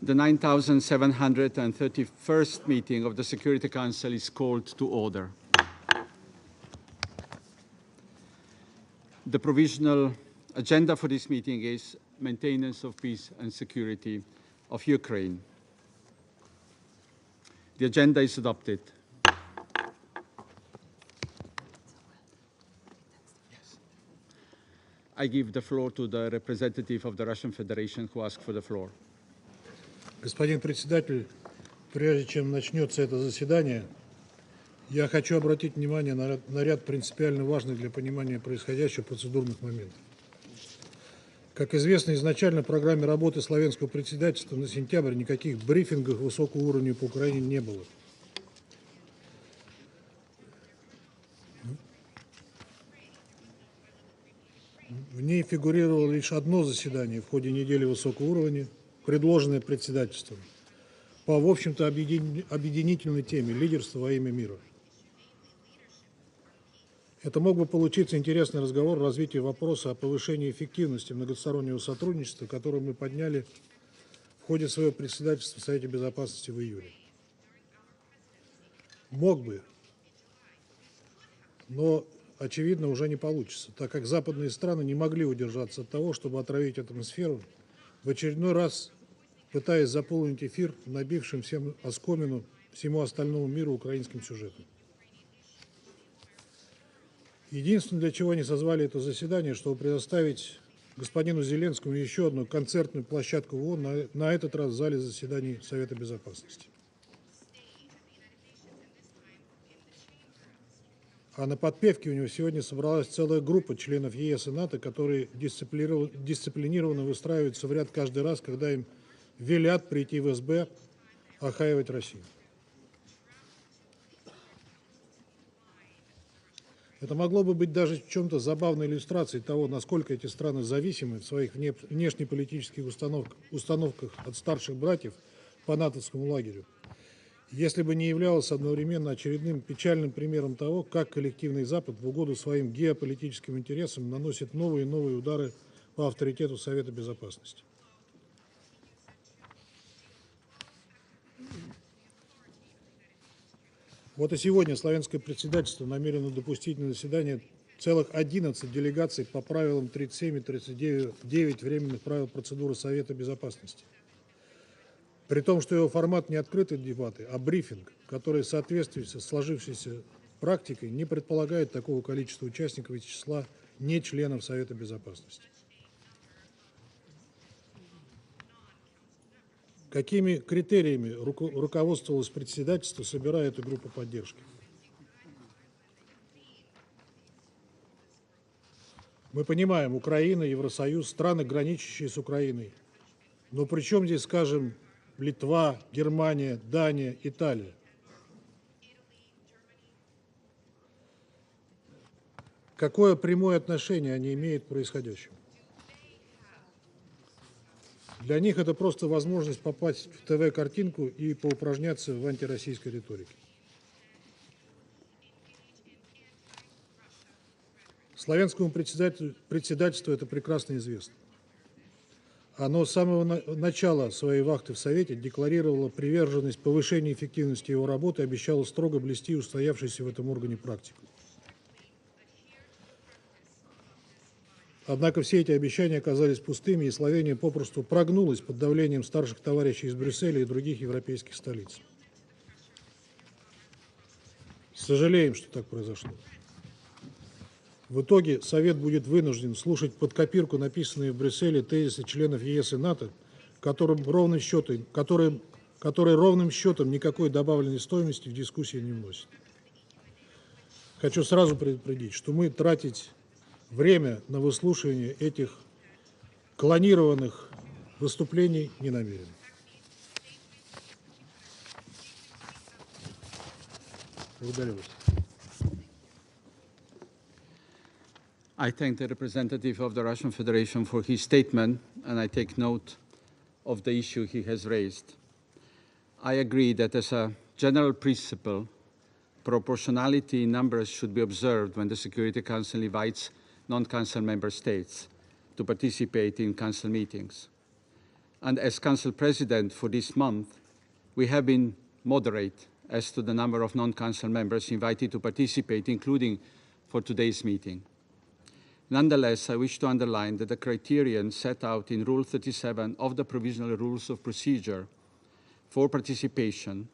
The 9,731st meeting of the Security Council is called to order. The provisional agenda for this meeting is maintenance of peace and security of Ukraine. The agenda is adopted. I give the floor to the representative of the Russian Federation who asked for the floor. Господин председатель, прежде чем начнется это заседание, я хочу обратить внимание на ряд принципиально важных для понимания происходящего процедурных моментов. Как известно, изначально в программе работы славянского председательства на сентябрь никаких брифингов высокого уровня по Украине не было. В ней фигурировало лишь одно заседание в ходе недели высокого уровня, предложенное председательством, по, в общем-то, объединительной теме «Лидерство во имя мира». Это мог бы получиться интересный разговор о развитии вопроса о повышении эффективности многостороннего сотрудничества, который мы подняли в ходе своего председательства в Совете Безопасности в июле. Мог бы, но, очевидно, уже не получится, так как западные страны не могли удержаться от того, чтобы отравить атмосферу, в очередной раз пытаясь заполнить эфир набившим всем оскомину всему остальному миру украинским сюжетом. Единственное, для чего они созвали это заседание, чтобы предоставить господину Зеленскому еще одну концертную площадку в ООН, на этот раз в зале заседаний Совета Безопасности. А на подпевке у него сегодня собралась целая группа членов ЕС и НАТО, которые дисциплинированно выстраиваются в ряд каждый раз, когда им велят прийти в СБ охаивать Россию. Это могло бы быть даже в чем-то забавной иллюстрацией того, насколько эти страны зависимы в своих внешнеполитических установках от старших братьев по натовскому лагерю, если бы не являлось одновременно очередным печальным примером того, как коллективный Запад в угоду своим геополитическим интересам наносит новые и новые удары по авторитету Совета Безопасности. Вот и сегодня славянское председательство намерено допустить на заседание целых 11 делегаций по правилам 37 и 39 временных правил процедуры Совета Безопасности. При том, что его формат не открытые дебаты, а брифинг, который в соответствии со сложившейся практикой не предполагает такого количества участников из числа не членов Совета Безопасности. Какими критериями руководствовалось председательство, собирая эту группу поддержки? Мы понимаем, Украина, Евросоюз, страны, граничащие с Украиной. Но при чем здесь, скажем, Литва, Германия, Дания, Италия? Какое прямое отношение они имеют к происходящему? Для них это просто возможность попасть в ТВ-картинку и поупражняться в антироссийской риторике. Славянскому председательству это прекрасно известно. Оно с самого начала своей вахты в Совете декларировало приверженность повышению эффективности его работы и обещало строго блюсти устоявшуюся в этом органе практику. Однако все эти обещания оказались пустыми, и Словения попросту прогнулась под давлением старших товарищей из Брюсселя и других европейских столиц. Сожалеем, что так произошло. В итоге Совет будет вынужден слушать под копирку написанные в Брюсселе тезисы членов ЕС и НАТО, которые ровным счетом никакой добавленной стоимости в дискуссии не вносят. Хочу сразу предупредить, что мы тратить время на выслушивание этих клонированных выступлений не намерены. Благодарю вас. I thank the representative of the Russian Federation for his statement, and I take note of the issue he has raised. I agree that as a general principle, proportionality in numbers should be observed when the Security Council invites non-Council member states to participate in Council meetings. And as Council President for this month, we have been moderate as to the number of non-Council members invited to participate, including for today's meeting. Nonetheless, I wish to underline that the criterion set out in Rule 37 of the Provisional Rules of Procedure for participation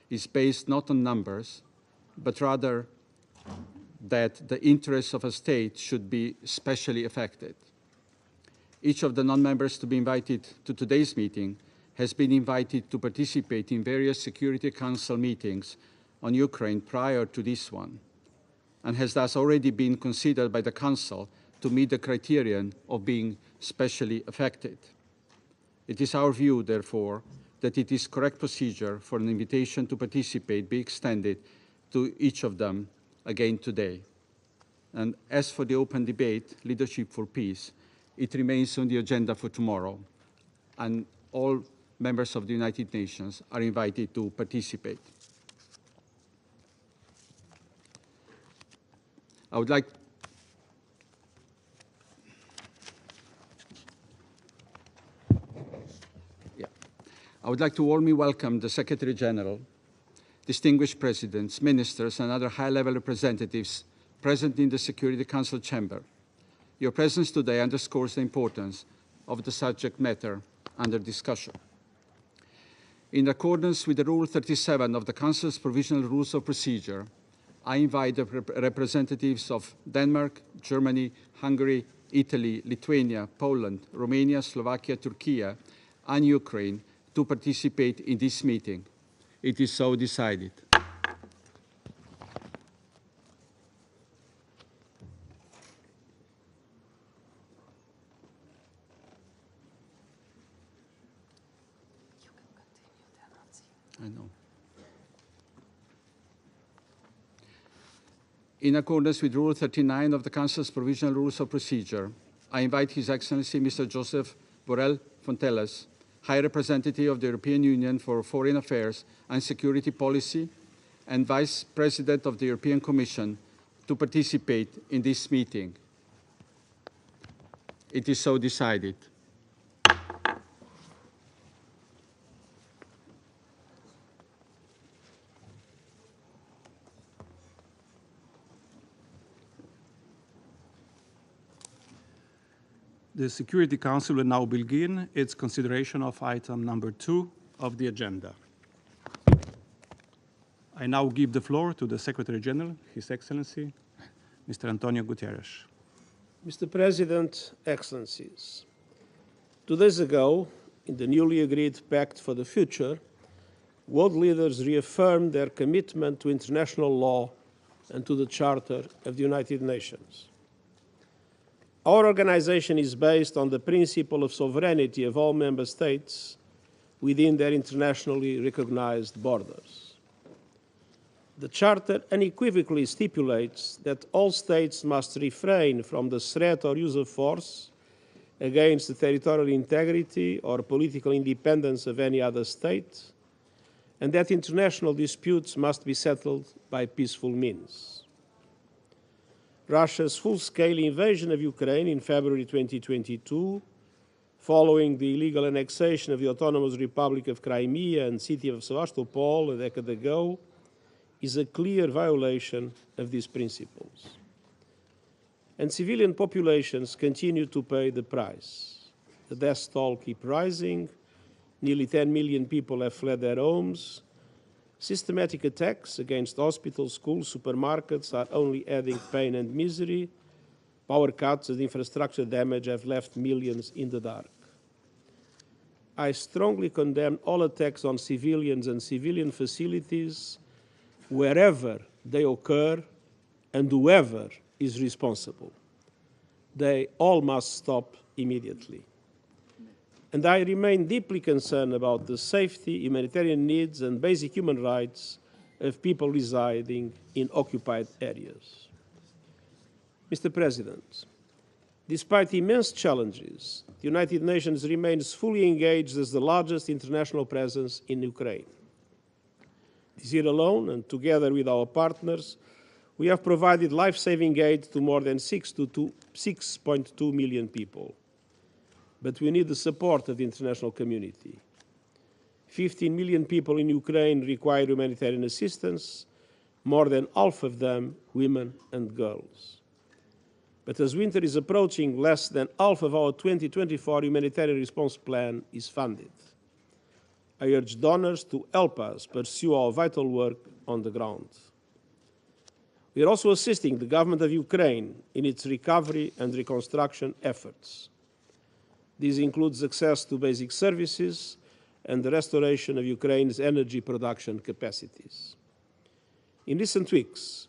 is based not on numbers, but rather that the interests of a state should be specially affected. Each of the non-members to be invited to today's meeting has been invited to participate in various Security Council meetings on Ukraine prior to this one, and has thus already been considered by the Council to meet the criterion of being specially affected. It is our view, therefore, that it is correct procedure for an invitation to participate be extended to each of them again today. And as for the open debate, Leadership for Peace, it remains on the agenda for tomorrow, and all members of the United Nations are invited to participate. I would like to warmly welcome the Secretary General, distinguished presidents, ministers, and other high-level representatives present in the Security Council chamber. Your presence today underscores the importance of the subject matter under discussion. In accordance with the Rule 37 of the Council's Provisional Rules of Procedure, I invite the representatives of Denmark, Germany, Hungary, Italy, Lithuania, Poland, Romania, Slovakia, Turkey, and Ukraine to participate in this meeting. It is so decided. I know. In accordance with Rule 39 of the Council's Provisional Rules of Procedure, I invite His Excellency Mr. Joseph Borrell Fontelles, High Representative of the European Union for Foreign Affairs and Security Policy and Vice President of the European Commission, to participate in this meeting. It is so decided. The Security Council will now begin its consideration of item number 2 of the agenda. I now give the floor to the Secretary General, His Excellency, Mr. Antonio Guterres. Mr. President, Excellencies, 2 days ago, in the newly agreed Pact for the Future, world leaders reaffirmed their commitment to international law and to the Charter of the United Nations. Our organization is based on the principle of sovereignty of all member states within their internationally recognized borders. The Charter unequivocally stipulates that all states must refrain from the threat or use of force against the territorial integrity or political independence of any other state, and that international disputes must be settled by peaceful means. Russia's full-scale invasion of Ukraine in February 2022, following the illegal annexation of the Autonomous Republic of Crimea and city of Sevastopol a decade ago, is a clear violation of these principles. And civilian populations continue to pay the price. The death toll keeps rising, nearly 10 million people have fled their homes. Systematic attacks against hospitals, schools, supermarkets are only adding pain and misery. Power cuts and infrastructure damage have left millions in the dark. I strongly condemn all attacks on civilians and civilian facilities wherever they occur and whoever is responsible. They all must stop immediately. And I remain deeply concerned about the safety, humanitarian needs, and basic human rights of people residing in occupied areas. Mr. President, despite immense challenges, the United Nations remains fully engaged as the largest international presence in Ukraine. This year alone, and together with our partners, we have provided life-saving aid to more than 6.2 million people. but we need the support of the international community. 15 million people in Ukraine require humanitarian assistance, more than half of them women and girls. But as winter is approaching, less than half of our 2024 humanitarian response plan is funded. I urge donors to help us pursue our vital work on the ground. We are also assisting the government of Ukraine in its recovery and reconstruction efforts. This includes access to basic services and the restoration of Ukraine's energy production capacities. In recent weeks,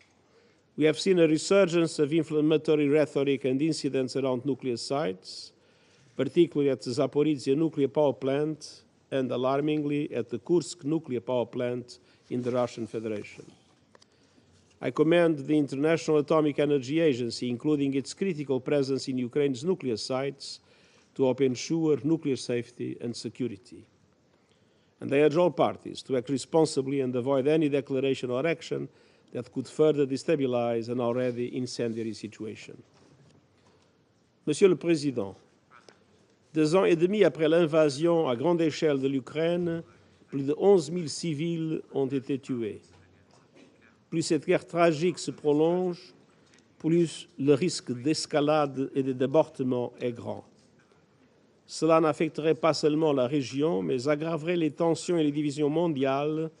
we have seen a resurgence of inflammatory rhetoric and incidents around nuclear sites, particularly at the Zaporizhzhia nuclear power plant and, alarmingly, at the Kursk nuclear power plant in the Russian Federation. I commend the International Atomic Energy Agency, including its critical presence in Ukraine's nuclear sites, to help ensure nuclear safety and security. And I urge all parties to act responsibly and avoid any declaration or action that could further destabilize an already incendiary situation. Monsieur le Président, 2 ans et demi après l'invasion à grande échelle de l'Ukraine, plus de 11 000 civils ont été tués. Plus cette guerre tragique se prolonge, plus le risque d'escalade et de débordement est grand. Cela n'affecterait pas seulement la région, mais aggraverait les tensions et les divisions mondiales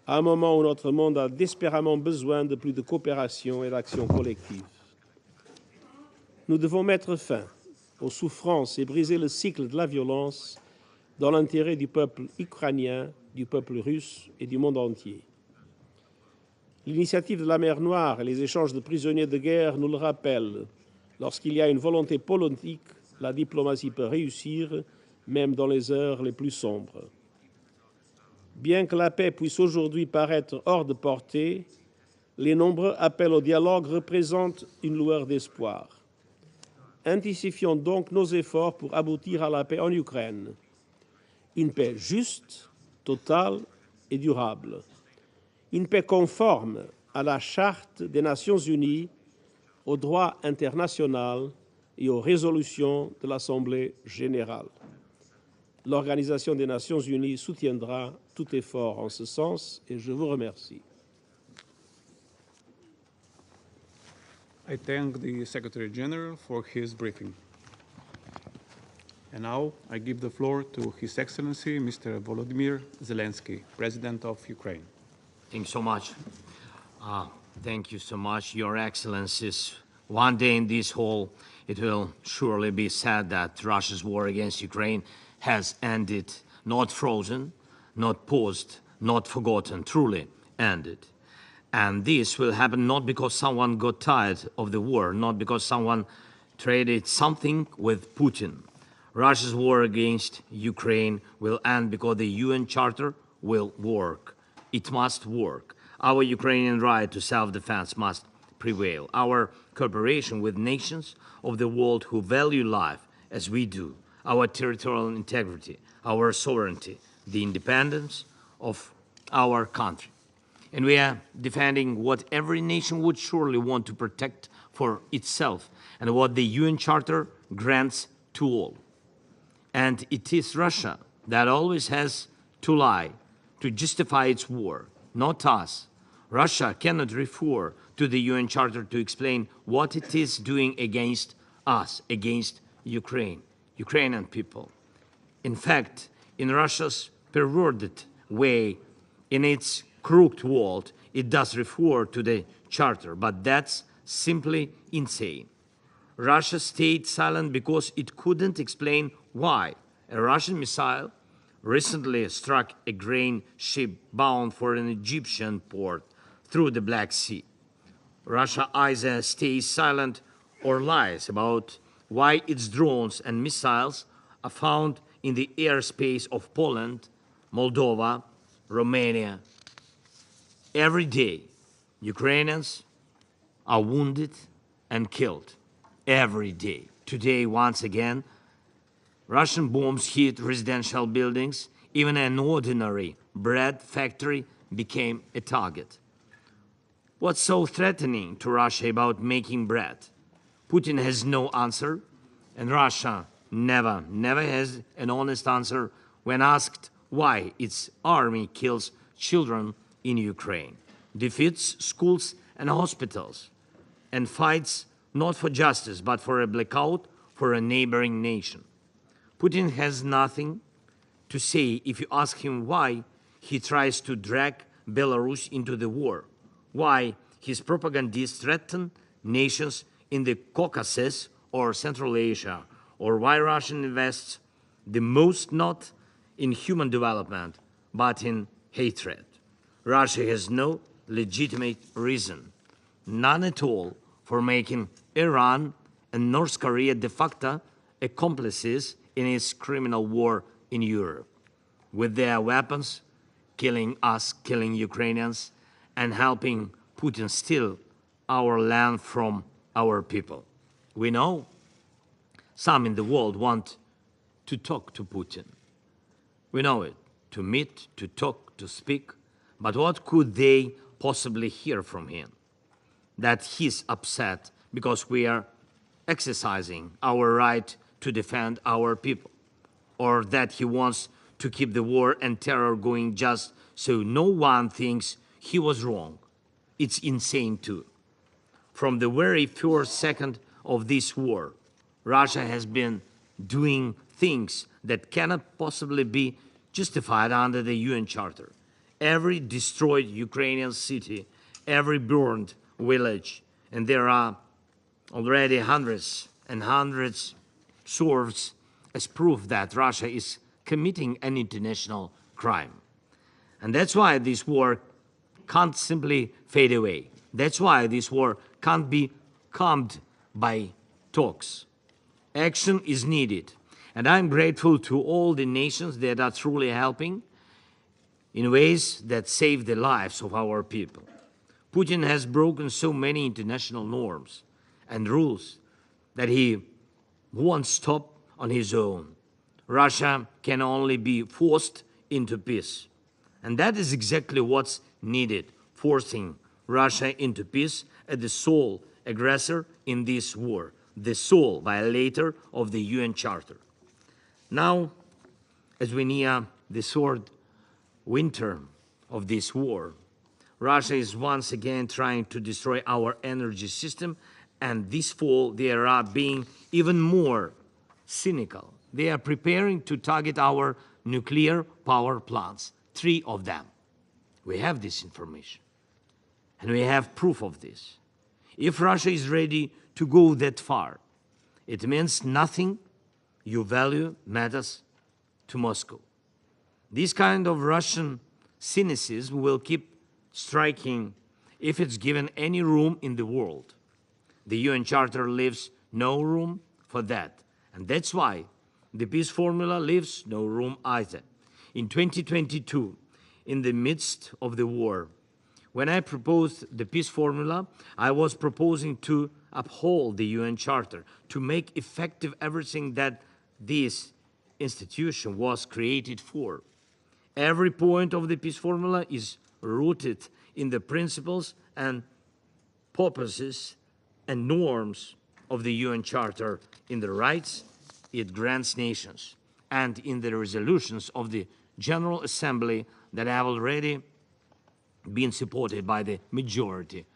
à un moment où notre monde a désespérément besoin de plus de coopération et d'action collective. Nous devons mettre fin aux souffrances et briser le cycle de la violence dans l'intérêt du peuple ukrainien, du peuple russe et du monde entier. L'initiative de la mer Noire et les échanges de prisonniers de guerre nous le rappellent. Lorsqu'il y a une volonté politique, la diplomatie peut réussir, même dans les heures les plus sombres. Bien que la paix puisse aujourd'hui paraître hors de portée, les nombreux appels au dialogue représentent une lueur d'espoir. Intensifions donc nos efforts pour aboutir à la paix en Ukraine. Une paix juste, totale et durable. Une paix conforme à la Charte des Nations Unies, au droit international et aux résolutions de l'Assemblée générale. L'Organisation des Nations Unies soutiendra tout effort en ce sens et je vous remercie. I thank the Secretary General for his briefing. And now I give the floor to His Excellency Mr. Volodymyr Zelensky, President of Ukraine. Thank you so much. Thank you so much, Your Excellencies. One day in this hall, it will surely be said that Russia's war against Ukraine has ended, not frozen, not paused, not forgotten, truly ended. And this will happen not because someone got tired of the war, not because someone traded something with Putin. Russia's war against Ukraine will end because the UN Charter will work. It must work. Our Ukrainian right to self-defense must prevail. Our cooperation with nations of the world who value life as we do, our territorial integrity, our sovereignty, the independence of our country. And we are defending what every nation would surely want to protect for itself and what the UN Charter grants to all. And it is Russia that always has to lie to justify its war, not us. Russia cannot refer to the UN Charter to explain what it is doing against us, against Ukraine, Ukrainian people. In fact, in Russia's perverted way, in its crooked world, it does refer to the Charter, but that's simply insane. Russia stayed silent because it couldn't explain why. A Russian missile recently struck a grain ship bound for an Egyptian port through the Black Sea. Russia either stays silent or lies about why its drones and missiles are found in the airspace of Poland, Moldova, Romania. Every day, Ukrainians are wounded and killed. Every day. Today, once again, Russian bombs hit residential buildings. Even an ordinary bread factory became a target. What's so threatening to Russia about making bread? Putin has no answer, and Russia never has an honest answer when asked why its army kills children in Ukraine, defeats schools and hospitals, and fights not for justice, but for a blackout for a neighboring nation. Putin has nothing to say if you ask him why he tries to drag Belarus into the war, why his propagandists threaten nations in the Caucasus or Central Asia, or why Russia invests the most not in human development, but in hatred. Russia has no legitimate reason, none at all, for making Iran and North Korea de facto accomplices in its criminal war in Europe, with their weapons, killing us, killing Ukrainians, and helping Putin steal our land from our people. We know some in the world want to talk to Putin. We know it, to meet, to talk, to speak. But what could they possibly hear from him? That he's upset because we are exercising our right to defend our people, or that he wants to keep the war and terror going just so no one thinks he was wrong. It's insane too. From the very first second of this war, Russia has been doing things that cannot possibly be justified under the UN Charter. Every destroyed Ukrainian city, every burned village, and there are already hundreds and hundreds serves as proof that Russia is committing an international crime. And that's why this war can't simply fade away. That's why this war can't be calmed by talks. Action is needed. And I'm grateful to all the nations that are truly helping in ways that save the lives of our people. Putin has broken so many international norms and rules that he won't stop on his own. Russia can only be forced into peace. And that is exactly what's needed, forcing Russia into peace as the sole aggressor in this war, the sole violator of the UN Charter. Now, as we near the third winter of this war, Russia is once again trying to destroy our energy system, and this fall they are being even more cynical. They are preparing to target our nuclear power plants, 3 of them. We have this information, and we have proof of this. If Russia is ready to go that far, it means nothing you value matters to Moscow. This kind of Russian cynicism will keep striking if it's given any room in the world. The UN Charter leaves no room for that, and that's why the peace formula leaves no room either. In 2022, in the midst of the war, when I proposed the peace formula, I was proposing to uphold the UN Charter, to make effective everything that this institution was created for. Every point of the peace formula is rooted in the principles and purposes and norms of the UN Charter, in the rights it grants nations, and in the resolutions of the General Assembly that have already been supported by the majority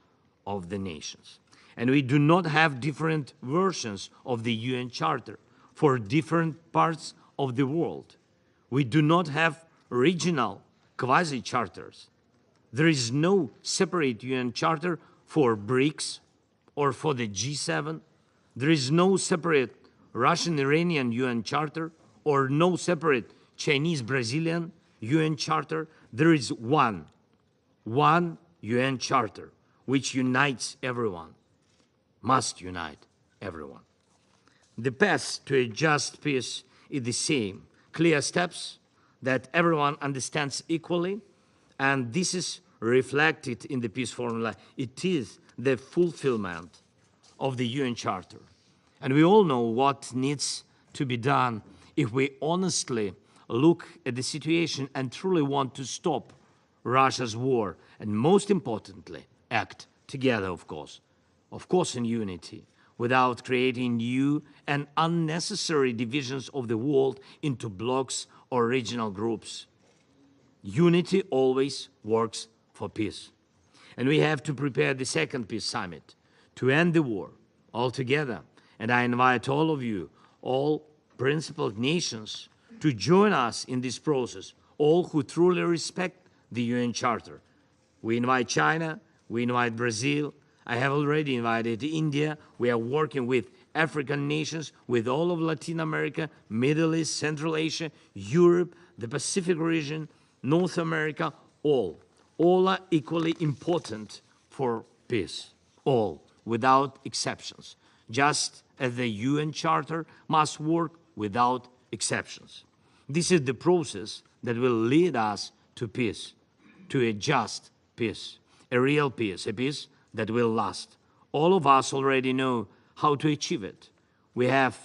of the nations. And we do not have different versions of the UN Charter for different parts of the world. We do not have regional quasi-charters. There is no separate UN Charter for BRICS or for the G7. There is no separate Russian-Iranian UN Charter or no separate Chinese-Brazilian UN Charter. There is one UN Charter which unites everyone, must unite everyone. The path to a just peace is the same. Clear steps that everyone understands equally, and this is reflected in the peace formula. It is the fulfillment of the UN Charter. And we all know what needs to be done if we honestly look at the situation and truly want to stop Russia's war, and most importantly, act together, of course in unity. without creating new and unnecessary divisions of the world into blocs or regional groups. Unity always works for peace. And we have to prepare the second peace summit to end the war altogether. And I invite all of you, all principled nations, to join us in this process, all who truly respect the UN Charter. We invite China, we invite Brazil, I have already invited India. We are working with African nations, with all of Latin America, Middle East, Central Asia, Europe, the Pacific region, North America, all. All are equally important for peace, all, without exceptions, just as the UN Charter must work without exceptions. This is the process that will lead us to peace, to a just peace, a real peace, a peace that will last. All of us already know how to achieve it. We have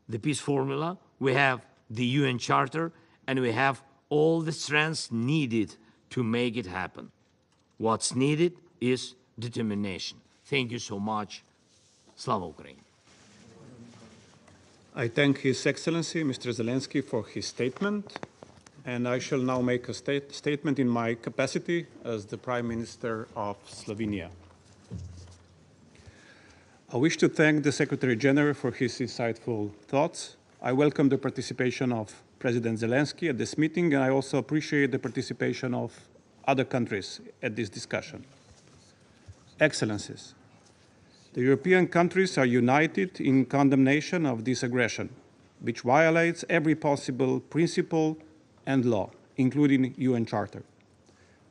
the peace formula, we have the UN Charter, and we have all the strengths needed to make it happen. What's needed is determination. Thank you so much. Slava Ukraini. I thank His Excellency, Mr. Zelensky, for his statement, and I shall now make a statement in my capacity as the Prime Minister of Slovenia. I wish to thank the Secretary General for his insightful thoughts. I welcome the participation of President Zelensky at this meeting, and I also appreciate the participation of other countries at this discussion. Excellencies, the European countries are united in condemnation of this aggression, which violates every possible principle and law, including UN Charter.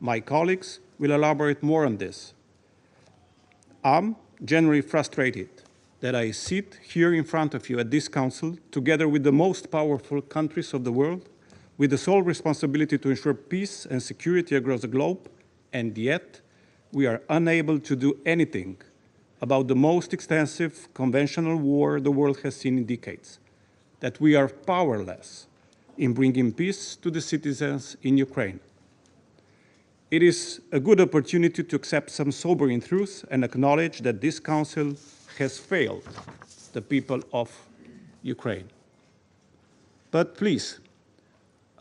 My colleagues will elaborate more on this. I'm genuinely frustrated that I sit here in front of you at this Council, together with the most powerful countries of the world, with the sole responsibility to ensure peace and security across the globe, and yet we are unable to do anything about the most extensive conventional war the world has seen in decades, that we are powerless in bringing peace to the citizens in Ukraine. It is a good opportunity to accept some sobering truths and acknowledge that this Council has failed the people of Ukraine. But please,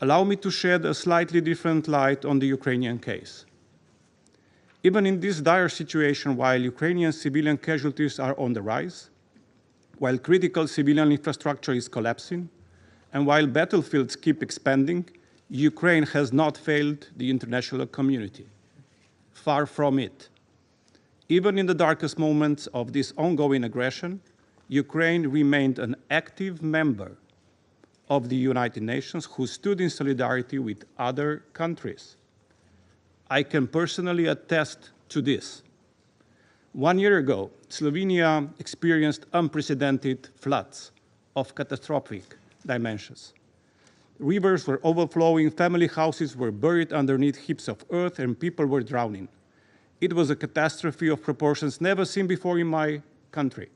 allow me to shed a slightly different light on the Ukrainian case. Even in this dire situation, while Ukrainian civilian casualties are on the rise, while critical civilian infrastructure is collapsing, and while battlefields keep expanding, Ukraine has not failed the international community. Far from it. Even in the darkest moments of this ongoing aggression, Ukraine remained an active member of the United Nations who stood in solidarity with other countries. I can personally attest to this. 1 year ago, Slovenia experienced unprecedented floods of catastrophic dimensions. Rivers were overflowing, family houses were buried underneath heaps of earth, and people were drowning. It was a catastrophe of proportions never seen before in my country.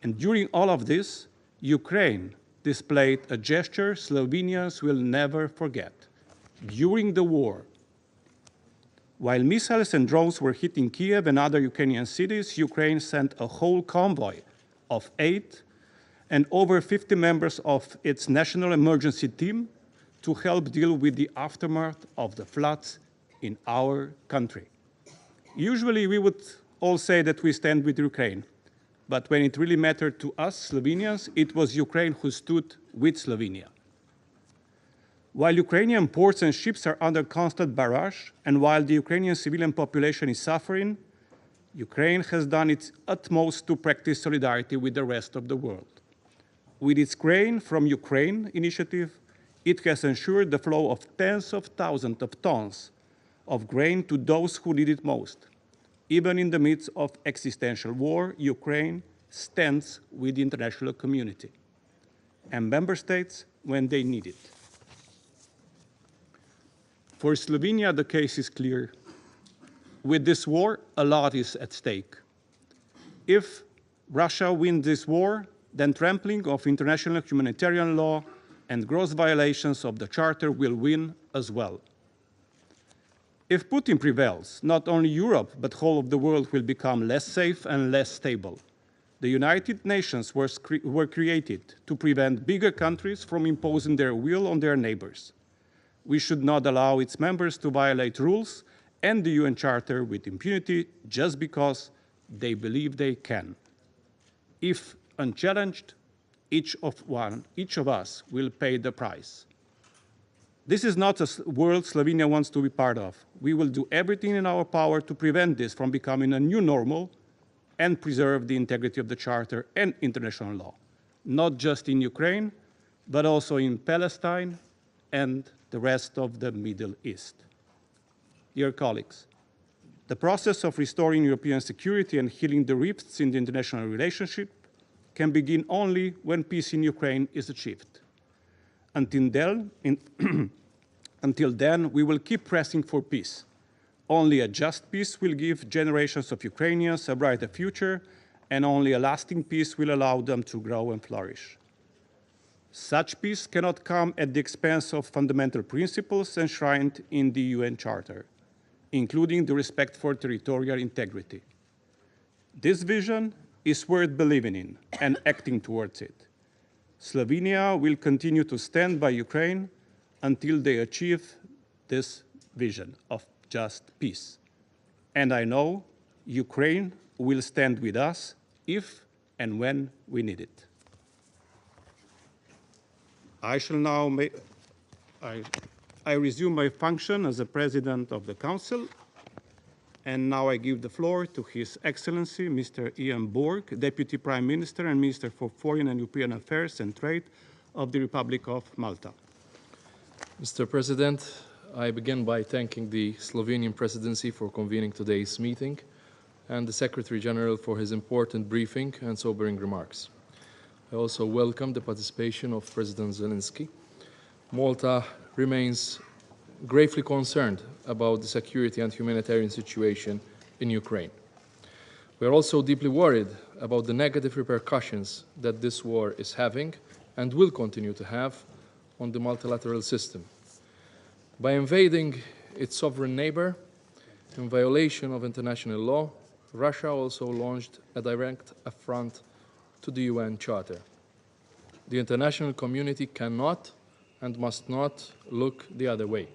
And during all of this, Ukraine displayed a gesture Slovenians will never forget. During the war, while missiles and drones were hitting Kiev and other Ukrainian cities, Ukraine sent a whole convoy of aid and over 50 members of its national emergency team to help deal with the aftermath of the floods in our country. Usually we would all say that we stand with Ukraine, but when it really mattered to us Slovenians, it was Ukraine who stood with Slovenia. While Ukrainian ports and ships are under constant barrage, and while the Ukrainian civilian population is suffering, Ukraine has done its utmost to practice solidarity with the rest of the world. With its Grain from Ukraine initiative, it has ensured the flow of tens of thousands of tons of grain to those who need it most. Even in the midst of existential war, Ukraine stands with the international community and member states when they need it. For Slovenia, the case is clear. With this war, a lot is at stake. If Russia wins this war, then trampling of international humanitarian law and gross violations of the Charter will win as well. If Putin prevails, not only Europe, but whole of the world will become less safe and less stable. The United Nations were created to prevent bigger countries from imposing their will on their neighbors. We should not allow its members to violate rules and the UN Charter with impunity just because they believe they can. If unchallenged, each of us will pay the price. This is not a world Slovenia wants to be part of. We will do everything in our power to prevent this from becoming a new normal and preserve the integrity of the Charter and international law, not just in Ukraine, but also in Palestine and the rest of the Middle East. Dear colleagues, the process of restoring European security and healing the rifts in the international relationship can begin only when peace in Ukraine is achieved. Until then, we will keep pressing for peace. Only a just peace will give generations of Ukrainians a brighter future, and only a lasting peace will allow them to grow and flourish. Such peace cannot come at the expense of fundamental principles enshrined in the UN Charter, including the respect for territorial integrity. This vision is worth believing in and acting towards it. Slovenia will continue to stand by Ukraine until they achieve this vision of just peace. And I know Ukraine will stand with us if and when we need it. I shall now I resume my function as the President of the Council, and now I give the floor to His Excellency, Mr. Ian Borg, Deputy Prime Minister and Minister for Foreign and European Affairs and Trade of the Republic of Malta. Mr. President, I begin by thanking the Slovenian Presidency for convening today's meeting and the Secretary General for his important briefing and sobering remarks. I also welcome the participation of President Zelensky. Malta remains gravely concerned about the security and humanitarian situation in Ukraine. We are also deeply worried about the negative repercussions that this war is having and will continue to have on the multilateral system. By invading its sovereign neighbor in violation of international law, Russia also launched a direct affront to the UN Charter. The international community cannot and must not look the other way.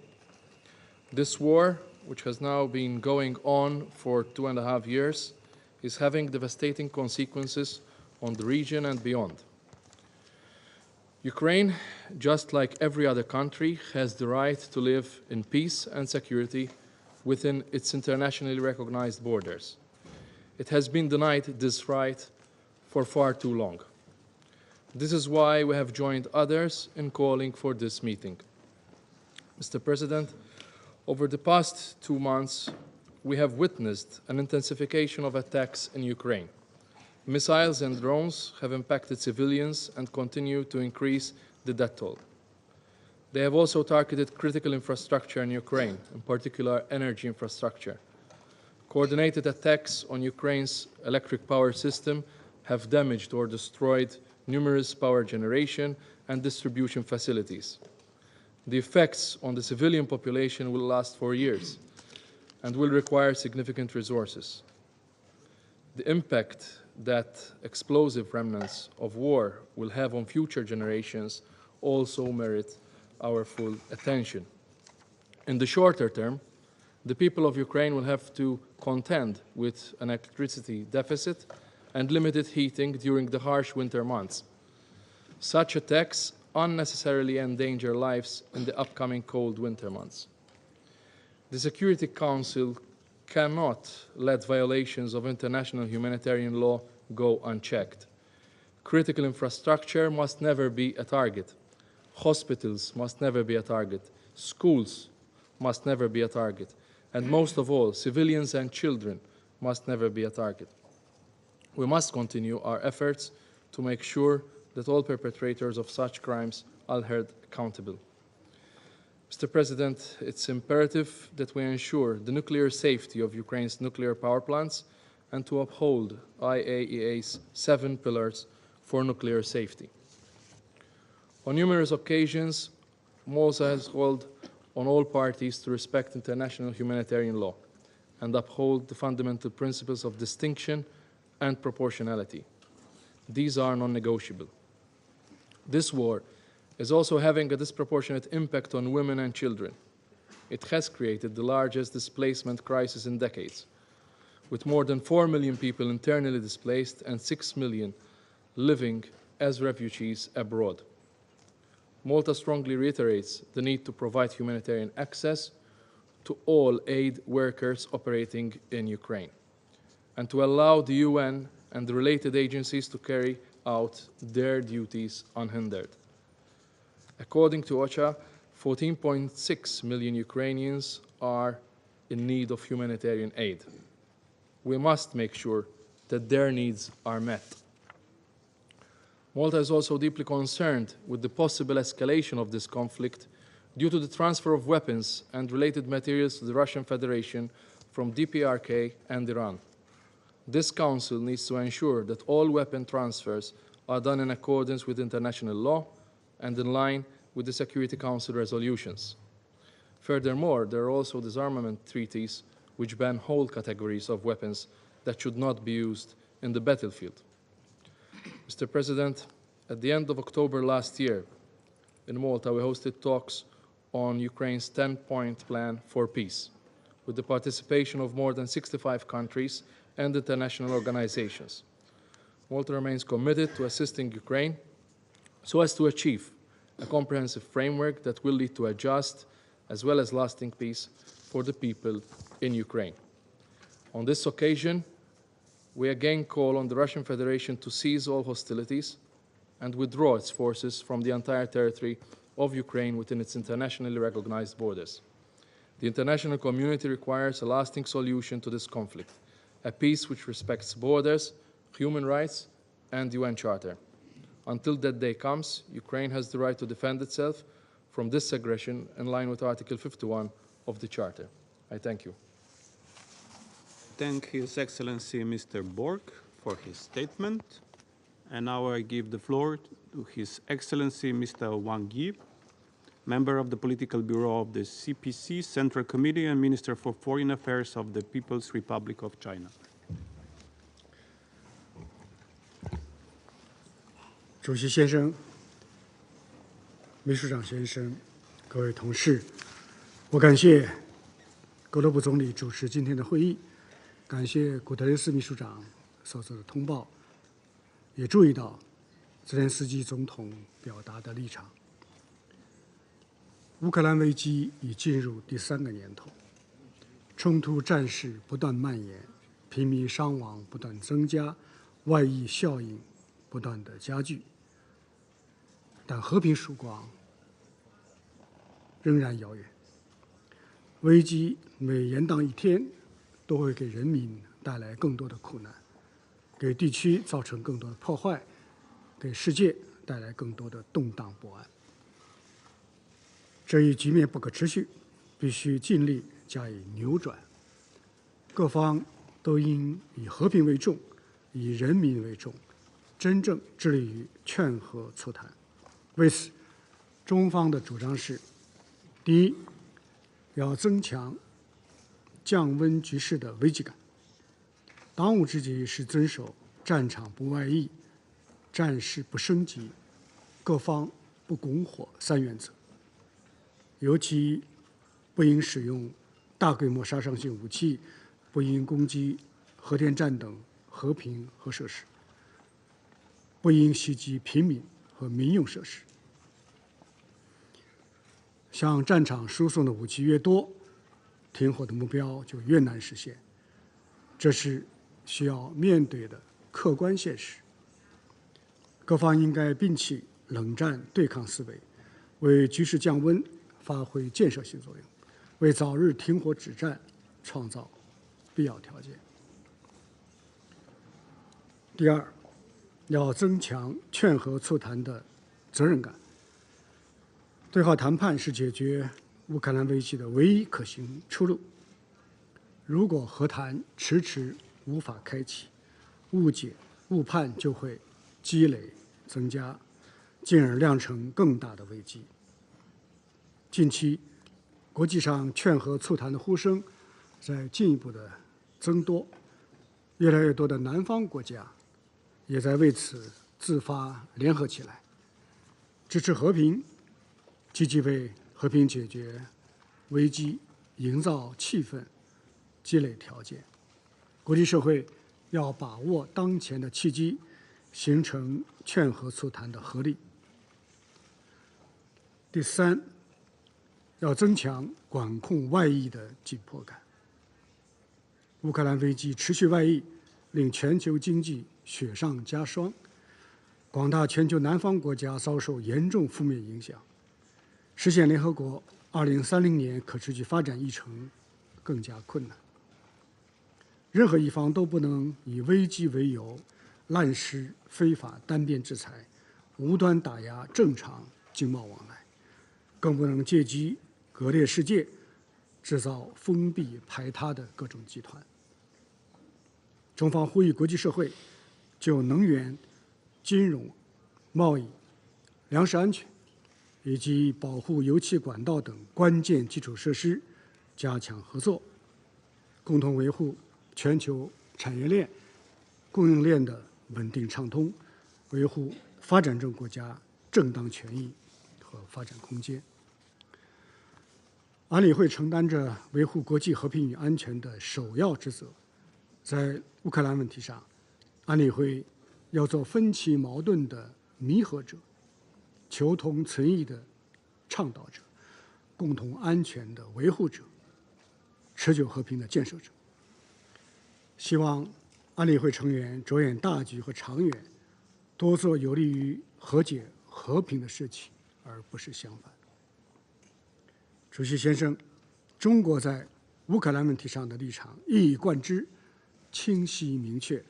This war, which has now been going on for 2.5 years, is having devastating consequences on the region and beyond. Ukraine, just like every other country, has the right to live in peace and security within its internationally recognized borders. It has been denied this right for far too long. This is why we have joined others in calling for this meeting. Mr. President, over the past 2 months, we have witnessed an intensification of attacks in Ukraine. Missiles and drones have impacted civilians and continue to increase the death toll. They have also targeted critical infrastructure in Ukraine, in particular energy infrastructure. Coordinated attacks on Ukraine's electric power system have damaged or destroyed numerous power generation and distribution facilities. The effects on the civilian population will last for years and will require significant resources. The impact that explosive remnants of war will have on future generations also merit our full attention. In the shorter term, the people of Ukraine will have to contend with an electricity deficit and limited heating during the harsh winter months. Such attacks unnecessarily endanger lives in the upcoming cold winter months. The Security Council cannot let violations of international humanitarian law go unchecked. Critical infrastructure must never be a target. Hospitals must never be a target. Schools must never be a target. And most of all, civilians and children must never be a target. We must continue our efforts to make sure that all perpetrators of such crimes are held accountable. Mr. President, it's imperative that we ensure the nuclear safety of Ukraine's nuclear power plants and to uphold IAEA's 7 pillars for nuclear safety. On numerous occasions, Malta has called on all parties to respect international humanitarian law and uphold the fundamental principles of distinction and proportionality. These are non-negotiable. This war is also having a disproportionate impact on women and children. It has created the largest displacement crisis in decades, with more than 4 million people internally displaced and 6 million living as refugees abroad. Malta strongly reiterates the need to provide humanitarian access to all aid workers operating in Ukraine, and to allow the UN and the related agencies to carry out their duties unhindered. According to OCHA, 14.6 million Ukrainians are in need of humanitarian aid. We must make sure that their needs are met. Malta is also deeply concerned with the possible escalation of this conflict due to the transfer of weapons and related materials to the Russian Federation from DPRK and Iran. This Council needs to ensure that all weapon transfers are done in accordance with international law and in line with the Security Council resolutions. Furthermore, there are also disarmament treaties which ban whole categories of weapons that should not be used in the battlefield. Mr. President, at the end of October last year, in Malta, we hosted talks on Ukraine's 10-point plan for peace, with the participation of more than 65 countries and international organizations. Malta remains committed to assisting Ukraine so as to achieve a comprehensive framework that will lead to a just as well as lasting peace for the people in Ukraine. On this occasion, we again call on the Russian Federation to cease all hostilities and withdraw its forces from the entire territory of Ukraine within its internationally recognized borders. The international community requires a lasting solution to this conflict, a peace which respects borders, human rights, and the UN Charter. Until that day comes, Ukraine has the right to defend itself from this aggression in line with Article 51 of the Charter. I thank you. Thank His Excellency Mr. Borg for his statement. And now I give the floor to His Excellency Mr. Wang Yi, member of the Political Bureau of the CPC Central Committee and Minister for Foreign Affairs of the People's Republic of China. 主席先生、秘书长先生、各位同事，我感谢格罗布总理主持今天的会议，感谢古特雷斯秘书长所做的通报，也注意到泽连斯基总统表达的立场。乌克兰危机已进入第3个年头，冲突战事不断蔓延，平民伤亡不断增加，外溢效应不断的加剧。但和平曙光仍然遥远，危机每延宕一天，都会给人民带来更多的苦难，给地区造成更多的破坏，给世界带来更多的动荡不安。这一局面不可持续，必须尽力加以扭转。各方都应以和平为重，以人民为重，真正致力于劝和促谈。为此，中方的主张是：第一，要增强降温局势的危机感。当务之急是遵守战场不外溢、战事不升级、各方不拱火3原则。尤其不应使用大规模杀伤性武器，不应攻击核电站等和平核设施，不应袭击平民和民用设施。向战场输送的武器越多，停火的目标就越难实现，这是需要面对的客观现实。各方应该摒弃冷战对抗思维，为局势降温发挥建设性作用，为早日停火止战创造必要条件。第二，要增强劝和促谈的责任感。对话谈判是解决乌克兰危机的唯一可行出路。如果和谈迟迟无法开启，误解、误判就会积累增加，进而酿成更大的危机。近期，国际上劝和促谈的呼声在进一步的增多，越来越多的南方国家也在为此自发联合起来，支持和平，积极为和平解决危机营造气氛、积累条件。国际社会要把握当前的契机，形成劝和促谈的合力。第三，要增强管控外溢的紧迫感。乌克兰危机持续外溢，令全球经济雪上加霜，广大全球南方国家遭受严重负面影响，实现联合国2030年可持续发展议程更加困难。任何一方都不能以危机为由，滥施非法单边制裁，无端打压正常经贸往来，更不能借机割裂世界，制造封闭排他的各种集团。中方呼吁国际社会就能源、金融、贸易、粮食安全以及保护油气管道等关键基础设施加强合作，共同维护全球产业链、供应链的稳定畅通，维护发展中国家正当权益和发展空间。安理会承担着维护国际和平与安全的首要职责，在乌克兰问题上，安理会要做分歧矛盾的弥合者，求同存异的倡导者，共同安全的维护者，持久和平的建设者。希望安理会成员着眼大局和长远，多做有利于和解和平的事情，而不是相反。主席先生，中国在乌克兰问题上的立场一以贯之，清晰明确。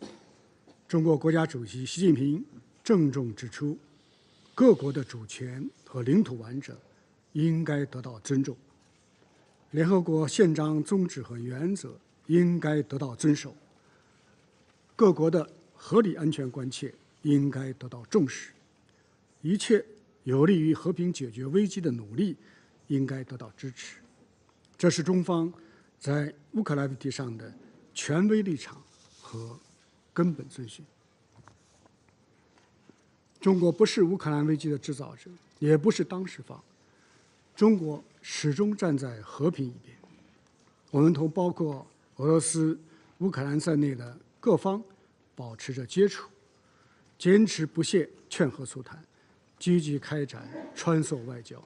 中国国家主席习近平郑重指出，各国的主权和领土完整应该得到尊重，联合国宪章宗旨和原则应该得到遵守，各国的合理安全关切应该得到重视，一切有利于和平解决危机的努力应该得到支持。这是中方在乌克兰问题上的权威立场和根本遵循。中国不是乌克兰危机的制造者，也不是当事方，中国始终站在和平一边。我们同包括俄罗斯、乌克兰在内的各方保持着接触，坚持不懈劝和促谈，积极开展穿梭外交。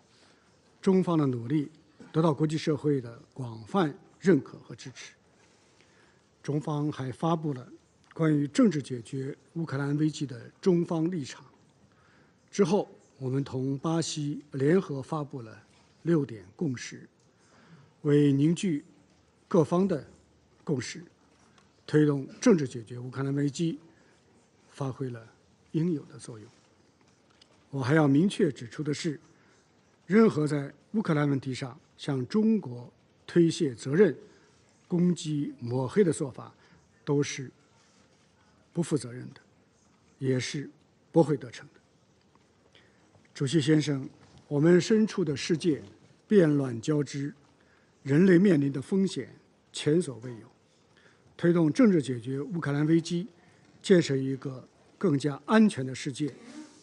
中方的努力得到国际社会的广泛认可和支持。中方还发布了关于政治解决乌克兰危机的中方立场。之后，我们同巴西联合发布了6点共识，为凝聚各方的共识，推动政治解决乌克兰危机，发挥了应有的作用。我还要明确指出的是，任何在乌克兰问题上向中国推卸责任、攻击抹黑的做法，都是不负责任的，也是不会得逞的。主席先生，我们身处的世界变乱交织，人类面临的风险前所未有。推动政治解决乌克兰危机，建设一个更加安全的世界，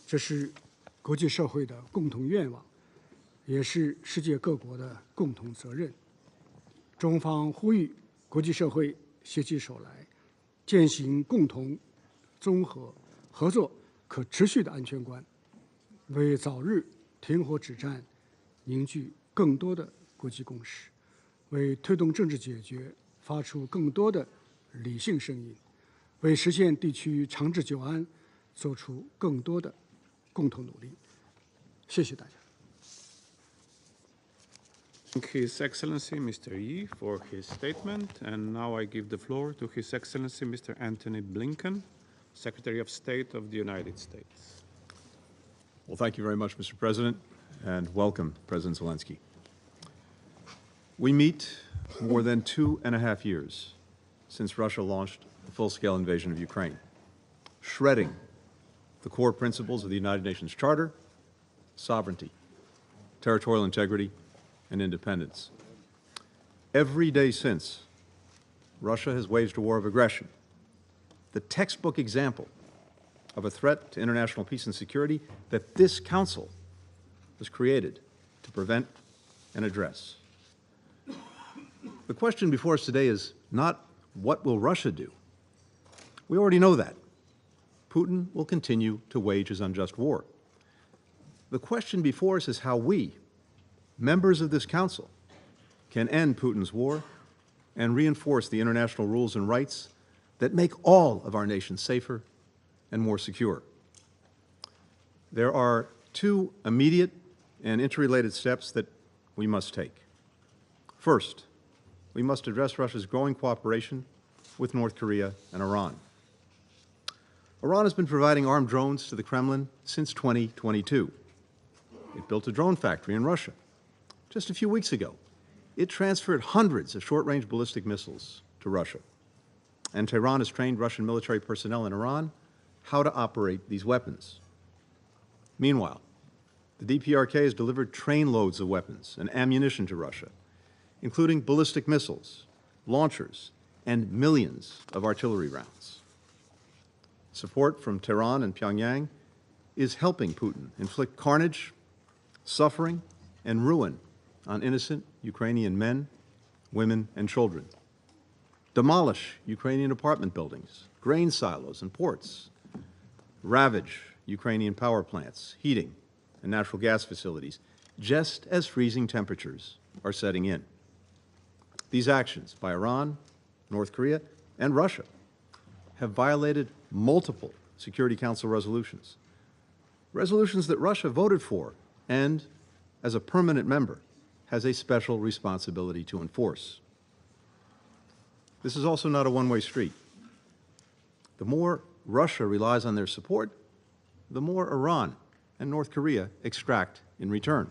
这是国际社会的共同愿望，也是世界各国的共同责任。中方呼吁国际社会携起手来，践行共同、综合、合作、可持续的安全观，为早日停火止战凝聚更多的国际共识，为推动政治解决发出更多的理性声音，为实现地区长治久安做出更多的共同努力。谢谢大家。Thank His Excellency Mr. Yi for his statement, and now I give the floor to His Excellency Mr. Antony Blinken, Secretary of State of the United States. Well, thank you very much, Mr. President, and welcome, President Zelensky. We meet more than 2.5 years since Russia launched the full-scale invasion of Ukraine, shredding the core principles of the United Nations Charter: sovereignty, territorial integrity, and independence. Every day since, Russia has waged a war of aggression, the textbook example of a threat to international peace and security that this Council was created to prevent and address. The question before us today is not what will Russia do? We already know that. Putin will continue to wage his unjust war. The question before us is how we, members of this Council, can end Putin's war and reinforce the international rules and rights that make all of our nations safer and more secure. There are two immediate and interrelated steps that we must take. First, we must address Russia's growing cooperation with North Korea and Iran. Iran has been providing armed drones to the Kremlin since 2022. It built a drone factory in Russia. Just a few weeks ago, it transferred hundreds of short-range ballistic missiles to Russia. And Tehran has trained Russian military personnel in Iran how to operate these weapons. Meanwhile, the DPRK has delivered trainloads of weapons and ammunition to Russia, including ballistic missiles, launchers, and millions of artillery rounds. Support from Tehran and Pyongyang is helping Putin inflict carnage, suffering, and ruin on innocent Ukrainian men, women, and children, demolish Ukrainian apartment buildings, grain silos, and ports, ravage Ukrainian power plants, heating, and natural gas facilities, just as freezing temperatures are setting in. These actions by Iran, North Korea, and Russia have violated multiple Security Council resolutions, resolutions that Russia voted for and, as a permanent member, has a special responsibility to enforce. This is also not a one-way street. The more Russia relies on their support, the more Iran and North Korea extract in return.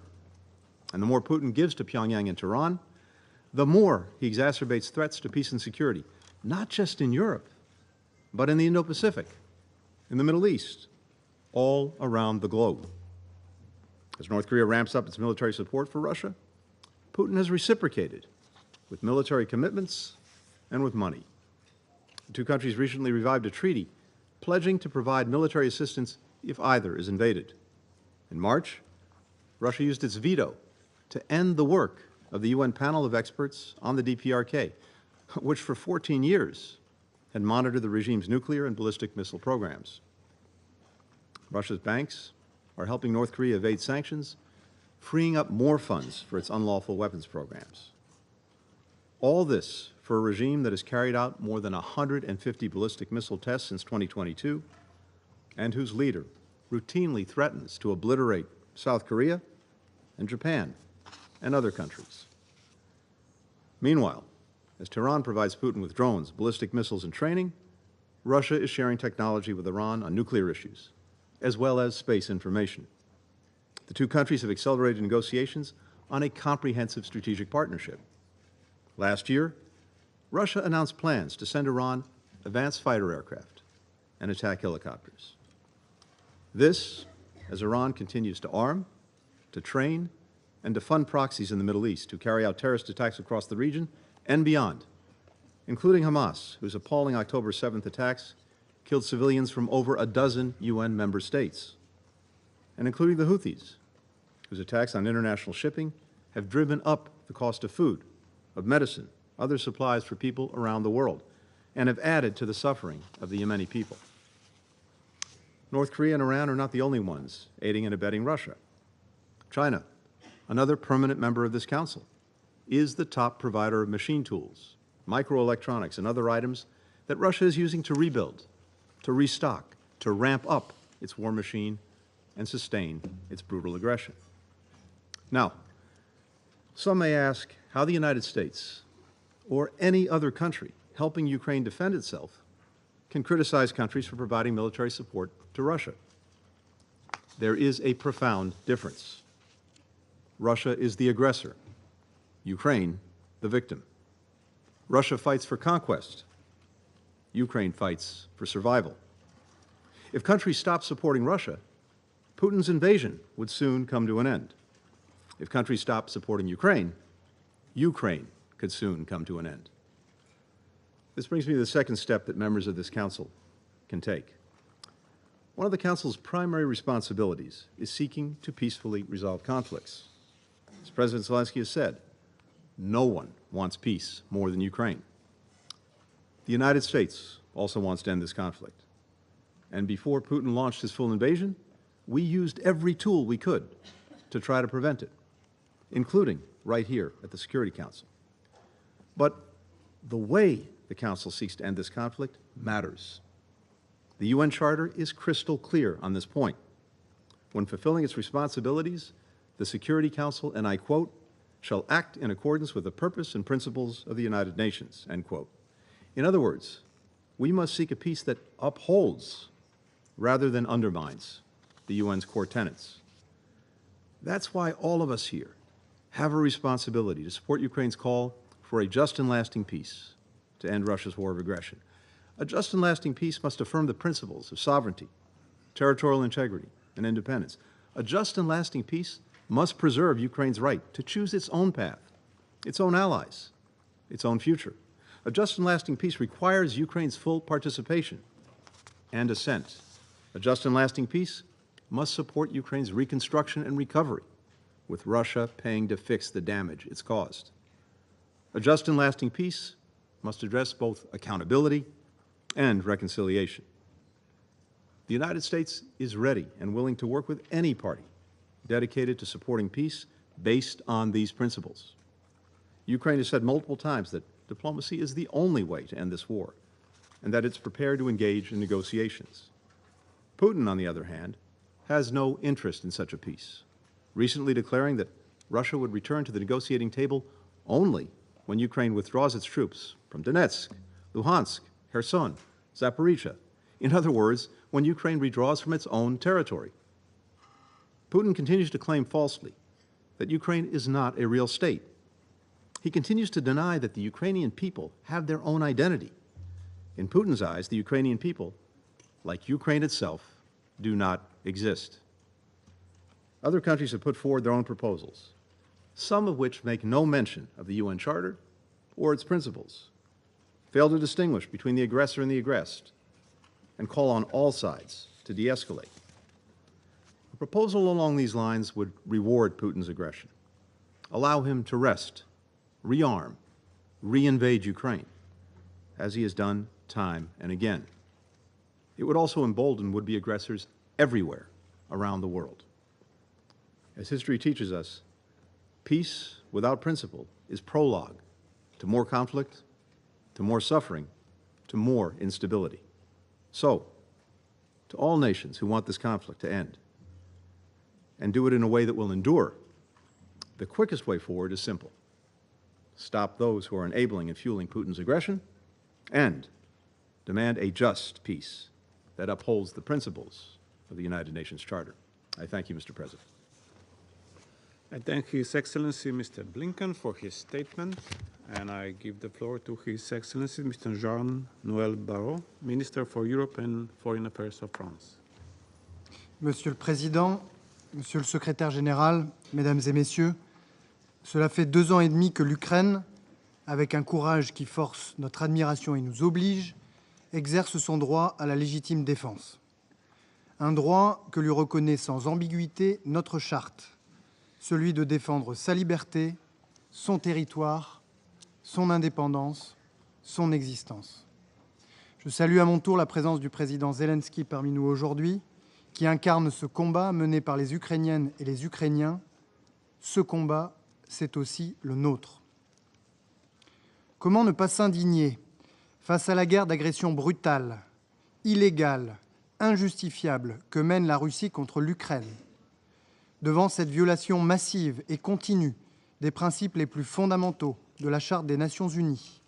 And the more Putin gives to Pyongyang and Tehran, the more he exacerbates threats to peace and security, not just in Europe, but in the Indo-Pacific, in the Middle East, all around the globe. As North Korea ramps up its military support for Russia, Putin has reciprocated with military commitments and with money. The two countries recently revived a treaty pledging to provide military assistance if either is invaded. In March, Russia used its veto to end the work of the UN panel of experts on the DPRK, which for 14 years had monitored the regime's nuclear and ballistic missile programs. Russia's banks are helping North Korea evade sanctions, freeing up more funds for its unlawful weapons programs. All this for a regime that has carried out more than 150 ballistic missile tests since 2022, and whose leader routinely threatens to obliterate South Korea and Japan and other countries. Meanwhile, as Tehran provides Putin with drones, ballistic missiles, and training, Russia is sharing technology with Iran on nuclear issues, as well as space information. The two countries have accelerated negotiations on a comprehensive strategic partnership. Last year, Russia announced plans to send Iran advanced fighter aircraft and attack helicopters. This, as Iran continues to arm, to train, and to fund proxies in the Middle East to carry out terrorist attacks across the region and beyond, including Hamas, whose appalling October 7th attacks killed civilians from over a dozen UN member states, and including the Houthis, whose attacks on international shipping have driven up the cost of food, of medicine, other supplies for people around the world, and have added to the suffering of the Yemeni people. North Korea and Iran are not the only ones aiding and abetting Russia. China, another permanent member of this Council, is the top provider of machine tools, microelectronics, and other items that Russia is using to rebuild, to restock, to ramp up its war machine and sustain its brutal aggression. Now, some may ask how the United States or any other country helping Ukraine defend itself can criticize countries for providing military support to Russia. There is a profound difference. Russia is the aggressor, Ukraine the victim. Russia fights for conquest, Ukraine fights for survival. If countries stop supporting Russia, Putin's invasion would soon come to an end. If countries stop supporting Ukraine, Ukraine could soon come to an end. This brings me to the second step that members of this Council can take. One of the Council's primary responsibilities is seeking to peacefully resolve conflicts. As President Zelensky has said, no one wants peace more than Ukraine. The United States also wants to end this conflict. And before Putin launched his full invasion, we used every tool we could to try to prevent it, including right here at the Security Council. But the way the Council seeks to end this conflict matters. The UN Charter is crystal clear on this point. When fulfilling its responsibilities, the Security Council, and I quote, shall act in accordance with the purpose and principles of the United Nations, end quote. In other words, we must seek a peace that upholds rather than undermines the UN's core tenets. That's why all of us here have a responsibility to support Ukraine's call for a just and lasting peace to end Russia's war of aggression. A just and lasting peace must affirm the principles of sovereignty, territorial integrity, and independence. A just and lasting peace must preserve Ukraine's right to choose its own path, its own allies, its own future. A just and lasting peace requires Ukraine's full participation and assent. A just and lasting peace must support Ukraine's reconstruction and recovery, with Russia paying to fix the damage it's caused. A just and lasting peace must address both accountability and reconciliation. The United States is ready and willing to work with any party dedicated to supporting peace based on these principles. Ukraine has said multiple times that diplomacy is the only way to end this war, and that it's prepared to engage in negotiations. Putin, on the other hand, has no interest in such a peace, recently declaring that Russia would return to the negotiating table only when Ukraine withdraws its troops from Donetsk, Luhansk, Kherson, Zaporizhia. In other words, when Ukraine withdraws from its own territory. Putin continues to claim falsely that Ukraine is not a real state. He continues to deny that the Ukrainian people have their own identity. In Putin's eyes, the Ukrainian people, like Ukraine itself, do not exist. Other countries have put forward their own proposals, some of which make no mention of the UN Charter or its principles, fail to distinguish between the aggressor and the aggressed, and call on all sides to de-escalate. A proposal along these lines would reward Putin's aggression, allow him to rest, rearm, re-invade Ukraine, as he has done time and again. It would also embolden would-be aggressors everywhere around the world. As history teaches us, peace without principle is prologue to more conflict, to more suffering, to more instability. So, to all nations who want this conflict to end, and do it in a way that will endure, the quickest way forward is simple. Stop those who are enabling and fueling Putin's aggression, and demand a just peace that upholds the principles of the United Nations Charter. I thank you, Mr. President. I thank His Excellency Mr. Blinken for his statement, and I give the floor to His Excellency Mr. Jean-Noël Barrot, Minister for Europe and Foreign Affairs of France. Monsieur le Président, Monsieur le Secrétaire général, Mesdames et Messieurs, cela fait 2 ans et demi que l'Ukraine, avec un courage qui force notre admiration et nous oblige, exerce son droit à la légitime défense. Un droit que lui reconnaît sans ambiguïté notre charte, celui de défendre sa liberté, son territoire, son indépendance, son existence. Je salue à mon tour la présence du président Zelensky parmi nous aujourd'hui, qui incarne ce combat mené par les Ukrainiennes et les Ukrainiens. Ce combat, c'est aussi le nôtre. Comment ne pas s'indigner face à la guerre d'agression brutale, illégale, injustifiable que mène la Russie contre l'Ukraine, devant cette violation massive et continue des principes les plus fondamentaux de la Charte des Nations Unies,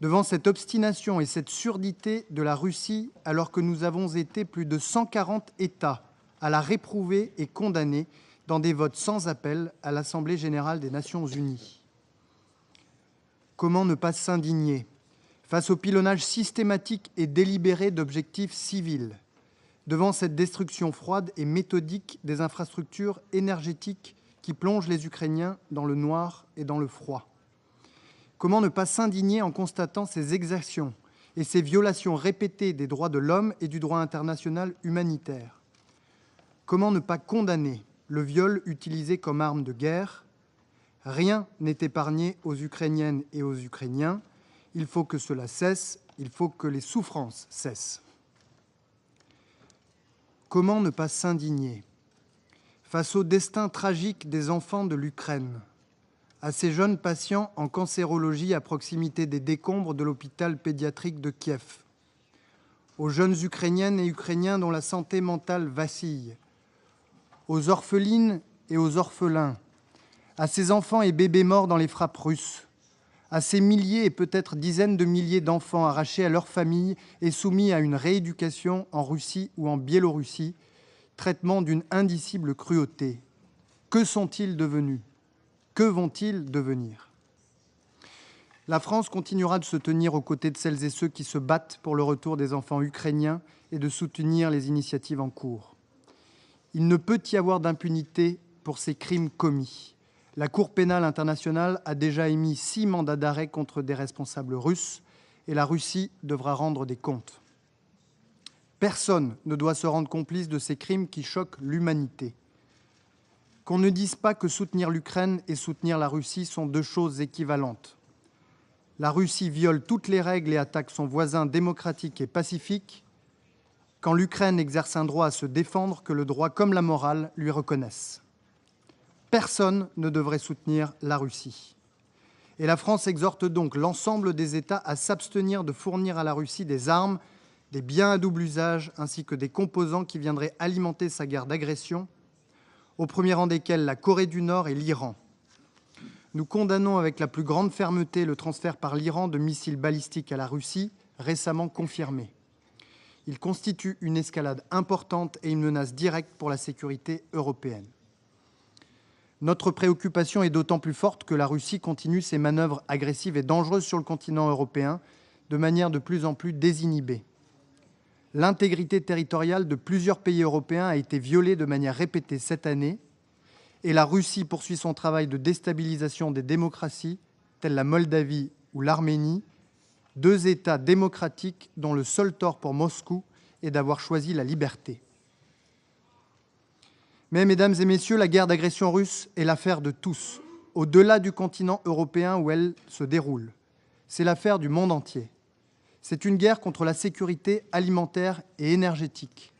devant cette obstination et cette surdité de la Russie alors que nous avons été plus de 140 États à la réprouver et condamner dans des votes sans appel à l'Assemblée générale des Nations Unies. Comment ne pas s'indigner face au pilonnage systématique et délibéré d'objectifs civils, devant cette destruction froide et méthodique des infrastructures énergétiques qui plongent les Ukrainiens dans le noir et dans le froid? Comment ne pas s'indigner en constatant ces exactions et ses violations répétées des droits de l'homme et du droit international humanitaire. Comment ne pas condamner le viol utilisé comme arme de guerre? Rien n'est épargné aux Ukrainiennes et aux Ukrainiens. Il faut que cela cesse, il faut que les souffrances cessent. Comment ne pas s'indigner face au destin tragique des enfants de l'Ukraine, à ces jeunes patients en cancérologie à proximité des décombres de l'hôpital pédiatrique de Kiev, aux jeunes Ukrainiennes et Ukrainiens dont la santé mentale vacille, aux orphelines et aux orphelins, à ces enfants et bébés morts dans les frappes russes, à ces milliers et peut-être dizaines de milliers d'enfants arrachés à leurs familles et soumis à une rééducation en Russie ou en Biélorussie, traitement d'une indicible cruauté. Que sont-ils devenus? Que vont-ils devenir? La France continuera de se tenir aux côtés de celles et ceux qui se battent pour le retour des enfants ukrainiens et de soutenir les initiatives en cours. Il ne peut y avoir d'impunité pour ces crimes commis. La Cour pénale internationale a déjà émis 6 mandats d'arrêt contre des responsables russes et la Russie devra rendre des comptes. Personne ne doit se rendre complice de ces crimes qui choquent l'humanité. Qu'on ne dise pas que soutenir l'Ukraine et soutenir la Russie sont 2 choses équivalentes. La Russie viole toutes les règles et attaque son voisin démocratique et pacifique, quand l'Ukraine exerce un droit à se défendre que le droit comme la morale lui reconnaissent. Personne ne devrait soutenir la Russie. Et la France exhorte donc l'ensemble des États à s'abstenir de fournir à la Russie des armes, des biens à double usage, ainsi que des composants qui viendraient alimenter sa guerre d'agression, au premier rang desquels la Corée du Nord et l'Iran. Nous condamnons avec la plus grande fermeté le transfert par l'Iran de missiles balistiques à la Russie, récemment confirmé. Il constitue une escalade importante et une menace directe pour la sécurité européenne. Notre préoccupation est d'autant plus forte que la Russie continue ses manœuvres agressives et dangereuses sur le continent européen de manière de plus en plus désinhibée. L'intégrité territoriale de plusieurs pays européens a été violée de manière répétée cette année et la Russie poursuit son travail de déstabilisation des démocraties, telles la Moldavie ou l'Arménie, 2 États démocratiques dont le seul tort pour Moscou est d'avoir choisi la liberté. Mais, mesdames et messieurs, la guerre d'agression russe est l'affaire de tous, au-delà du continent européen où elle se déroule. C'est l'affaire du monde entier. C'est une guerre contre la sécurité alimentaire et énergétique.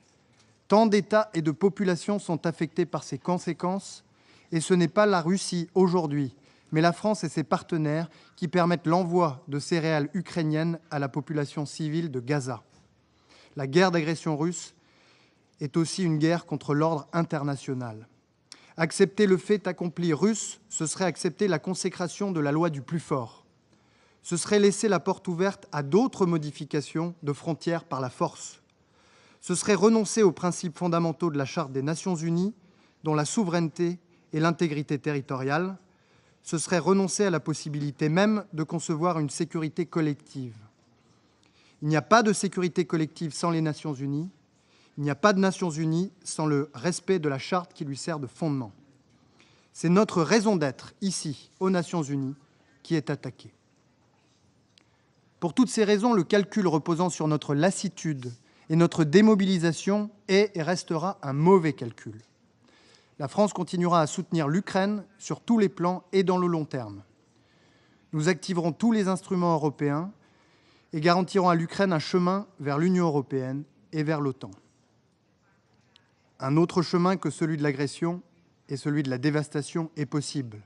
Tant d'États et de populations sont affectés par ses conséquences, et ce n'est pas la Russie aujourd'hui, mais la France et ses partenaires qui permettent l'envoi de céréales ukrainiennes à la population civile de Gaza. La guerre d'agression russe est aussi une guerre contre l'ordre international. Accepter le fait accompli russe, ce serait accepter la consécration de la loi du plus fort. Ce serait laisser la porte ouverte à d'autres modifications de frontières par la force. Ce serait renoncer aux principes fondamentaux de la Charte des Nations Unies, dont la souveraineté et l'intégrité territoriale. Ce serait renoncer à la possibilité même de concevoir une sécurité collective. Il n'y a pas de sécurité collective sans les Nations Unies. Il n'y a pas de Nations Unies sans le respect de la Charte qui lui sert de fondement. C'est notre raison d'être, ici, aux Nations Unies, qui est attaquée. Pour toutes ces raisons, le calcul reposant sur notre lassitude et notre démobilisation est et restera un mauvais calcul. La France continuera à soutenir l'Ukraine sur tous les plans et dans le long terme. Nous activerons tous les instruments européens et garantirons à l'Ukraine un chemin vers l'Union européenne et vers l'OTAN. Un autre chemin que celui de l'agression et celui de la dévastation est possible.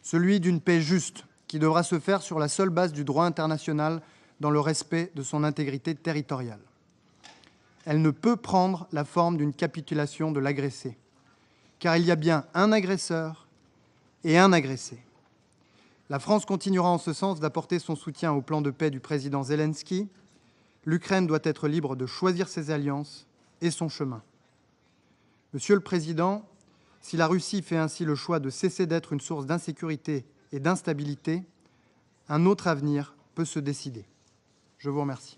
Celui d'une paix juste qui devra se faire sur la seule base du droit international dans le respect de son intégrité territoriale. Elle ne peut prendre la forme d'une capitulation de l'agressé, car il y a bien un agresseur et un agressé. La France continuera en ce sens d'apporter son soutien au plan de paix du président Zelensky. L'Ukraine doit être libre de choisir ses alliances et son chemin. Monsieur le Président, si la Russie fait ainsi le choix de cesser d'être une source d'insécurité et d'instabilité, un autre avenir peut se décider. Je vous remercie.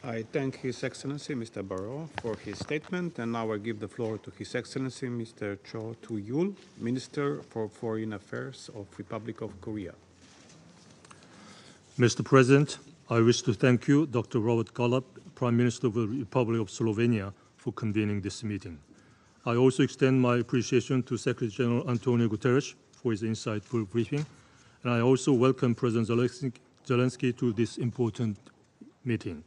I thank His Excellency, Mr. Barrot, for his statement, and now I give the floor to His Excellency, Mr. Cho Tu-yul, Minister for Foreign Affairs of Republic of Korea. Mr. President, I wish to thank you, Dr. Robert Golob, Prime Minister of the Republic of Slovenia, for convening this meeting. I also extend my appreciation to Secretary General Antonio Guterres for his insightful briefing, and I also welcome President Zelensky to this important meeting.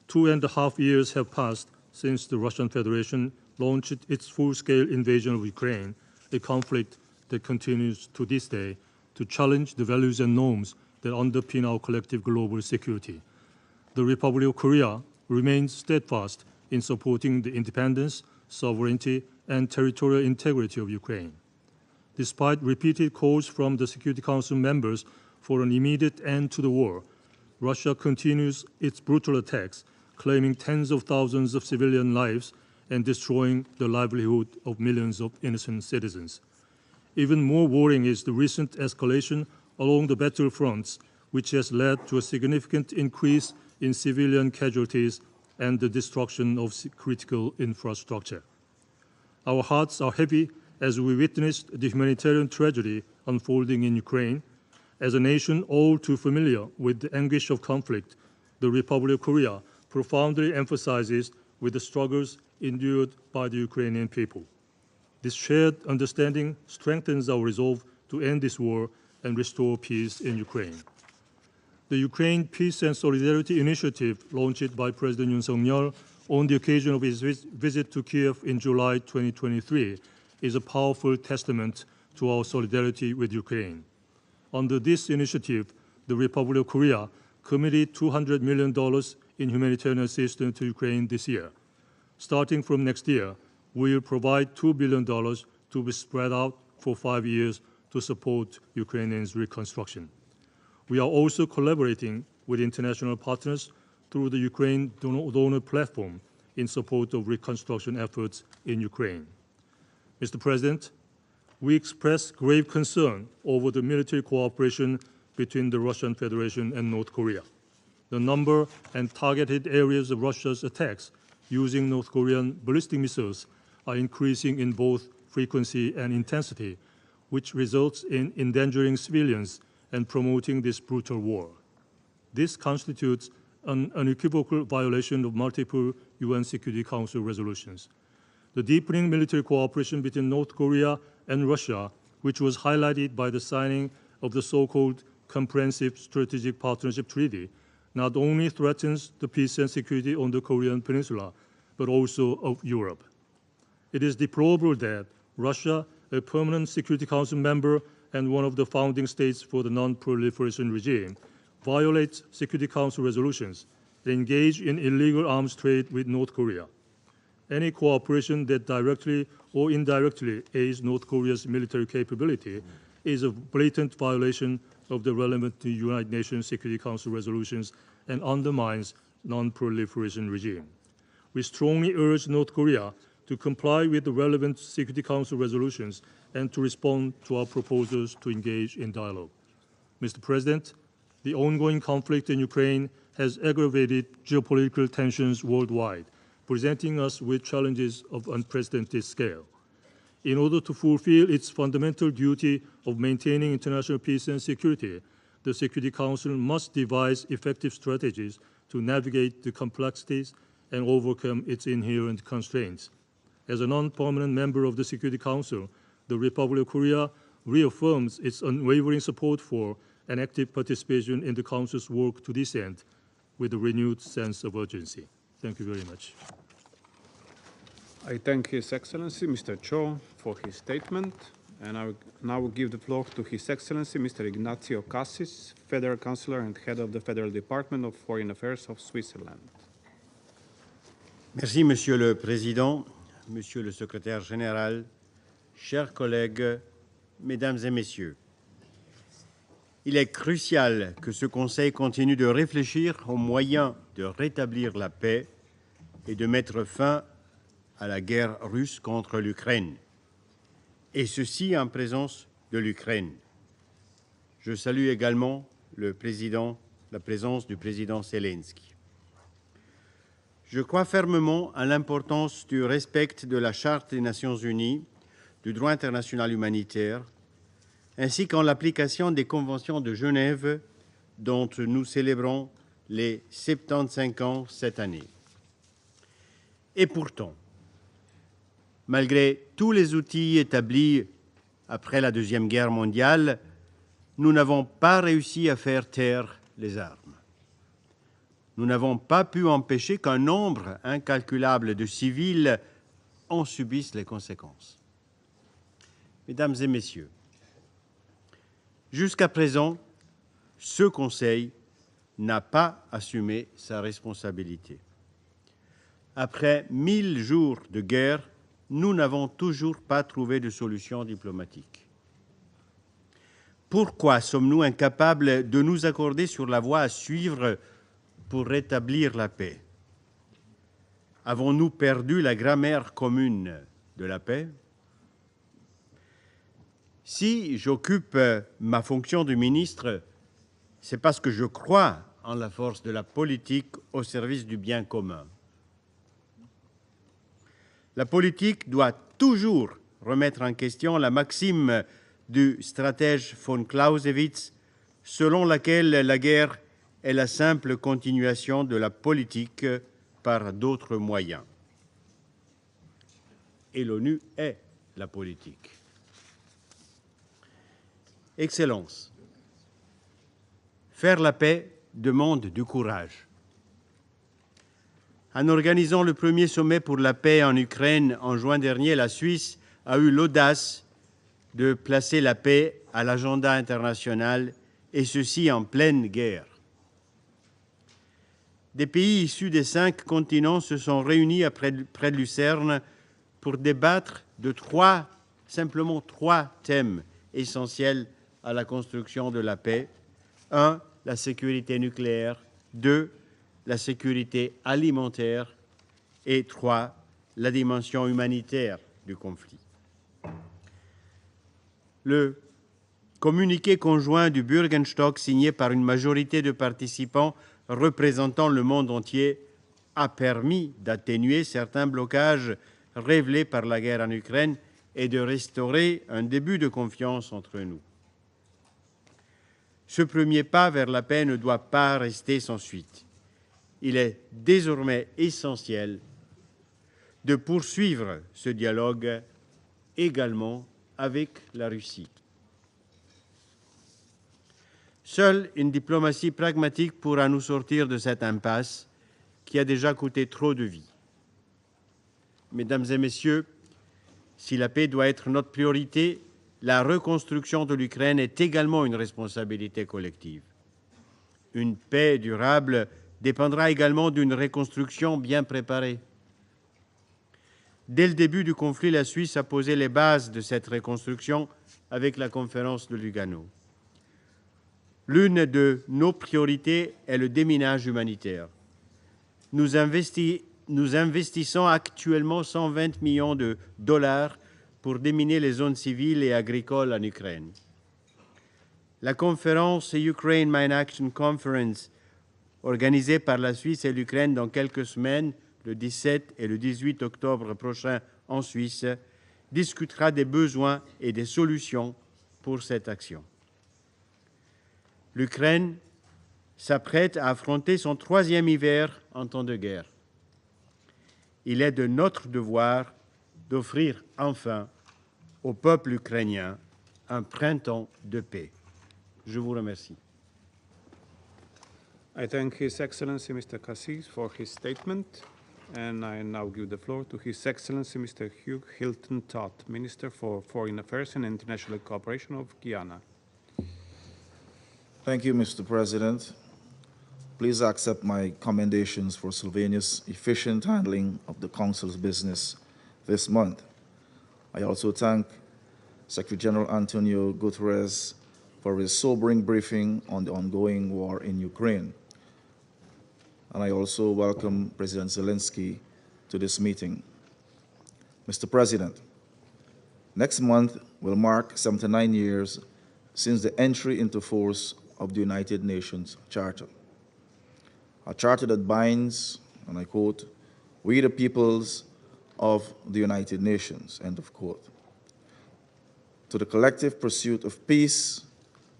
2.5 years have passed since the Russian Federation launched its full-scale invasion of Ukraine, a conflict that continues to this day to challenge the values and norms that underpin our collective global security. The Republic of Korea remains steadfast in supporting the independence, sovereignty, and territorial integrity of Ukraine. Despite repeated calls from the Security Council members for an immediate end to the war, Russia continues its brutal attacks, claiming tens of thousands of civilian lives and destroying the livelihood of millions of innocent citizens. Even more worrying is the recent escalation along the battlefronts, which has led to a significant increase in civilian casualties and the destruction of critical infrastructure. Our hearts are heavy as we witnessed the humanitarian tragedy unfolding in Ukraine. As a nation all too familiar with the anguish of conflict, the Republic of Korea profoundly emphasizes with the struggles endured by the Ukrainian people. This shared understanding strengthens our resolve to end this war and restore peace in Ukraine. The Ukraine Peace and Solidarity Initiative, launched by President Yoon Suk-yeol on the occasion of his visit to Kiev in July 2023, is a powerful testament to our solidarity with Ukraine. Under this initiative, the Republic of Korea committed $200 million in humanitarian assistance to Ukraine this year. Starting from next year, we will provide $2 billion to be spread out for 5 years to support Ukrainians' reconstruction. We are also collaborating with international partners through the Ukraine Donor Platform in support of reconstruction efforts in Ukraine. Mr. President, we express grave concern over the military cooperation between the Russian Federation and North Korea. The number and targeted areas of Russia's attacks using North Korean ballistic missiles are increasing in both frequency and intensity, which results in endangering civilians and promoting this brutal war. This constitutes an unequivocal violation of multiple UN Security Council resolutions. The deepening military cooperation between North Korea and Russia, which was highlighted by the signing of the so-called Comprehensive Strategic Partnership Treaty, not only threatens the peace and security on the Korean Peninsula, but also of Europe. It is deplorable that Russia, a permanent Security Council member and one of the founding states for the non-proliferation regime, violates Security Council resolutions and engage in illegal arms trade with North Korea. Any cooperation that directly or indirectly aids North Korea's military capability is a blatant violation of the relevant United Nations Security Council resolutions and undermines non-proliferation regime. We strongly urge North Korea to comply with the relevant Security Council resolutions and to respond to our proposals to engage in dialogue. Mr. President, the ongoing conflict in Ukraine has aggravated geopolitical tensions worldwide, presenting us with challenges of unprecedented scale. In order to fulfill its fundamental duty of maintaining international peace and security, the Security Council must devise effective strategies to navigate the complexities and overcome its inherent constraints. As a non-permanent member of the Security Council, the Republic of Korea reaffirms its unwavering support for and active participation in the Council's work to this end with a renewed sense of urgency. Thank you very much. I thank His Excellency, Mr. Cho, for his statement, and I will now give the floor to His Excellency, Mr. Ignacio Cassis, Federal Councillor and Head of the Federal Department of Foreign Affairs of Switzerland. Merci, Monsieur le Président, Monsieur le Secrétaire Général, chers collègues, Mesdames et Messieurs. Il est crucial que ce Conseil continue de réfléchir aux moyens de rétablir la paix et de mettre fin à la guerre russe contre l'Ukraine, et ceci en présence de l'Ukraine. Je salue également la présence du président Zelensky. Je crois fermement à l'importance du respect de la Charte des Nations Unies, du droit international humanitaire, ainsi qu'en l'application des conventions de Genève dont nous célébrons les 75 ans cette année. Et pourtant, malgré tous les outils établis après la Deuxième Guerre mondiale, nous n'avons pas réussi à faire taire les armes. Nous n'avons pas pu empêcher qu'un nombre incalculable de civils en subissent les conséquences. Mesdames et messieurs, jusqu'à présent, ce Conseil n'a pas assumé sa responsabilité. Après 1000 jours de guerre, nous n'avons toujours pas trouvé de solution diplomatique. Pourquoi sommes-nous incapables de nous accorder sur la voie à suivre pour rétablir la paix? Avons-nous perdu la grammaire commune de la paix? Si j'occupe ma fonction de ministre, c'est parce que je crois en la force de la politique au service du bien commun. La politique doit toujours remettre en question la maxime du stratège von Clausewitz, selon laquelle la guerre est la simple continuation de la politique par d'autres moyens. Et l'ONU est la politique. Excellence, faire la paix demande du courage. En organisant le premier sommet pour la paix en Ukraine en juin dernier, la Suisse a eu l'audace de placer la paix à l'agenda international, et ceci en pleine guerre. Des pays issus des 5 continents se sont réunis près de Lucerne pour débattre de simplement trois thèmes essentiels à la construction de la paix. 1. La sécurité nucléaire. 2. La sécurité alimentaire. Et 3. La dimension humanitaire du conflit. Le communiqué conjoint du Bürgerstock signé par une majorité de participants représentant le monde entier a permis d'atténuer certains blocages révélés par la guerre en Ukraine et de restaurer un début de confiance entre nous. Ce premier pas vers la paix ne doit pas rester sans suite. Il est désormais essentiel de poursuivre ce dialogue également avec la Russie. Seule une diplomatie pragmatique pourra nous sortir de cette impasse qui a déjà coûté trop de vies. Mesdames et messieurs, si la paix doit être notre priorité, la reconstruction de l'Ukraine est également une responsabilité collective. Une paix durable dépendra également d'une reconstruction bien préparée. Dès le début du conflit, la Suisse a posé les bases de cette reconstruction avec la conférence de Lugano. L'une de nos priorités est le déminage humanitaire. Nous investissons actuellement 120 millions de dollars pour déminer les zones civiles et agricoles en Ukraine. La conférence Ukraine Mine Action Conference, organisée par la Suisse et l'Ukraine dans quelques semaines, le 17 et le 18 octobre prochain en Suisse, discutera des besoins et des solutions pour cette action. L'Ukraine s'apprête à affronter son 3e hiver en temps de guerre. Il est de notre devoir d'offrir enfin au peuple ukrainien un printemps de paix. Je vous remercie. I thank His Excellency Mr. Cassis for his statement, and I now give the floor to His Excellency Mr. Hugh Hilton Todd, Minister for Foreign Affairs and International Cooperation of Guyana. Thank you, Mr. President. Please accept my commendations for Slovenia's efficient handling of the Council's business this month. I also thank Secretary General Antonio Guterres for his sobering briefing on the ongoing war in Ukraine. And I also welcome President Zelensky to this meeting. Mr. President, next month will mark 79 years since the entry into force of the United Nations Charter. A charter that binds, and I quote, "we the peoples of the United Nations," end of quote, to the collective pursuit of peace,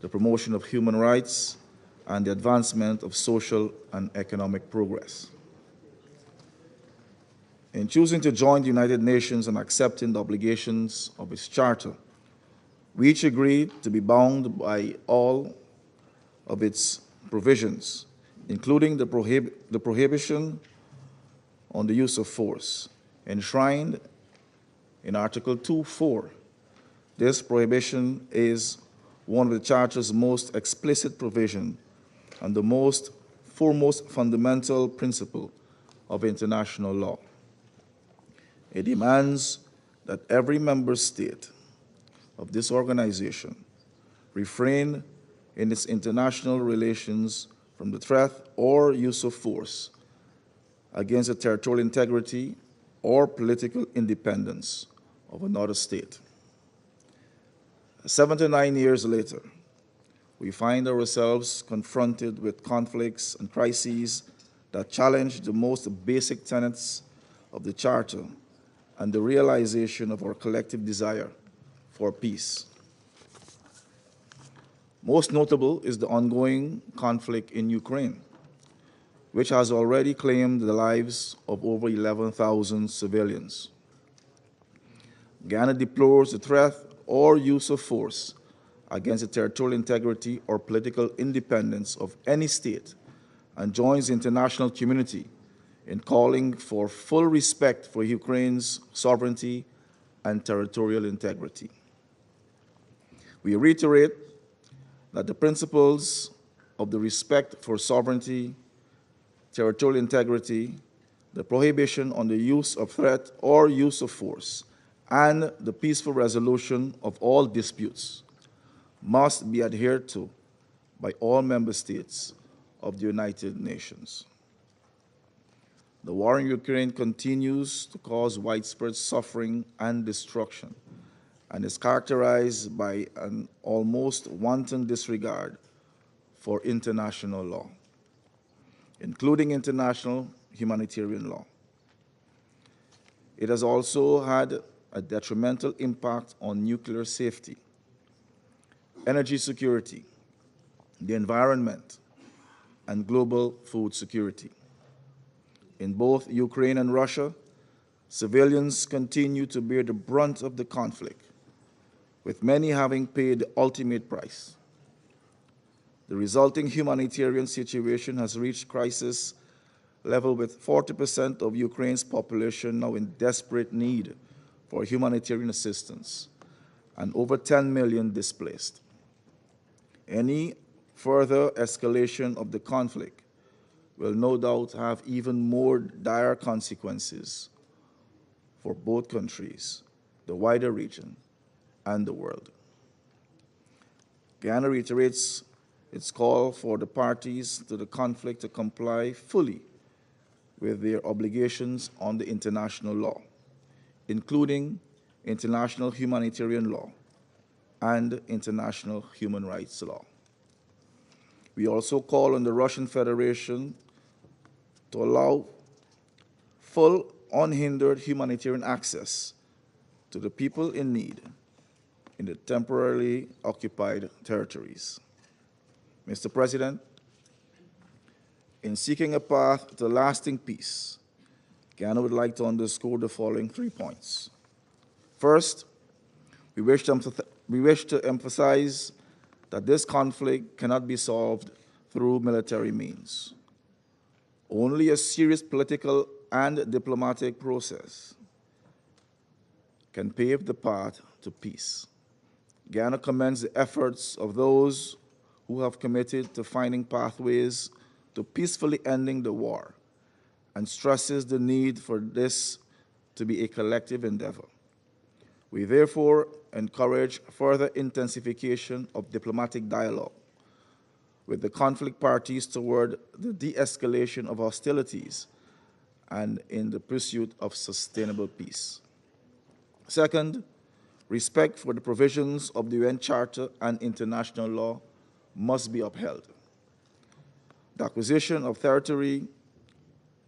the promotion of human rights, and the advancement of social and economic progress. In choosing to join the United Nations and accepting the obligations of its charter, we each agreed to be bound by all of its provisions, including the prohibition on the use of force, enshrined in Article 2.4. This prohibition is one of the Charter's most explicit provisions and the foremost fundamental principle of international law. It demands that every member state of this organization refrain in its international relations from the threat or use of force against the territorial integrity or political independence of another state. 79 years later, we find ourselves confronted with conflicts and crises that challenge the most basic tenets of the Charter and the realization of our collective desire for peace. Most notable is the ongoing conflict in Ukraine, which has already claimed the lives of over 11,000 civilians. Ghana deplores the threat or use of force against the territorial integrity or political independence of any state and joins the international community in calling for full respect for Ukraine's sovereignty and territorial integrity. We reiterate that the principles of the respect for sovereignty, territorial integrity, the prohibition on the use of threat or use of force, and the peaceful resolution of all disputes must be adhered to by all member states of the United Nations. The war in Ukraine continues to cause widespread suffering and destruction and is characterized by an almost wanton disregard for international law, including international humanitarian law. It has also had a detrimental impact on nuclear safety, energy security, the environment, and global food security. In both Ukraine and Russia, civilians continue to bear the brunt of the conflict, with many having paid the ultimate price. The resulting humanitarian situation has reached crisis level, with 40% of Ukraine's population now in desperate need for humanitarian assistance and over 10 million displaced. Any further escalation of the conflict will no doubt have even more dire consequences for both countries, the wider region, and the world. Ghana reiterates its call for the parties to the conflict to comply fully with their obligations under international law, including international humanitarian law and international human rights law. We also call on the Russian Federation to allow full, unhindered humanitarian access to the people in need in the temporarily occupied territories. Mr. President, in seeking a path to lasting peace, Ghana would like to underscore the following 3 points. First, we wish to emphasize that this conflict cannot be solved through military means. Only a serious political and diplomatic process can pave the path to peace. Ghana commends the efforts of those who have committed to finding pathways to peacefully ending the war and stresses the need for this to be a collective endeavor. We therefore encourage further intensification of diplomatic dialogue with the conflict parties toward the de-escalation of hostilities and in the pursuit of sustainable peace. Second, respect for the provisions of the UN Charter and international law must be upheld. The acquisition of territory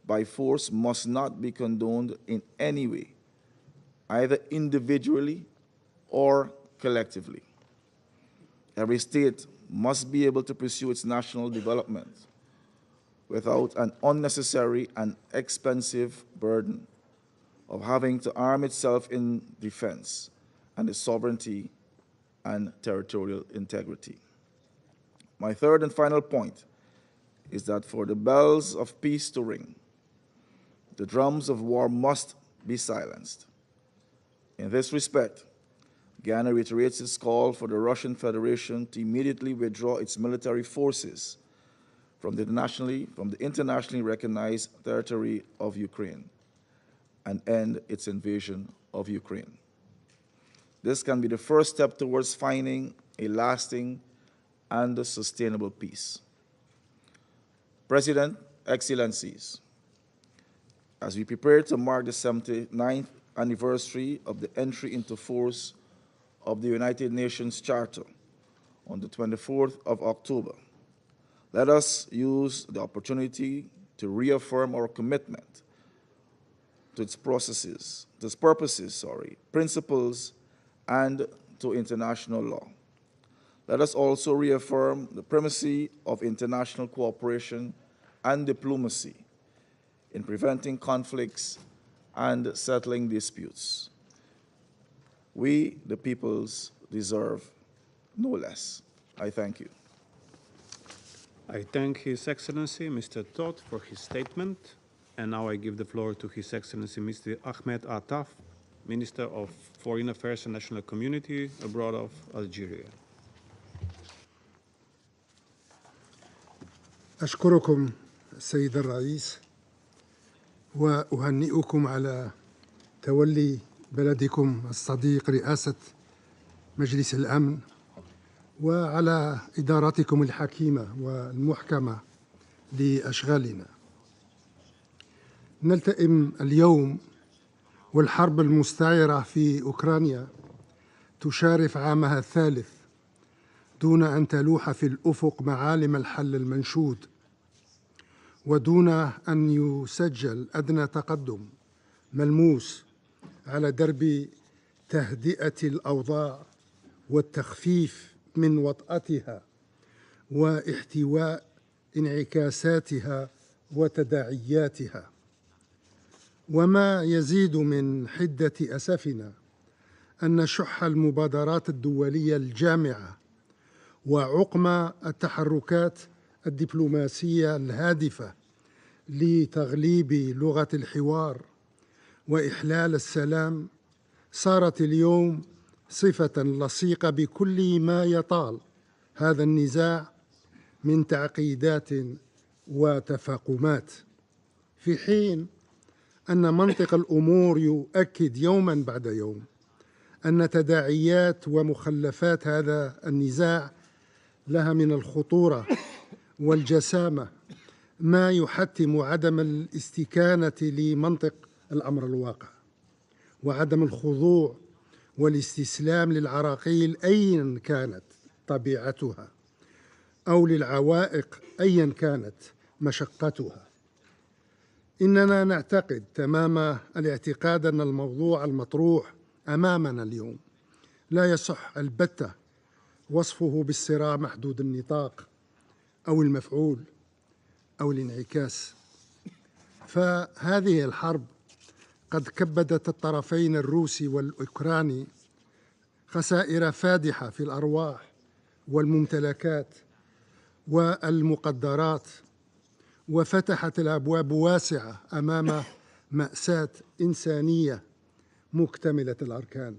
by force must not be condoned in any way, either individually or collectively. Every state must be able to pursue its national development without an unnecessary and expensive burden of having to arm itself in defense and its sovereignty and territorial integrity. My third and final point is that for the bells of peace to ring, the drums of war must be silenced. In this respect, Guyana reiterates its call for the Russian Federation to immediately withdraw its military forces from the internationally recognized territory of Ukraine and end its invasion of Ukraine. This can be the first step towards finding a lasting and sustainable peace. President, Excellencies, as we prepare to mark the 79th anniversary of the entry into force of the United Nations Charter on the 24th of October, let us use the opportunity to reaffirm our commitment to its purposes, principles, and to international law. Let us also reaffirm the primacy of international cooperation and diplomacy in preventing conflicts and settling disputes. We, the peoples, deserve no less. I thank you. I thank His Excellency, Mr. Todd, for his statement. And now I give the floor to His Excellency, Mr. Ahmed Attaf, Minister of Foreign Affairs and National Community abroad of Algeria. أشكركم السيد الرئيس وأهنئكم على تولي بلدكم الصديق رئاسة مجلس الأمن وعلى إدارتكم الحكيمة والمحكمة لأشغالنا. نلتئم اليوم والحرب المستعرة في أوكرانيا تشارف عامها الثالث دون أن تلوح في الأفق معالم الحل المنشود ودون أن يسجل أدنى تقدم ملموس على درب تهدئة الأوضاع والتخفيف من وطأتها واحتواء انعكاساتها وتداعياتها. وما يزيد من حدة أسفنا أن شح المبادرات الدولية الجامعة وعقم التحركات الدبلوماسية الهادفة لتغليب لغة الحوار وإحلال السلام صارت اليوم صفة لصيقة بكل ما يطال هذا النزاع من تعقيدات وتفاقمات، في حين أن منطق الأمور يؤكد يوما بعد يوم أن تداعيات ومخلفات هذا النزاع لها من الخطورة والجسامة ما يحتم عدم الاستكانة لمنطق الأمر الواقع وعدم الخضوع والاستسلام للعراقيل أيا كانت طبيعتها أو للعوائق أيا كانت مشقتها. إننا نعتقد تمام الاعتقاد أن الموضوع المطروح أمامنا اليوم لا يصح البتة وصفه بالصراع محدود النطاق أو المفعول أو الانعكاس، فهذه الحرب قد كبدت الطرفين الروسي والأوكراني خسائر فادحة في الأرواح والممتلكات والمقدرات، وفتحت الأبواب واسعة أمام مأساة إنسانية مكتملة الأركان.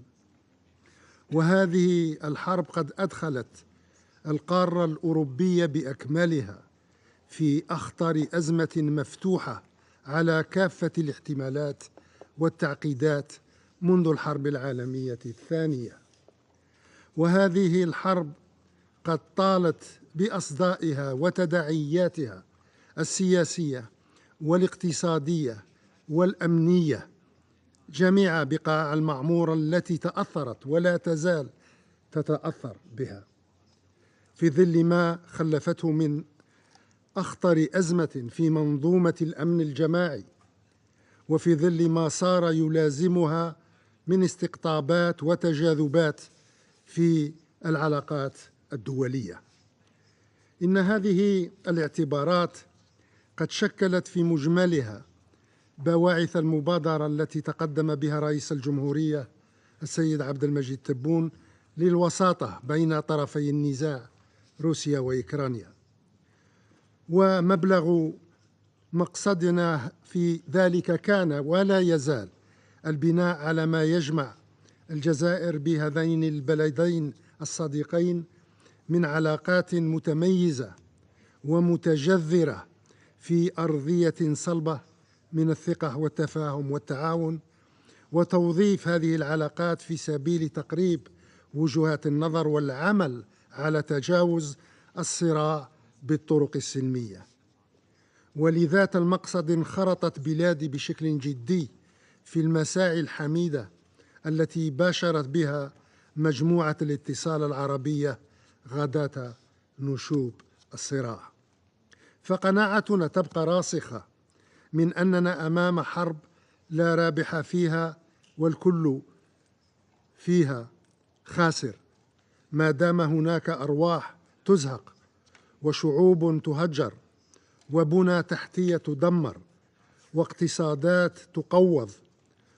وهذه الحرب قد أدخلت القارة الأوروبية بأكملها في أخطر أزمة مفتوحة على كافة الاحتمالات والتعقيدات منذ الحرب العالمية الثانية. وهذه الحرب قد طالت بأصدائها وتداعياتها السياسية والاقتصادية والأمنية جميع بقاع المعمورة التي تأثرت ولا تزال تتأثر بها، في ظل ما خلفته من أخطر أزمة في منظومة الأمن الجماعي، وفي ظل ما صار يلازمها من استقطابات وتجاذبات في العلاقات الدولية. إن هذه الاعتبارات قد شكلت في مجملها بواعث المبادرة التي تقدم بها رئيس الجمهورية السيد عبد المجيد تبون للوساطة بين طرفي النزاع روسيا وأوكرانيا. ومبلغ مقصدنا في ذلك كان ولا يزال البناء على ما يجمع الجزائر بهذين البلدين الصديقين من علاقات متميزة ومتجذرة في أرضية صلبة من الثقة والتفاهم والتعاون، وتوظيف هذه العلاقات في سبيل تقريب وجهات النظر والعمل على تجاوز الصراع بالطرق السلمية. ولذات المقصد انخرطت بلادي بشكل جدي في المساعي الحميدة التي باشرت بها مجموعة الاتصال العربية غداة نشوب الصراع. فقناعتنا تبقى راسخة من أننا أمام حرب لا رابح فيها والكل فيها خاسر، ما دام هناك أرواح تزهق وشعوب تهجر وبنى تحتية تدمر واقتصادات تقوض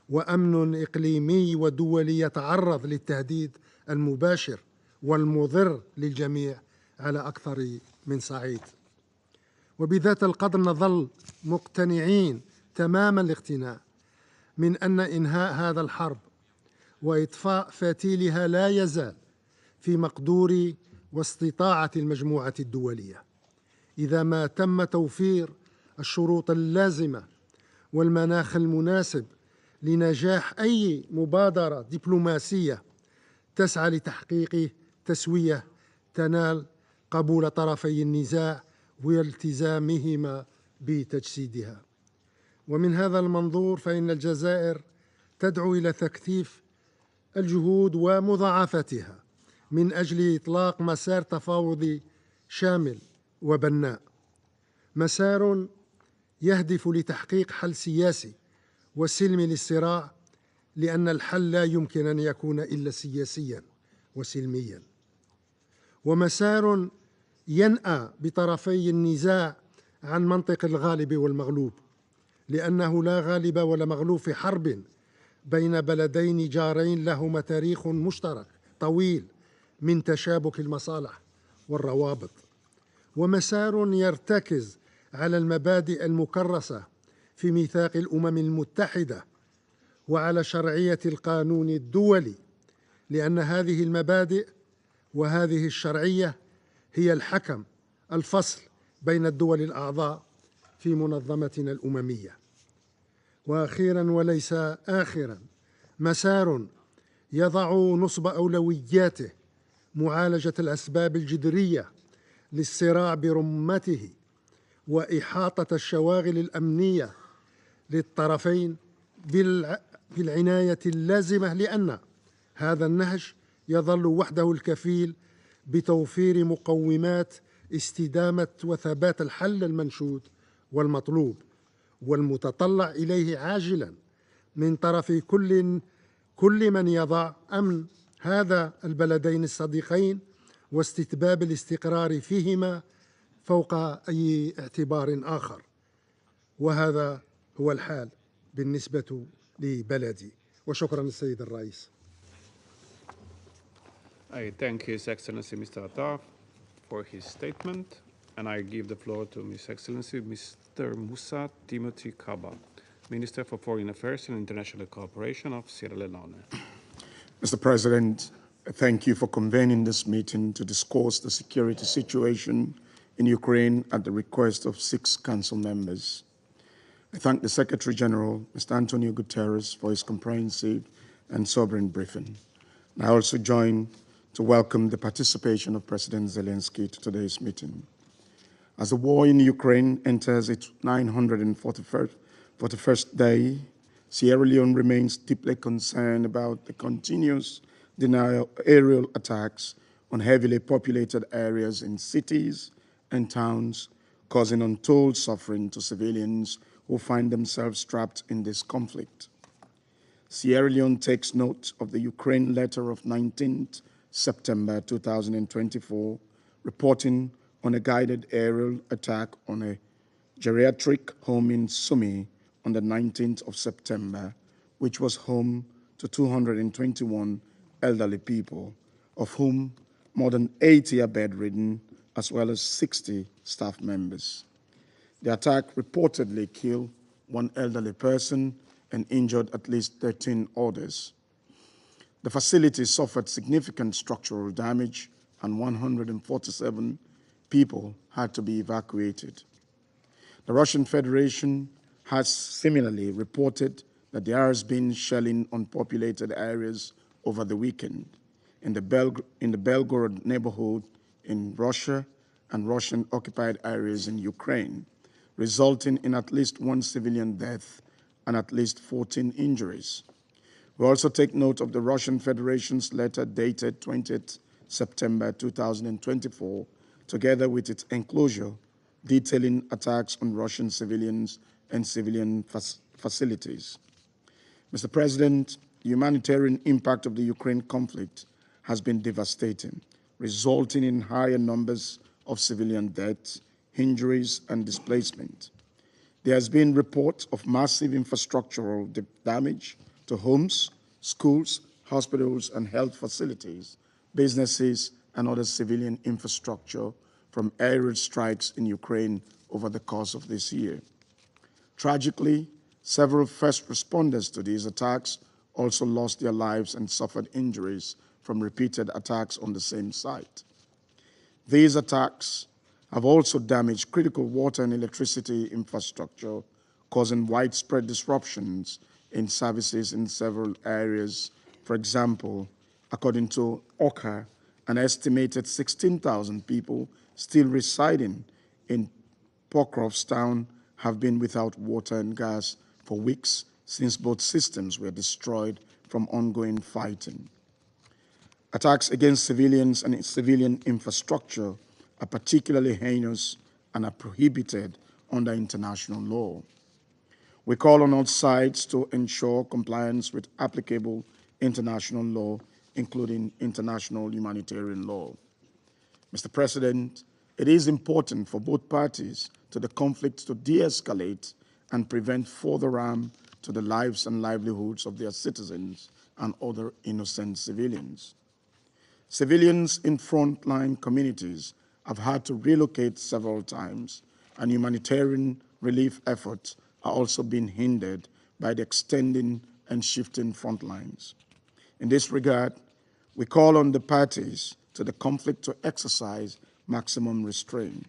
وأمن إقليمي ودولي يتعرض للتهديد المباشر والمضر للجميع على أكثر من صعيد. وبذات القدر نظل مقتنعين تمام الاقتناع من أن إنهاء هذا الحرب وإطفاء فتيلها لا يزال في مقدور واستطاعة المجموعة الدولية، إذا ما تم توفير الشروط اللازمة والمناخ المناسب لنجاح أي مبادرة دبلوماسية تسعى لتحقيق تسوية تنال قبول طرفي النزاع والتزامهما بتجسيدها. ومن هذا المنظور فإن الجزائر تدعو إلى تكثيف الجهود ومضاعفتها من أجل إطلاق مسار تفاوضي شامل وبناء، مسار يهدف لتحقيق حل سياسي وسلمي للصراع، لأن الحل لا يمكن أن يكون إلا سياسيا وسلميا، ومسار ينأى بطرفي النزاع عن منطق الغالب والمغلوب، لأنه لا غالب ولا مغلوب في حرب بين بلدين جارين لهما تاريخ مشترك طويل من تشابك المصالح والروابط، ومسار يرتكز على المبادئ المكرسة في ميثاق الأمم المتحدة وعلى شرعية القانون الدولي، لأن هذه المبادئ وهذه الشرعية هي الحكم الفصل بين الدول الأعضاء في منظمتنا الأممية. وأخيرا وليس آخرا، مسار يضع نصب أولوياته معالجة الأسباب الجذرية للصراع برمته وإحاطة الشواغل الأمنية للطرفين بالعناية اللازمة، لأن هذا النهج يظل وحده الكفيل بتوفير مقومات استدامة وثبات الحل المنشود والمطلوب والمتطلع إليه عاجلا من طرف كل من يضع أمن هذا البلدين الصديقين واستتباب الاستقرار فيهما فوق أي اعتبار آخر. وهذا هو الحال بالنسبة لبلدي. وشكرا للسيد الرئيس. I thank His Excellency Mr. Attar for his statement, and I give the floor to His Excellency Mr. Moussa Timothy Kaba, Minister for Foreign Affairs and International Cooperation of Sierra Leone. Mr. President, thank you for convening this meeting to discuss the security situation in Ukraine at the request of 6 Council members. I thank the Secretary General, Mr. Antonio Guterres, for his comprehensive and sobering briefing. And I also join to welcome the participation of President Zelensky to today's meeting. As the war in Ukraine enters its 941st day, Sierra Leone remains deeply concerned about the continuous aerial attacks on heavily populated areas in cities and towns, causing untold suffering to civilians who find themselves trapped in this conflict. Sierra Leone takes note of the Ukraine letter of 19th September 2024, reporting on a guided aerial attack on a geriatric home in Sumi on the 19th of September, which was home to 221 elderly people, of whom more than 80 are bedridden, as well as 60 staff members. The attack reportedly killed one elderly person and injured at least 13 others. The facility suffered significant structural damage and 147 people had to be evacuated. The Russian Federation has similarly reported that there has been shelling on populated areas over the weekend in the Belgorod neighborhood in Russia and Russian-occupied areas in Ukraine, resulting in at least one civilian death and at least 14 injuries. We also take note of the Russian Federation's letter dated 20th September 2024, together with its enclosure detailing attacks on Russian civilians and civilian facilities. Mr. President, the humanitarian impact of the Ukraine conflict has been devastating, resulting in higher numbers of civilian deaths, injuries, and displacement. There has been reports of massive infrastructural damage to homes, schools, hospitals, and health facilities, businesses, and other civilian infrastructure from aerial strikes in Ukraine over the course of this year. Tragically, several first responders to these attacks also lost their lives and suffered injuries from repeated attacks on the same site. These attacks have also damaged critical water and electricity infrastructure, causing widespread disruptions in services in several areas. For example, according to OCHA, an estimated 16,000 people still residing in Pokrovstown have been without water and gas for weeks since both systems were destroyed from ongoing fighting. Attacks against civilians and civilian infrastructure are particularly heinous and are prohibited under international law. We call on all sides to ensure compliance with applicable international law, including international humanitarian law. Mr. President, it is important for both parties to the conflict to de-escalate and prevent further harm to the lives and livelihoods of their citizens and other innocent civilians. Civilians in frontline communities have had to relocate several times, and humanitarian relief efforts are also being hindered by the extending and shifting front lines. In this regard, we call on the parties to the conflict to exercise maximum restraint.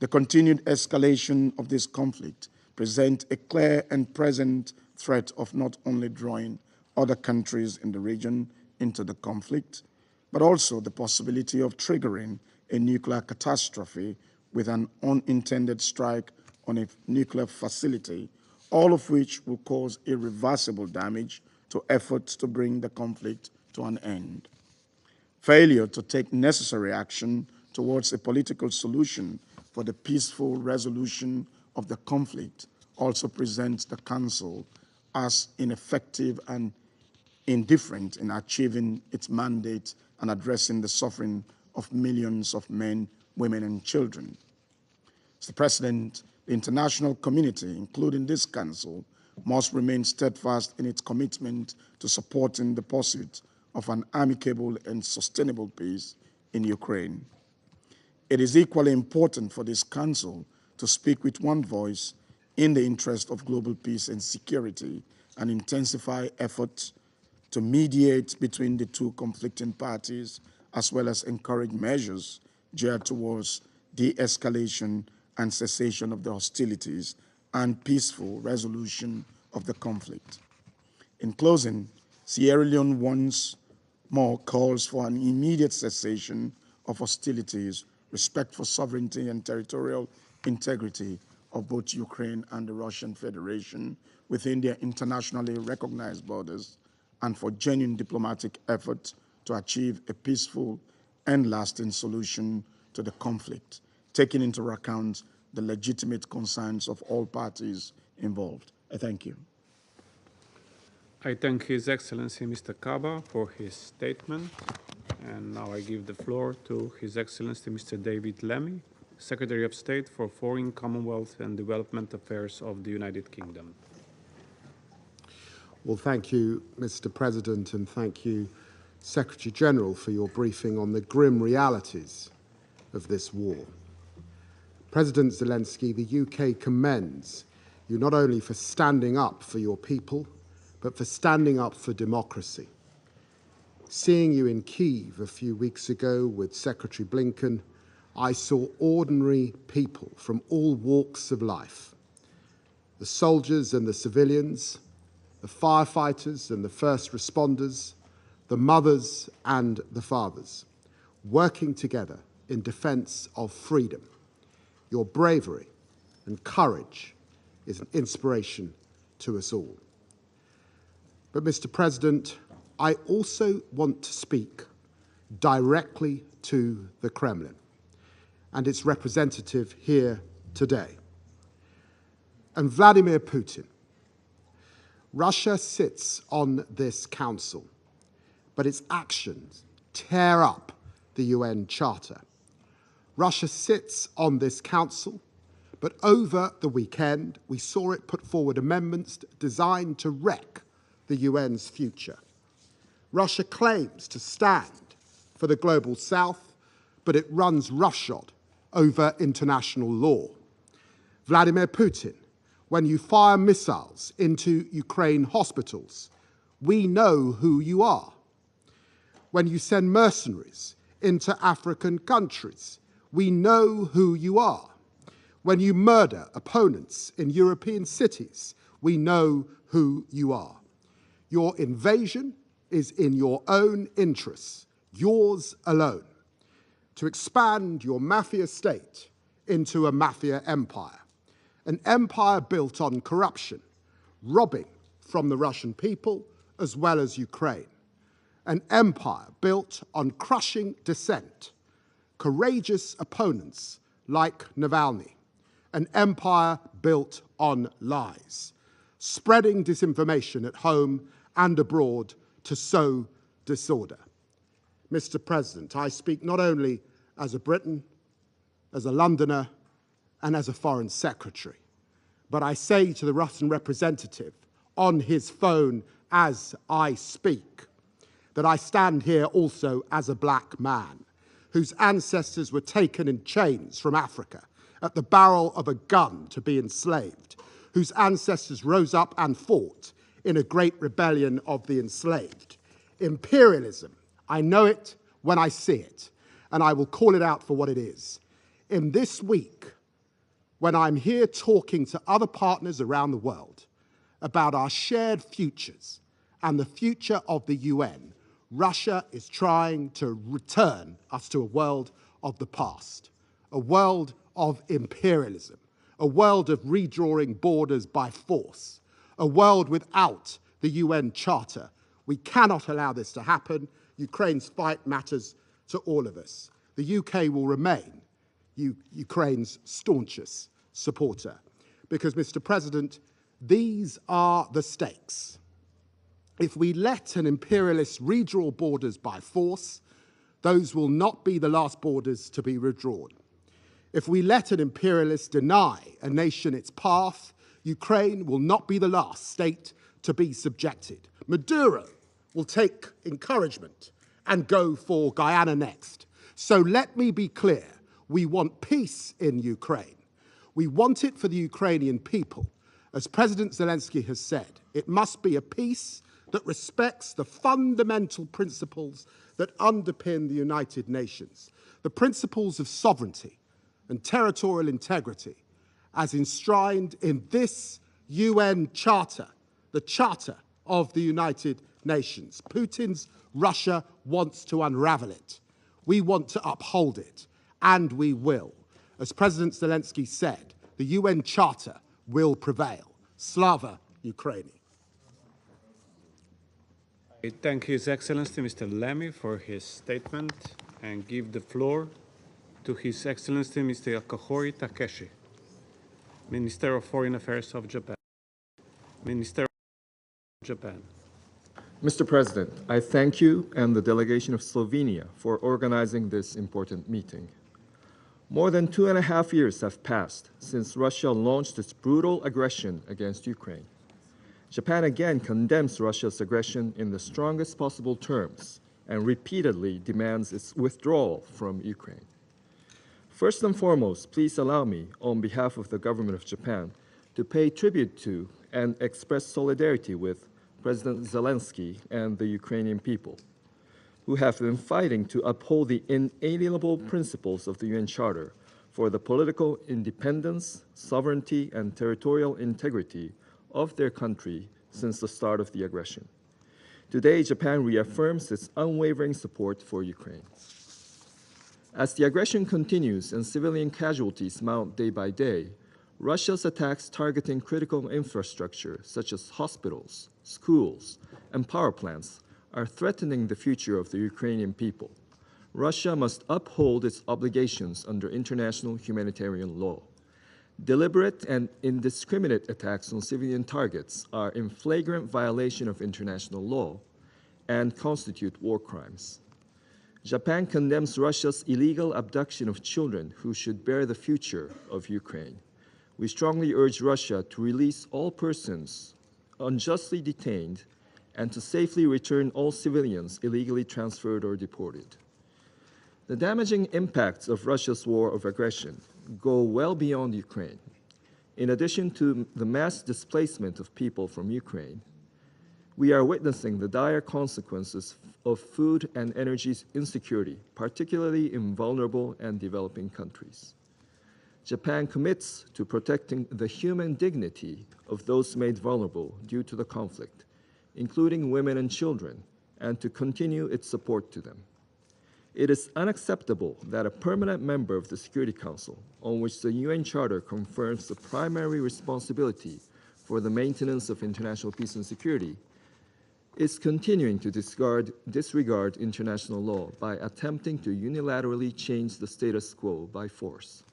The continued escalation of this conflict presents a clear and present threat of not only drawing other countries in the region into the conflict, but also the possibility of triggering a nuclear catastrophe with an unintended strike on a nuclear facility, all of which will cause irreversible damage to efforts to bring the conflict to an end. Failure to take necessary action towards a political solution for the peaceful resolution of the conflict also presents the Council as ineffective and indifferent in achieving its mandate and addressing the suffering of millions of men, women, and children. Mr. President, the international community, including this Council, must remain steadfast in its commitment to supporting the pursuit of an amicable and sustainable peace in Ukraine. It is equally important for this Council to speak with one voice in the interest of global peace and security and intensify efforts to mediate between the two conflicting parties, as well as encourage measures geared towards de-escalation and cessation of the hostilities and peaceful resolution of the conflict. In closing, Sierra Leone once more calls for an immediate cessation of hostilities, respect for sovereignty and territorial integrity of both Ukraine and the Russian Federation within their internationally recognized borders, and for genuine diplomatic efforts to achieve a peaceful and lasting solution to the conflict, taking into account the legitimate concerns of all parties involved. I thank you. I thank His Excellency Mr. Kaba for his statement. And now I give the floor to His Excellency Mr. David Lammy, Secretary of State for Foreign, Commonwealth and Development Affairs of the United Kingdom. Well, thank you, Mr. President, and thank you, Secretary General, for your briefing on the grim realities of this war. President Zelensky, the UK commends you not only for standing up for your people, but for standing up for democracy. Seeing you in Kyiv a few weeks ago with Secretary Blinken, I saw ordinary people from all walks of life. The soldiers and the civilians, the firefighters and the first responders, the mothers and the fathers, working together in defense of freedom. Your bravery and courage is an inspiration to us all. But, Mr. President, I also want to speak directly to the Kremlin and its representative here today. And Vladimir Putin, Russia sits on this council, but its actions tear up the UN Charter. Russia sits on this council, but over the weekend we saw it put forward amendments designed to wreck the UN's future. Russia claims to stand for the global south, but it runs roughshod over international law. Vladimir Putin, when you fire missiles into Ukraine hospitals, we know who you are. When you send mercenaries into African countries, we know who you are. When you murder opponents in European cities, we know who you are. Your invasion is in your own interests, yours alone, to expand your mafia state into a mafia empire. An empire built on corruption, robbing from the Russian people as well as Ukraine. An empire built on crushing dissent, courageous opponents like Navalny. An empire built on lies, spreading disinformation at home and abroad to sow disorder. Mr. President, I speak not only as a Briton, as a Londoner, and as a Foreign Secretary, but I say to the Russian representative on his phone as I speak that I stand here also as a black man whose ancestors were taken in chains from Africa at the barrel of a gun to be enslaved, whose ancestors rose up and fought in a great rebellion of the enslaved. Imperialism, I know it when I see it, and I will call it out for what it is. In this week, when I'm here talking to other partners around the world about our shared futures and the future of the UN, Russia is trying to return us to a world of the past, a world of imperialism, a world of redrawing borders by force, a world without the UN Charter. We cannot allow this to happen. Ukraine's fight matters to all of us. The UK will remain Ukraine's staunchest supporter. Because, Mr. President, these are the stakes. If we let an imperialist redraw borders by force, those will not be the last borders to be redrawn. If we let an imperialist deny a nation its path, Ukraine will not be the last state to be subjected. Maduro will take encouragement and go for Guyana next. So let me be clear. We want peace in Ukraine. We want it for the Ukrainian people. As President Zelensky has said, it must be a peace that respects the fundamental principles that underpin the United Nations, the principles of sovereignty and territorial integrity, as enshrined in this UN Charter, the Charter of the United Nations. Putin's Russia wants to unravel it. We want to uphold it, and we will. As President Zelensky said, the UN Charter will prevail. Slava Ukraini. I thank His Excellency Mr. Lammy for his statement and give the floor to His Excellency Mr. Kahory Takeshi, Minister of Foreign Affairs of Japan. Minister of Japan. Mr. President, I thank you and the delegation of Slovenia for organizing this important meeting. More than 2.5 years have passed since Russia launched its brutal aggression against Ukraine. Japan again condemns Russia's aggression in the strongest possible terms and repeatedly demands its withdrawal from Ukraine. First and foremost, please allow me, on behalf of the government of Japan, to pay tribute to and express solidarity with President Zelensky and the Ukrainian people, who have been fighting to uphold the inalienable principles of the UN Charter for the political independence, sovereignty, and territorial integrity of their country since the start of the aggression. Today, Japan reaffirms its unwavering support for Ukraine. As the aggression continues and civilian casualties mount day by day, Russia's attacks targeting critical infrastructure such as hospitals, schools, and power plants are threatening the future of the Ukrainian people. Russia must uphold its obligations under international humanitarian law. Deliberate and indiscriminate attacks on civilian targets are in flagrant violation of international law and constitute war crimes. Japan condemns Russia's illegal abduction of children who should bear the future of Ukraine. We strongly urge Russia to release all persons unjustly detained and to safely return all civilians illegally transferred or deported. The damaging impacts of Russia's war of aggression go well beyond Ukraine. In addition to the mass displacement of people from Ukraine, we are witnessing the dire consequences of food and energy insecurity, particularly in vulnerable and developing countries. Japan commits to protecting the human dignity of those made vulnerable due to the conflict, including women and children, and to continue its support to them. It is unacceptable that a permanent member of the Security Council, on which the UN Charter confers the primary responsibility for the maintenance of international peace and security, is continuing to disregard international law by attempting to unilaterally change the status quo by force.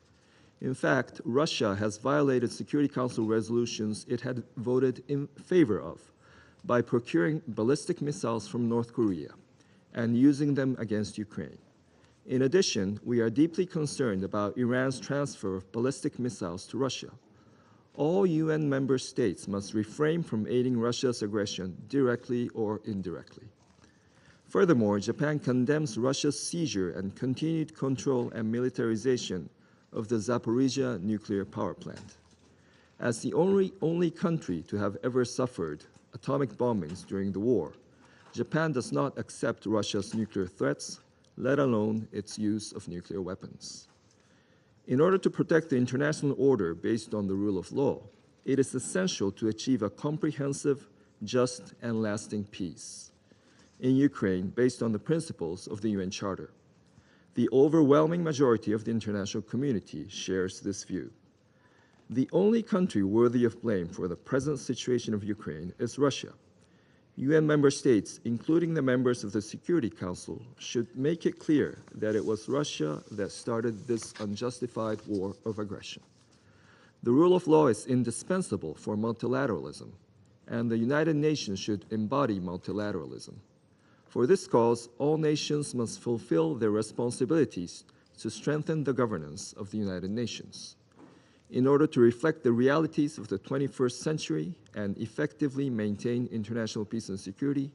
In fact, Russia has violated Security Council resolutions it had voted in favor of by procuring ballistic missiles from North Korea and using them against Ukraine. In addition, we are deeply concerned about Iran's transfer of ballistic missiles to Russia. All UN member states must refrain from aiding Russia's aggression directly or indirectly. Furthermore, Japan condemns Russia's seizure and continued control and militarization of the Zaporizhia nuclear power plant. As the only country to have ever suffered atomic bombings during the war, Japan does not accept Russia's nuclear threats, let alone its use of nuclear weapons. In order to protect the international order based on the rule of law, it is essential to achieve a comprehensive, just, and lasting peace in Ukraine based on the principles of the UN Charter. The overwhelming majority of the international community shares this view. The only country worthy of blame for the present situation of Ukraine is Russia. UN member states, including the members of the Security Council, should make it clear that it was Russia that started this unjustified war of aggression. The rule of law is indispensable for multilateralism, and the United Nations should embody multilateralism. For this cause, all nations must fulfill their responsibilities to strengthen the governance of the United Nations. In order to reflect the realities of the 21st century and effectively maintain international peace and security,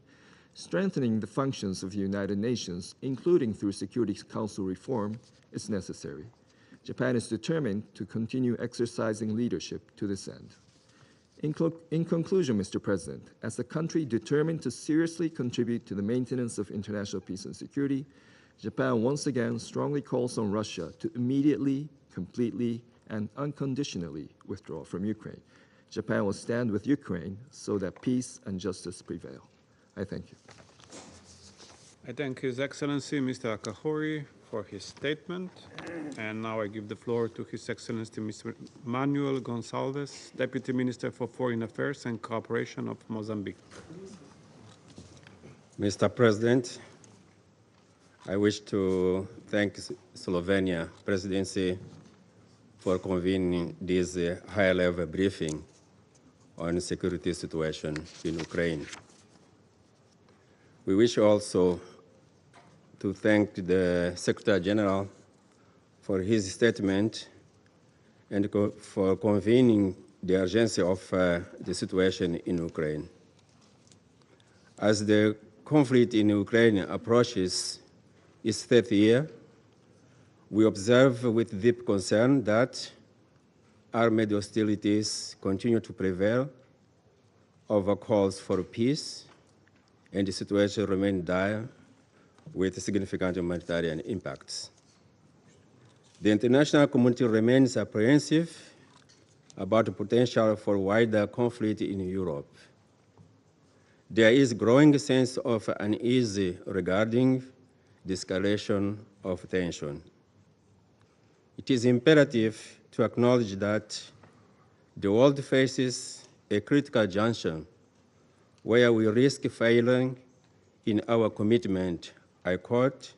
strengthening the functions of the United Nations, including through Security Council reform, is necessary. Japan is determined to continue exercising leadership to this end. In conclusion, Mr. President, as a country determined to seriously contribute to the maintenance of international peace and security, Japan once again strongly calls on Russia to immediately, completely, and unconditionally withdraw from Ukraine. Japan will stand with Ukraine so that peace and justice prevail. I thank you. I thank His Excellency Mr. Akahori for his statement. And now I give the floor to His Excellency Mr. Manuel Gonçalves, Deputy Minister for Foreign Affairs and Cooperation of Mozambique. Mr. President, I wish to thank Slovenia Presidency for convening this high-level briefing on the security situation in Ukraine. We wish also to thank the Secretary General for his statement and for convening the urgency of the situation in Ukraine. As the conflict in Ukraine approaches its third year, we observe with deep concern that armed hostilities continue to prevail over calls for peace, and the situation remains dire with significant humanitarian impacts. The international community remains apprehensive about the potential for wider conflict in Europe. There is a growing sense of unease regarding the escalation of tension. It is imperative to acknowledge that the world faces a critical juncture where we risk failing in our commitment, I quote,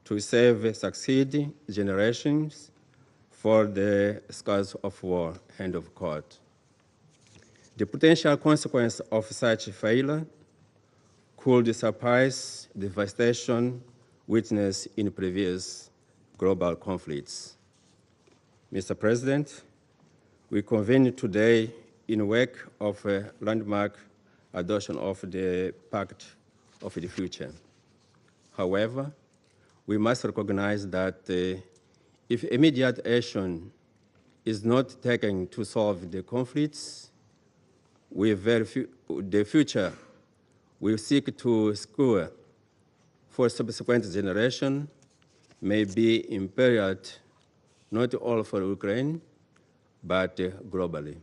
to save succeeding generations for the scars of war, end of quote. The potential consequence of such failure could surpass the devastation witnessed in previous global conflicts. Mr. President, we convene today in wake of a landmark adoption of the Pact of the Future. However, we must recognize that if immediate action is not taken to solve the conflicts, the future we seek to secure for subsequent generations may be imperiled not only for Ukraine, but globally.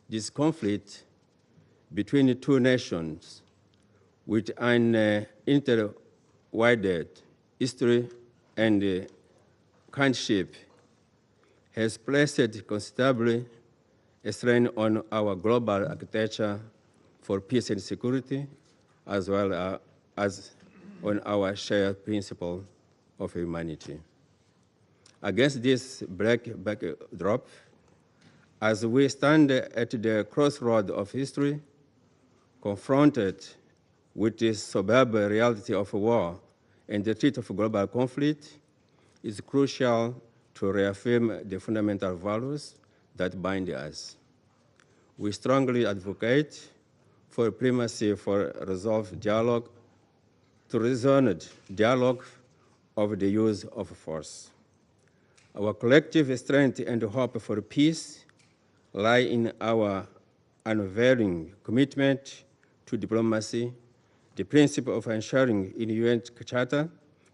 This conflict between the two nations with an intertwined history and kinship has placed considerably a strain on our global architecture for peace and security, as well as on our shared principle of humanity. Against this backdrop, as we stand at the crossroad of history, confronted with the sober reality of war and the threat of global conflict, it's crucial to reaffirm the fundamental values that bind us. We strongly advocate for primacy for resolved dialogue, to reasoned dialogue of the use of force. Our collective strength and hope for peace lie in our unwavering commitment to diplomacy, the principle of ensuring in UN Charter,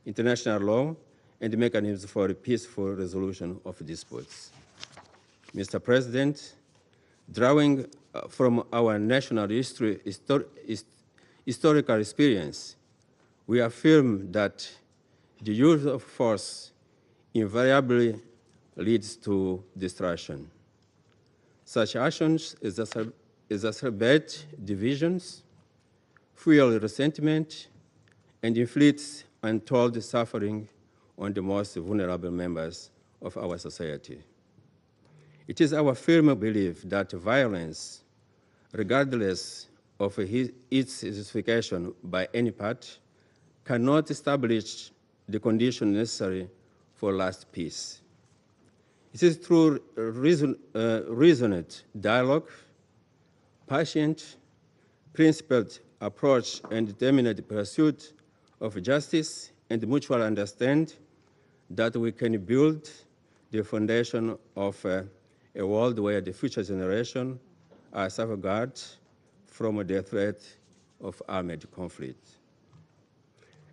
international law, and mechanisms for peaceful resolution of disputes. Mr. President, drawing from our national historical experience, we affirm that the use of force invariably leads to destruction. Such actions exacerbate divisions, fuel resentment, and inflict untold suffering on the most vulnerable members of our society. It is our firm belief that violence, regardless of its justification by any part, cannot establish the condition necessary for lasting peace. It is through reasoned dialogue, patient, principled approach, and determined pursuit of justice and mutual understanding that we can build the foundation of a world where the future generation are safeguarded from the threat of armed conflict.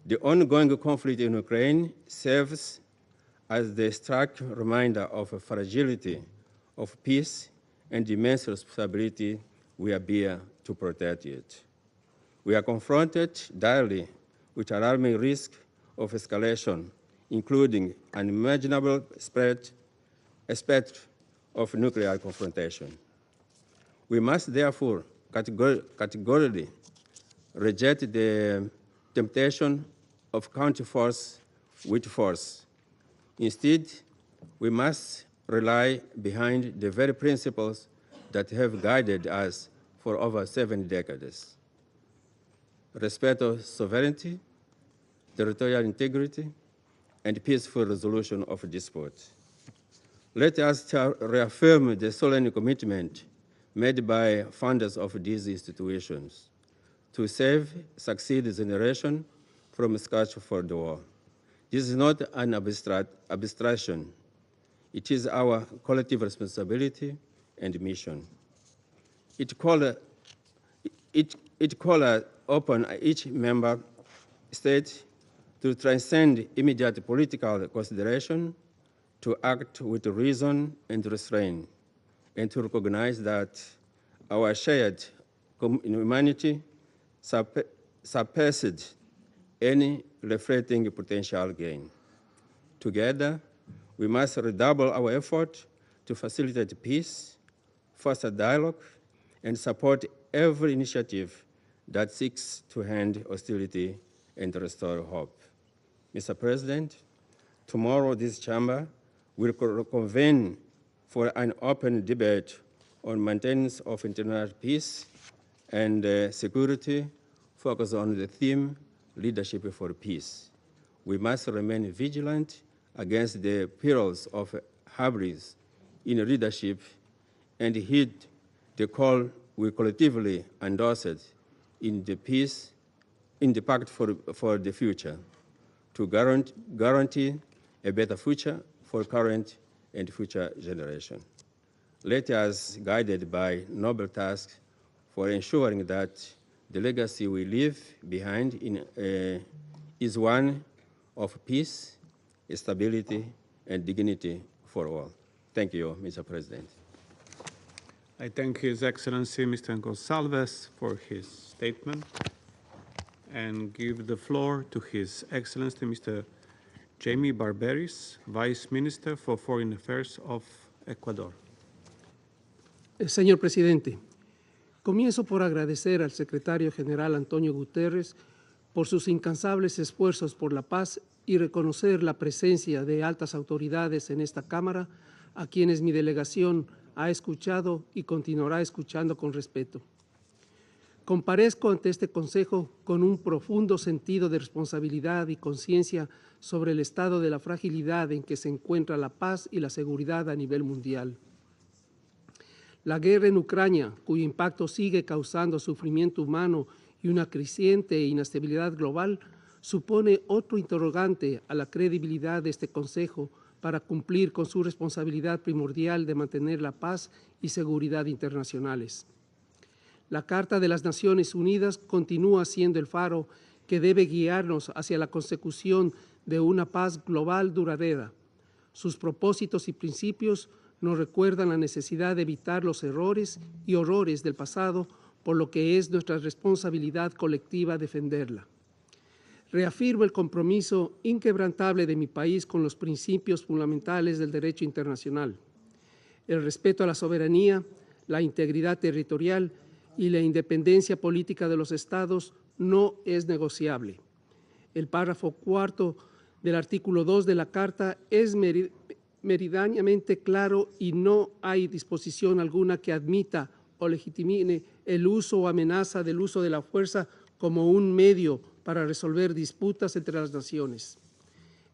The ongoing conflict in Ukraine serves as the stark reminder of the fragility of peace and the immense responsibility we bear to protect it. We are confronted daily with alarming risk of escalation, including unimaginable aspect of nuclear confrontation. We must therefore categorically reject the temptation of counter force with force. Instead, we must rely behind the very principles that have guided us for over 7 decades. respeto sovereignty, territorial integrity, and peaceful resolution of disputes. Let us reaffirm the solemn commitment made by founders of these institutions to save, succeed the generation from scourge for the war. This is not an abstraction. It is our collective responsibility and mission. It calls upon each member state to transcend immediate political consideration, to act with reason and restraint, and to recognize that our shared humanity surpasses any reflecting potential gain. Together, we must redouble our effort to facilitate peace, foster dialogue, and support every initiative that seeks to end hostility and restore hope. Mr. President, tomorrow this chamber will convene for an open debate on maintenance of international peace and security, focused on the theme, leadership for peace. We must remain vigilant against the perils of hubris in leadership and heed the call we collectively endorsed in the Pact for the Future to guarantee a better future for current and future generations. Let us, guided by noble task for ensuring that the legacy we leave behind is one of peace, stability, and dignity for all. Thank you, Mr. President. I thank His Excellency Mr. Gonçalves for his statement and give the floor to His Excellency Mr. Jamie Barberis, Vice Minister for Foreign Affairs of Ecuador. Señor Presidente, comienzo por agradecer al Secretario General Antonio Guterres por sus incansables esfuerzos por la paz y reconocer la presencia de altas autoridades en esta Cámara, a quienes mi delegación ha escuchado y continuará escuchando con respeto. Comparezco ante este Consejo con un profundo sentido de responsabilidad y conciencia sobre el estado de la fragilidad en que se encuentra la paz y la seguridad a nivel mundial. La guerra en Ucrania, cuyo impacto sigue causando sufrimiento humano y una creciente inestabilidad global, supone otro interrogante a la credibilidad de este Consejo para cumplir con su responsabilidad primordial de mantener la paz y seguridad internacionales. La Carta de las Naciones Unidas continúa siendo el faro que debe guiarnos hacia la consecución de una paz global duradera. Sus propósitos y principios nos recuerdan la necesidad de evitar los errores y horrores del pasado, por lo que es nuestra responsabilidad colectiva defenderla. Reafirmo el compromiso inquebrantable de mi país con los principios fundamentales del derecho internacional. El respeto a la soberanía, la integridad territorial y la independencia política de los estados no es negociable. El párrafo 4 del artículo 2 de la Carta es meridianamente claro y no hay disposición alguna que admita o legitime el uso o amenaza del uso de la fuerza como un medio para resolver disputas entre las naciones.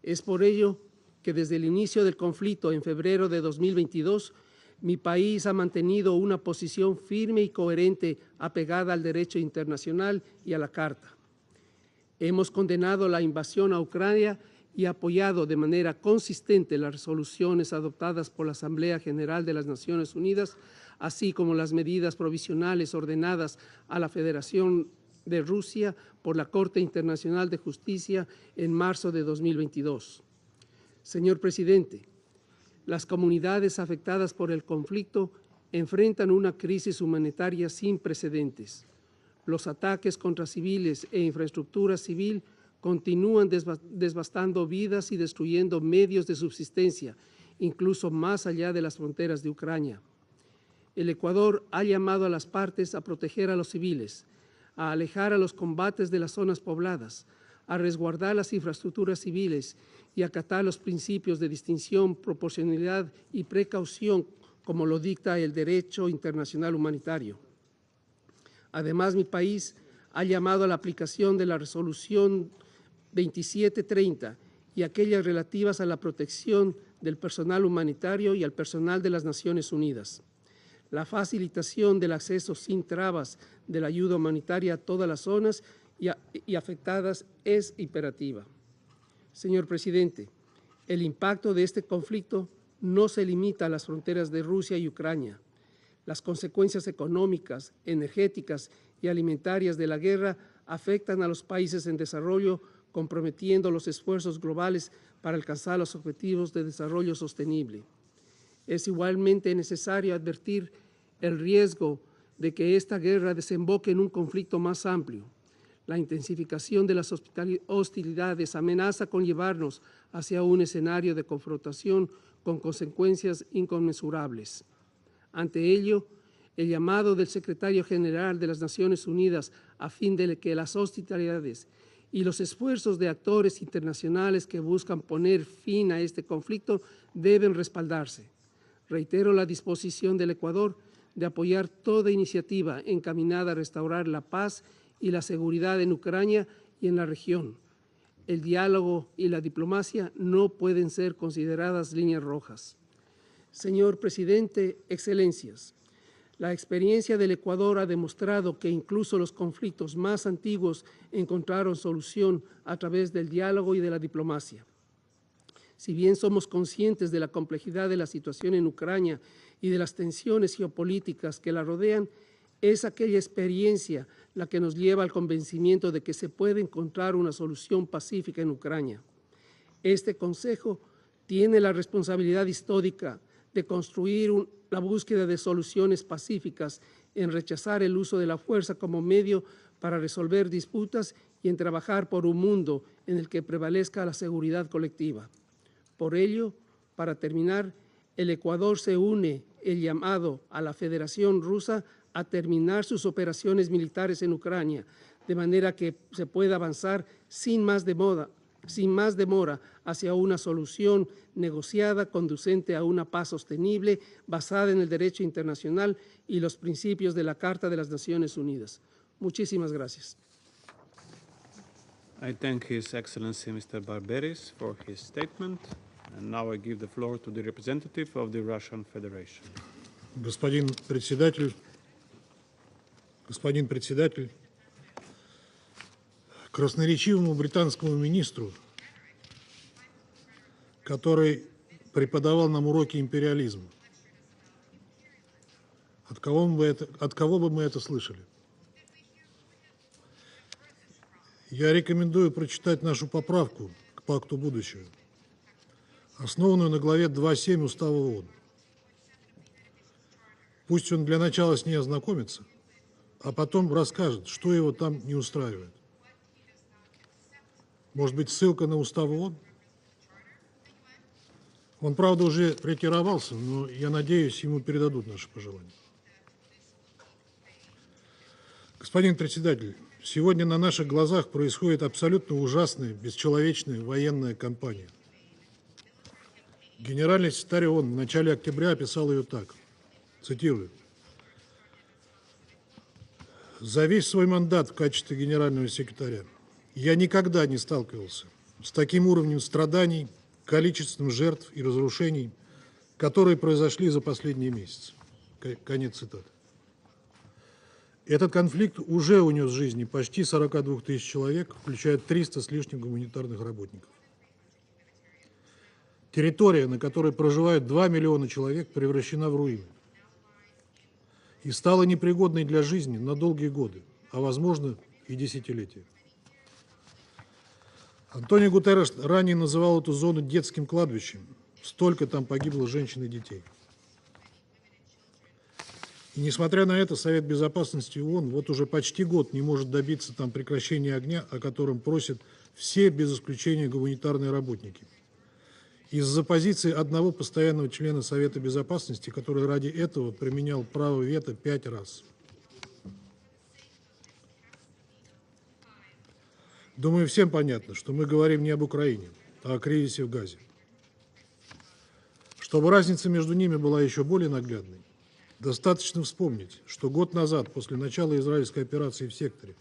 Es por ello que desde el inicio del conflicto en febrero de 2022, mi país ha mantenido una posición firme y coherente apegada al derecho internacional y a la Carta. Hemos condenado la invasión a Ucrania y apoyado de manera consistente las resoluciones adoptadas por la Asamblea General de las Naciones Unidas, así como las medidas provisionales ordenadas a la Federación de Rusia por la Corte Internacional de Justicia en marzo de 2022. Señor Presidente, las comunidades afectadas por el conflicto enfrentan una crisis humanitaria sin precedentes. Los ataques contra civiles e infraestructura civil continúan devastando vidas y destruyendo medios de subsistencia, incluso más allá de las fronteras de Ucrania. El Ecuador ha llamado a las partes a proteger a los civiles, a alejar a los combates de las zonas pobladas, a resguardar las infraestructuras civiles y acatar los principios de distinción, proporcionalidad y precaución, como lo dicta el derecho internacional humanitario. Además, mi país ha llamado a la aplicación de la resolución 2730 y aquellas relativas a la protección del personal humanitario y al personal de las Naciones Unidas. La facilitación del acceso sin trabas de la ayuda humanitaria a todas las zonas y afectadas es imperativa. Señor presidente, el impacto de este conflicto no se limita a las fronteras de Rusia y Ucrania. Las consecuencias económicas, energéticas y alimentarias de la guerra afectan a los países en desarrollo, comprometiendo los esfuerzos globales para alcanzar los objetivos de desarrollo sostenible. Es igualmente necesario advertir el riesgo de que esta guerra desemboque en un conflicto más amplio. La intensificación de las hostilidades amenaza con llevarnos hacia un escenario de confrontación con consecuencias inconmensurables. Ante ello, el llamado del secretario general de las Naciones Unidas a fin de que las hostilidades y los esfuerzos de actores internacionales que buscan poner fin a este conflicto deben respaldarse. Reitero la disposición del Ecuador de apoyar toda iniciativa encaminada a restaurar la paz y la seguridad en Ucrania y en la región. El diálogo y la diplomacia no pueden ser consideradas líneas rojas. Señor presidente, excelencias, la experiencia del Ecuador ha demostrado que incluso los conflictos más antiguos encontraron solución a través del diálogo y de la diplomacia. Si bien somos conscientes de la complejidad de la situación en Ucrania y de las tensiones geopolíticas que la rodean, es aquella experiencia la que nos lleva al convencimiento de que se puede encontrar una solución pacífica en Ucrania. Este Consejo tiene la responsabilidad histórica de construir la búsqueda de soluciones pacíficas, en rechazar el uso de la fuerza como medio para resolver disputas y en trabajar por un mundo en el que prevalezca la seguridad colectiva. Por ello, para terminar, el Ecuador se une el llamado a la Federación Rusa a terminar sus operaciones militares en Ucrania, de manera que se pueda avanzar sin más demora hacia una solución negociada conducente a una paz sostenible basada en el derecho internacional y los principios de la Carta de las Naciones Unidas. Muchísimas gracias. I thank His Excellency Mr. Barberis for his statement, and now I give the floor to the representative of the Russian Federation. Господин председатель, красноречивому британскому министру, который преподавал нам уроки империализма. От кого бы мы это слышали? Я рекомендую прочитать нашу поправку к Пакту будущего, основанную на главе 2.7 Устава ООН. Пусть он для начала с ней ознакомится, а потом расскажет, что его там не устраивает. Может быть, ссылка на Устав ООН? Он, правда, уже ретировался, но я надеюсь, ему передадут наши пожелания. Господин председатель, сегодня на наших глазах происходит абсолютно ужасная, бесчеловечная военная кампания. Генеральный секретарь ООН в начале октября описал ее так, цитирую: «За весь свой мандат в качестве генерального секретаря я никогда не сталкивался с таким уровнем страданий, количеством жертв и разрушений, которые произошли за последние месяцы». Конец цитаты. Этот конфликт уже унес жизни почти 42 тысяч человек, включая 300 с лишним гуманитарных работников. Территория, на которой проживают 2 миллиона человек, превращена в руины и стала непригодной для жизни на долгие годы, а возможно и десятилетия. Антонио Гутерреш ранее называл эту зону детским кладбищем. Столько там погибло женщин и детей. И несмотря на это, Совет Безопасности ООН вот уже почти год не может добиться там прекращения огня, о котором просят все без исключения гуманитарные работники. Из-за позиции одного постоянного члена Совета Безопасности, который ради этого применял право вето 5 раз. Думаю, всем понятно, что мы говорим не об Украине, а о кризисе в Газе. Чтобы разница между ними была еще более наглядной, достаточно вспомнить, что год назад, после начала израильской операции в секторе,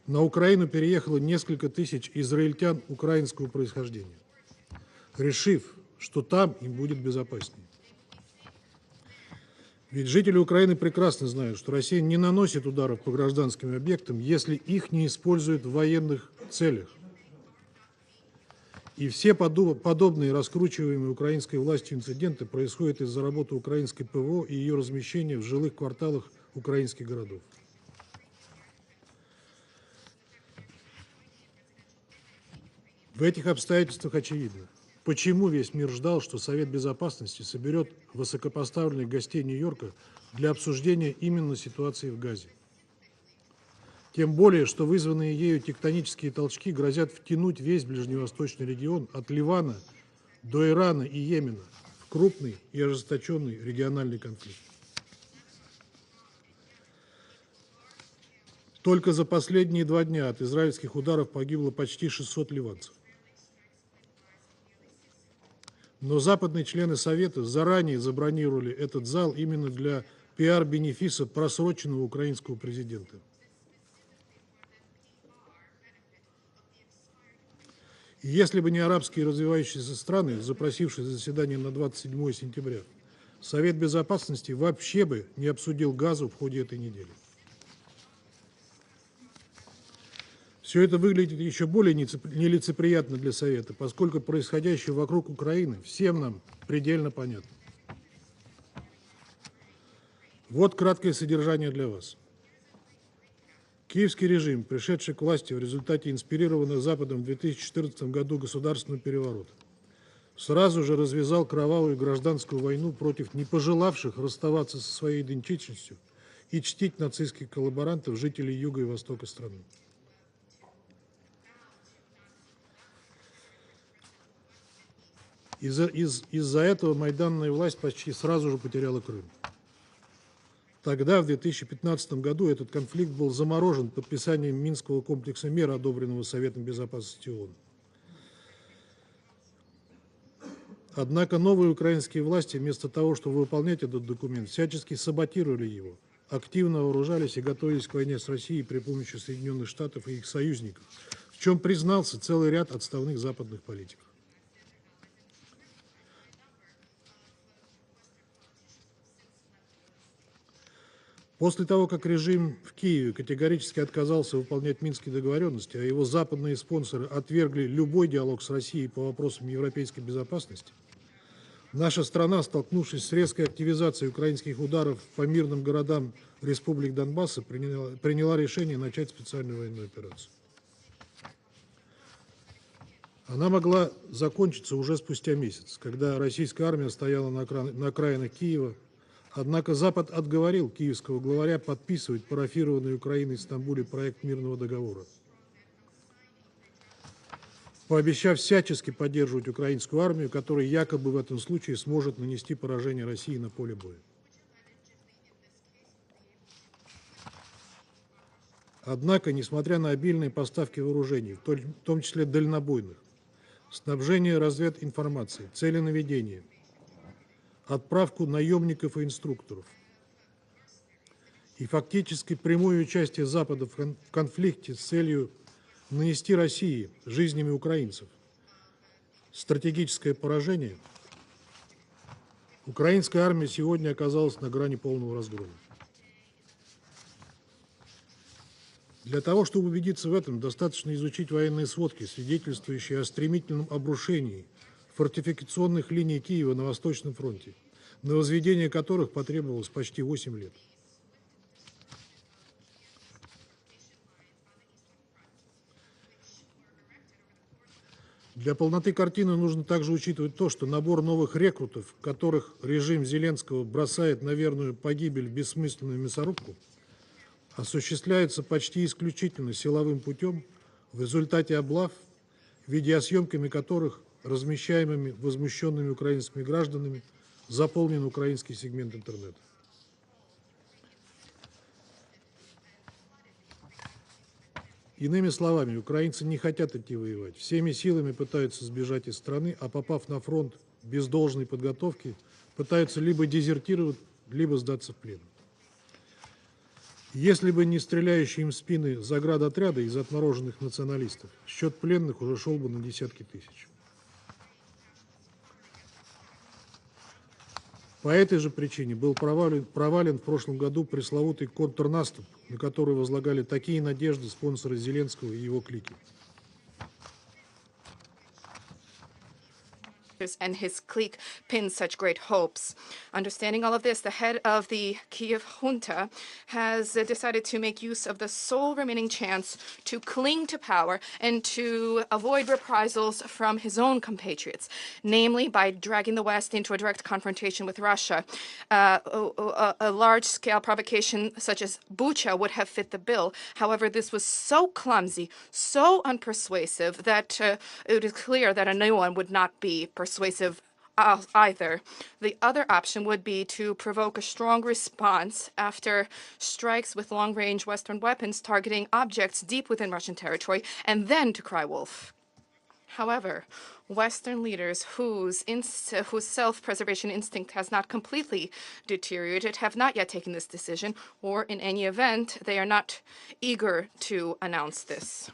на Украину переехало несколько тысяч израильтян украинского происхождения, решив, что там им будет безопаснее. Ведь жители Украины прекрасно знают, что Россия не наносит ударов по гражданским объектам, если их не используют в военных целях. И все подобные раскручиваемые украинской властью инциденты происходят из-за работы украинской ПВО и ее размещения в жилых кварталах украинских городов. В этих обстоятельствах очевидно, почему весь мир ждал, что Совет Безопасности соберет высокопоставленных гостей Нью-Йорка для обсуждения именно ситуации в Газе. Тем более, что вызванные ею тектонические толчки грозят втянуть весь ближневосточный регион от Ливана до Ирана и Йемена в крупный и ожесточенный региональный конфликт. Только за последние 2 дня от израильских ударов погибло почти 600 ливанцев. Но западные члены Совета заранее забронировали этот зал именно для пиар-бенефиса просроченного украинского президента. И если бы не арабские развивающиеся страны, запросившие заседание на 27 сентября, Совет Безопасности вообще бы не обсудил Газу в ходе этой недели. Все это выглядит еще более нелицеприятно для Совета, поскольку происходящее вокруг Украины всем нам предельно понятно. Вот краткое содержание для вас. Киевский режим, пришедший к власти в результате инспирированного Западом в 2014 году государственного переворота, сразу же развязал кровавую гражданскую войну против не пожелавших расставаться со своей идентичностью и чтить нацистских коллаборантов жителей юга и востока страны. Из-за этого майданная власть почти сразу же потеряла Крым. Тогда, в 2015 году, этот конфликт был заморожен подписанием Минского комплекса мер, одобренного Советом Безопасности ООН. Однако новые украинские власти, вместо того, чтобы выполнять этот документ, всячески саботировали его, активно вооружались и готовились к войне с Россией при помощи Соединенных Штатов и их союзников, в чем признался целый ряд отставных западных политиков. После того, как режим в Киеве категорически отказался выполнять Минские договоренности, а его западные спонсоры отвергли любой диалог с Россией по вопросам европейской безопасности, наша страна, столкнувшись с резкой активизацией украинских ударов по мирным городам республик Донбасса, приняла решение начать специальную военную операцию. Она могла закончиться уже спустя месяц, когда российская армия стояла на окраинах Киева. Однако Запад отговорил киевского главаря подписывать парафированный Украиной в Стамбуле проект мирного договора, пообещав всячески поддерживать украинскую армию, которая якобы в этом случае сможет нанести поражение России на поле боя. Однако, несмотря на обильные поставки вооружений, в том числе дальнобойных, снабжение развединформацией, целенаведение, отправку наемников и инструкторов и фактически прямое участие Запада в конфликте с целью нанести России жизнями украинцев стратегическое поражение, украинская армия сегодня оказалась на грани полного разгрома. Для того, чтобы убедиться в этом, достаточно изучить военные сводки, свидетельствующие о стремительном обрушении фортификационных линий Киева на Восточном фронте, на возведение которых потребовалось почти 8 лет. Для полноты картины нужно также учитывать то, что набор новых рекрутов, которых режим Зеленского бросает на верную погибель в бессмысленную мясорубку, осуществляется почти исключительно силовым путем в результате облав, видеосъемками которых, размещаемыми возмущенными украинскими гражданами, заполнен украинский сегмент интернета. Иными словами, украинцы не хотят идти воевать, всеми силами пытаются сбежать из страны, а попав на фронт без должной подготовки, пытаются либо дезертировать, либо сдаться в плен. Если бы не стреляющие им в спины заградотряды из отмороженных националистов, счет пленных уже шел бы на десятки тысяч. По этой же причине был провален в прошлом году пресловутый контрнаступ, на который возлагали такие надежды спонсоры Зеленского и его клики. And his clique pinned such great hopes. Understanding all of this, the head of the Kiev junta has decided to make use of the sole remaining chance to cling to power and to avoid reprisals from his own compatriots, namely by dragging the West into a direct confrontation with Russia. A large-scale provocation such as Bucha would have fit the bill. However, this was so clumsy, so unpersuasive, that it is clear that a new one would not be persuasive either. The other option would be to provoke a strong response after strikes with long-range Western weapons targeting objects deep within Russian territory, and then to cry wolf. However, Western leaders whose self-preservation instinct has not completely deteriorated have not yet taken this decision, or in any event, they are not eager to announce this.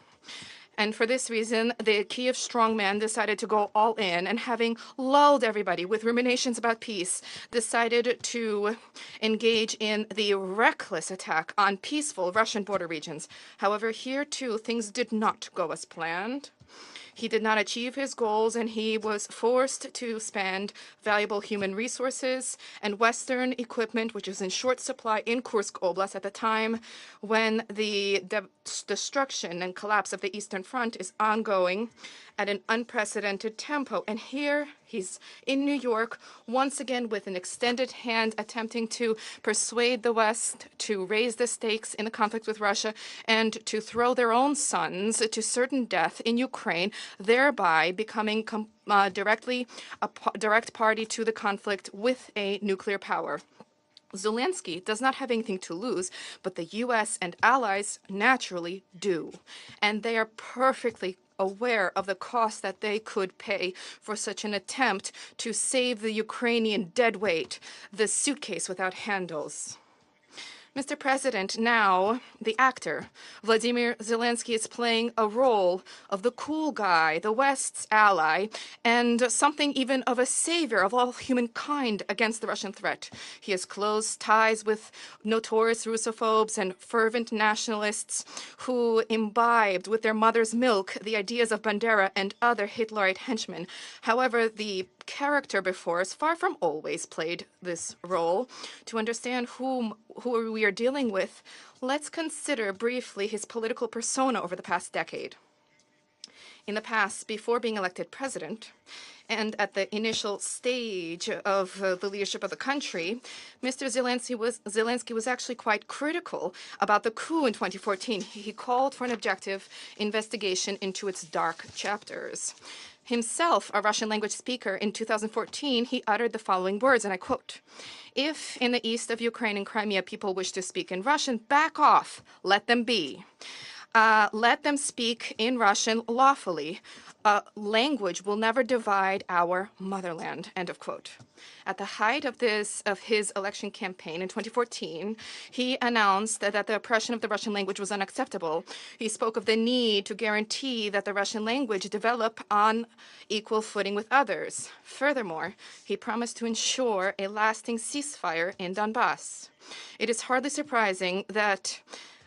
And for this reason, the Kiev strongman decided to go all in, and having lulled everybody with ruminations about peace, decided to engage in the reckless attack on peaceful Russian border regions. However, here too, things did not go as planned. He did not achieve his goals, and he was forced to spend valuable human resources and Western equipment, which was in short supply in Kursk Oblast at the time when the destruction and collapse of the Eastern Front is ongoing at an unprecedented tempo. And here he's in New York, once again with an extended hand, attempting to persuade the West to raise the stakes in the conflict with Russia and to throw their own sons to certain death in Ukraine, thereby becoming directly a direct party to the conflict with a nuclear power. Zelensky does not have anything to lose, but the U.S. and allies naturally do. And they are perfectly aware of the cost that they could pay for such an attempt to save the Ukrainian deadweight, the suitcase without handles. Mr. President, now the actor, Vladimir Zelensky, is playing a role of the cool guy, the West's ally, and something even of a savior of all humankind against the Russian threat. He has close ties with notorious Russophobes and fervent nationalists who imbibed with their mother's milk the ideas of Bandera and other Hitlerite henchmen. However, the character before us far from always played this role. To understand who we are dealing with, let's consider briefly his political persona over the past decade. In the past, before being elected president, and at the initial stage of the leadership of the country, Mr. Zelensky was actually quite critical about the coup in 2014. He called for an objective investigation into its dark chapters. Himself a Russian language speaker, in 2014, he uttered the following words, and I quote, "If in the east of Ukraine and Crimea people wish to speak in Russian, back off, let them be. Let them speak in Russian lawfully. Language will never divide our motherland," end of quote. At the height of his election campaign in 2014, he announced that the oppression of the Russian language was unacceptable. He spoke of the need to guarantee that the Russian language develop on equal footing with others. Furthermore, he promised to ensure a lasting ceasefire in Donbass. It is hardly surprising that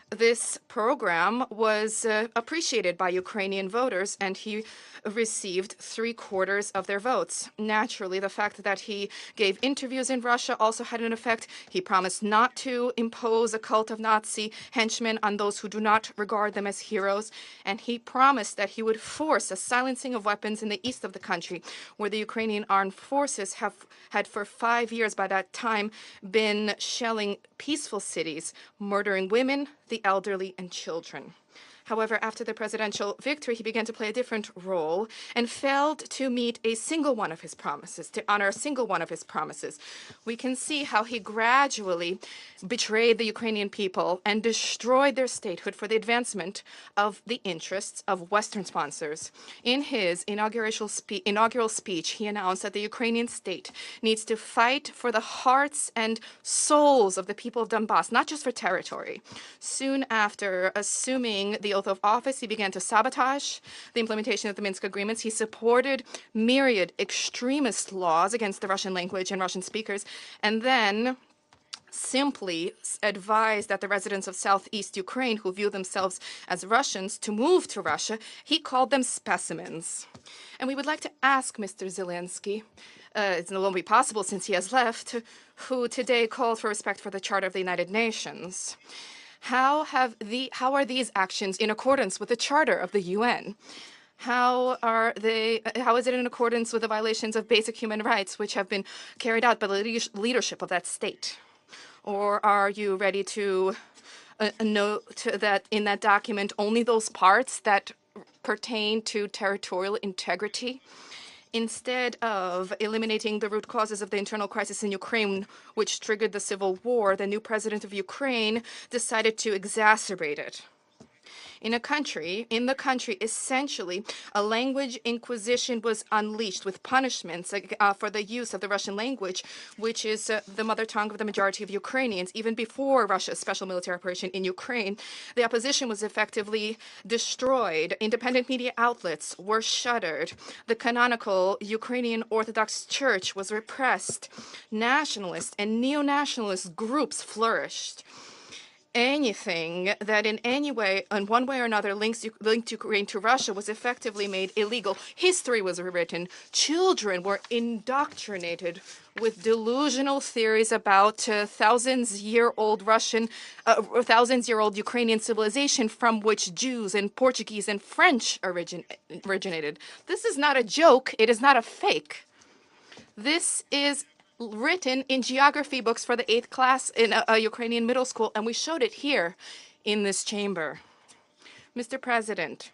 this program was appreciated by Ukrainian voters, and he received 3/4 of their votes. Naturally, the fact that he gave interviews in Russia also had an effect. He promised not to impose a cult of Nazi henchmen on those who do not regard them as heroes, and he promised that he would force a silencing of weapons in the east of the country, where the Ukrainian armed forces had for 5 years by that time been shelling peaceful cities, murdering women, the elderly, and children. However, after the presidential victory, he began to play a different role and failed to meet a single one of his promises, to honor a single one of his promises. We can see how he gradually betrayed the Ukrainian people and destroyed their statehood for the advancement of the interests of Western sponsors. In his inaugural speech, he announced that the Ukrainian state needs to fight for the hearts and souls of the people of Donbass, not just for territory. Soon after assuming the oath of office, he began to sabotage the implementation of the Minsk agreements. He supported myriad extremist laws against the Russian language and Russian speakers, and then simply advised that the residents of southeast Ukraine who view themselves as Russians to move to Russia. He called them specimens. And we would like to ask Mr. Zelensky, it won't be possible since he has left, who today called for respect for the Charter of the United Nations. How are these actions in accordance with the Charter of the UN? How is it in accordance with the violations of basic human rights which have been carried out by the leadership of that state? Or are you ready to note that in that document only those parts that pertain to territorial integrity, instead of eliminating the root causes of the internal crisis in Ukraine, which triggered the civil war? The new president of Ukraine decided to exacerbate it. In the country, essentially, a language inquisition was unleashed with punishments for the use of the Russian language, which is the mother tongue of the majority of Ukrainians. Even before Russia's special military operation in Ukraine, the opposition was effectively destroyed. Independent media outlets were shuttered. The canonical Ukrainian Orthodox Church was repressed. Nationalist and neo-nationalist groups flourished. Anything that in any way, in one way or another, linked Ukraine to Russia was effectively made illegal. History was rewritten. Children were indoctrinated with delusional theories about thousands-year-old Ukrainian civilization from which Jews and Portuguese and French originated. This is not a joke. It is not a fake. This is written in geography books for the 8th class in a Ukrainian middle school, and we showed it here in this chamber. Mr. President,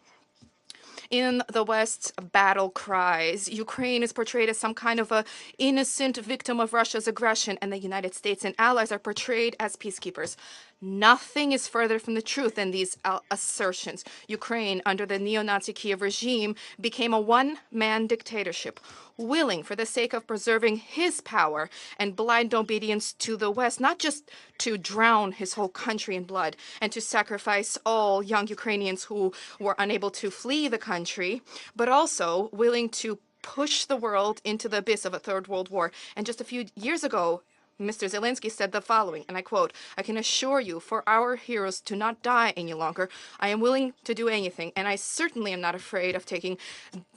in the West's battle cries, Ukraine is portrayed as some kind of an innocent victim of Russia's aggression, and the United States and allies are portrayed as peacekeepers. Nothing is further from the truth than these assertions. Ukraine, under the neo-Nazi Kiev regime, became a one-man dictatorship, willing, for the sake of preserving his power and blind obedience to the West, not just to drown his whole country in blood and to sacrifice all young Ukrainians who were unable to flee the country, but also willing to push the world into the abyss of a third world war. And just a few years ago, Mr. Zelensky said the following, and I quote, "I can assure you, for our heroes to not die any longer, I am willing to do anything, and I certainly am not afraid of taking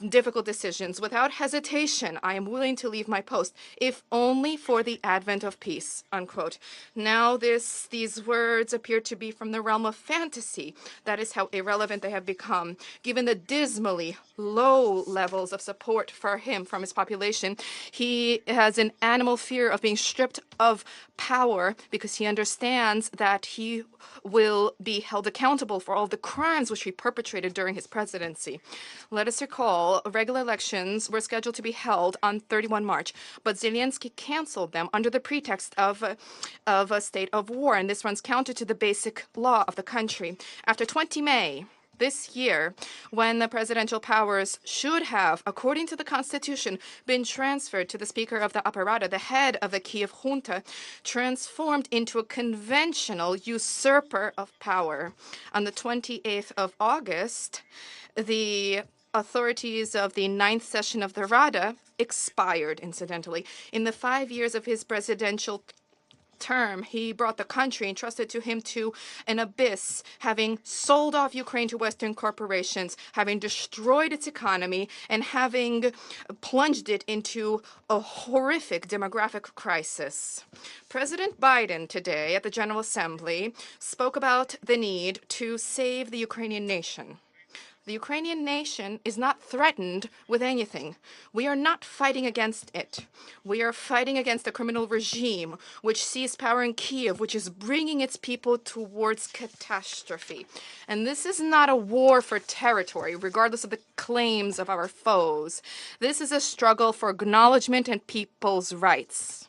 difficult decisions. Without hesitation, I am willing to leave my post, if only for the advent of peace," unquote. Now these words appear to be from the realm of fantasy. That is how irrelevant they have become. Given the dismally low levels of support for him from his population, he has an animal fear of being stripped of power because he understands that he will be held accountable for all the crimes which he perpetrated during his presidency. Let us recall, regular elections were scheduled to be held on 31 March, but Zelensky canceled them under the pretext of a state of war, and this runs counter to the basic law of the country. After 20 May, this year, when the presidential powers should have, according to the Constitution, been transferred to the Speaker of the Upper Rada, the head of the Kiev junta, transformed into a conventional usurper of power. On the 28th of August, the authorities of the 9th session of the Rada expired, incidentally. In the 5 years of his presidential term, he brought the country entrusted to him to an abyss, having sold off Ukraine to Western corporations, having destroyed its economy, and having plunged it into a horrific demographic crisis. President Biden today at the General Assembly spoke about the need to save the Ukrainian nation. The Ukrainian nation is not threatened with anything. We are not fighting against it. We are fighting against a criminal regime which seized power in Kyiv, which is bringing its people towards catastrophe. And this is not a war for territory, regardless of the claims of our foes. This is a struggle for acknowledgement and people's rights.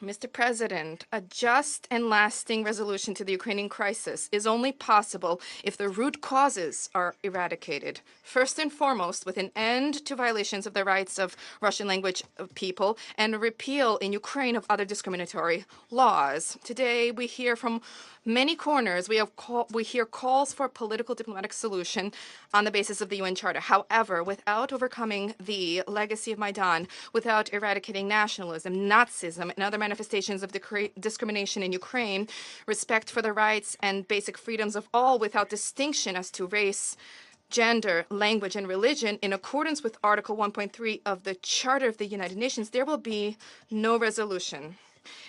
Mr. President, a just and lasting resolution to the Ukrainian crisis is only possible if the root causes are eradicated. First and foremost, with an end to violations of the rights of Russian language people and a repeal in Ukraine of other discriminatory laws. Today, we hear from many corners, we hear calls for a political diplomatic solution on the basis of the UN Charter. However, without overcoming the legacy of Maidan, without eradicating nationalism, Nazism, and other manifestations of discrimination in Ukraine, respect for the rights and basic freedoms of all without distinction as to race, gender, language, and religion, in accordance with Article 1.3 of the Charter of the United Nations, there will be no resolution.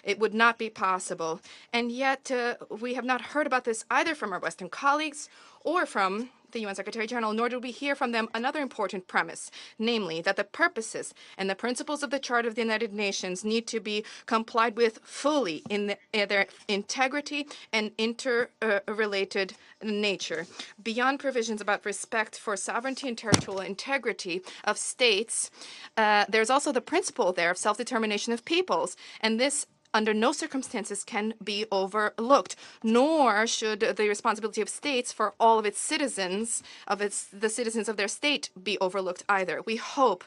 It would not be possible. And yet, we have not heard about this either from our Western colleagues or from the UN Secretary General, nor did we hear from them another important premise, namely that the purposes and the principles of the Charter of the United Nations need to be complied with fully in their integrity and interrelated nature. Beyond provisions about respect for sovereignty and territorial integrity of states, there's also the principle there of self-determination of peoples, and this under no circumstances can be overlooked, nor should the responsibility of states for all of its citizens, the citizens of their state, be overlooked either. We hope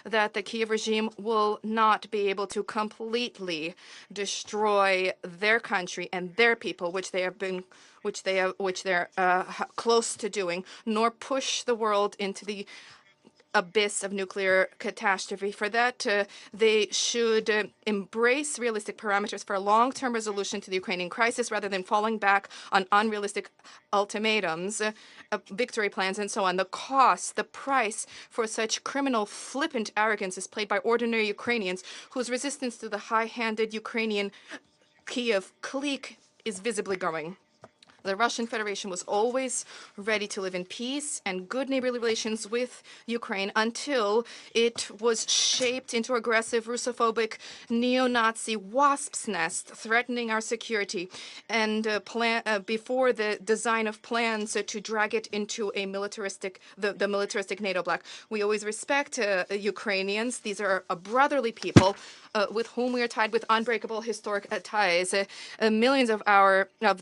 that the Kyiv regime will not be able to completely destroy their country and their people, which they're close to doing, nor push the world into the abyss of nuclear catastrophe. For that, they should embrace realistic parameters for a long-term resolution to the Ukrainian crisis rather than falling back on unrealistic ultimatums, victory plans, and so on. The cost, the price for such criminal, flippant arrogance is paid by ordinary Ukrainians whose resistance to the high-handed Ukrainian Kyiv clique is visibly growing. The Russian Federation was always ready to live in peace and good neighborly relations with Ukraine until it was shaped into aggressive, Russophobic, neo-Nazi wasp's nest, threatening our security, and before the design of plans to drag it into a militaristic, the militaristic NATO bloc. We always respect Ukrainians. These are a brotherly people with whom we are tied with unbreakable historic ties. Millions of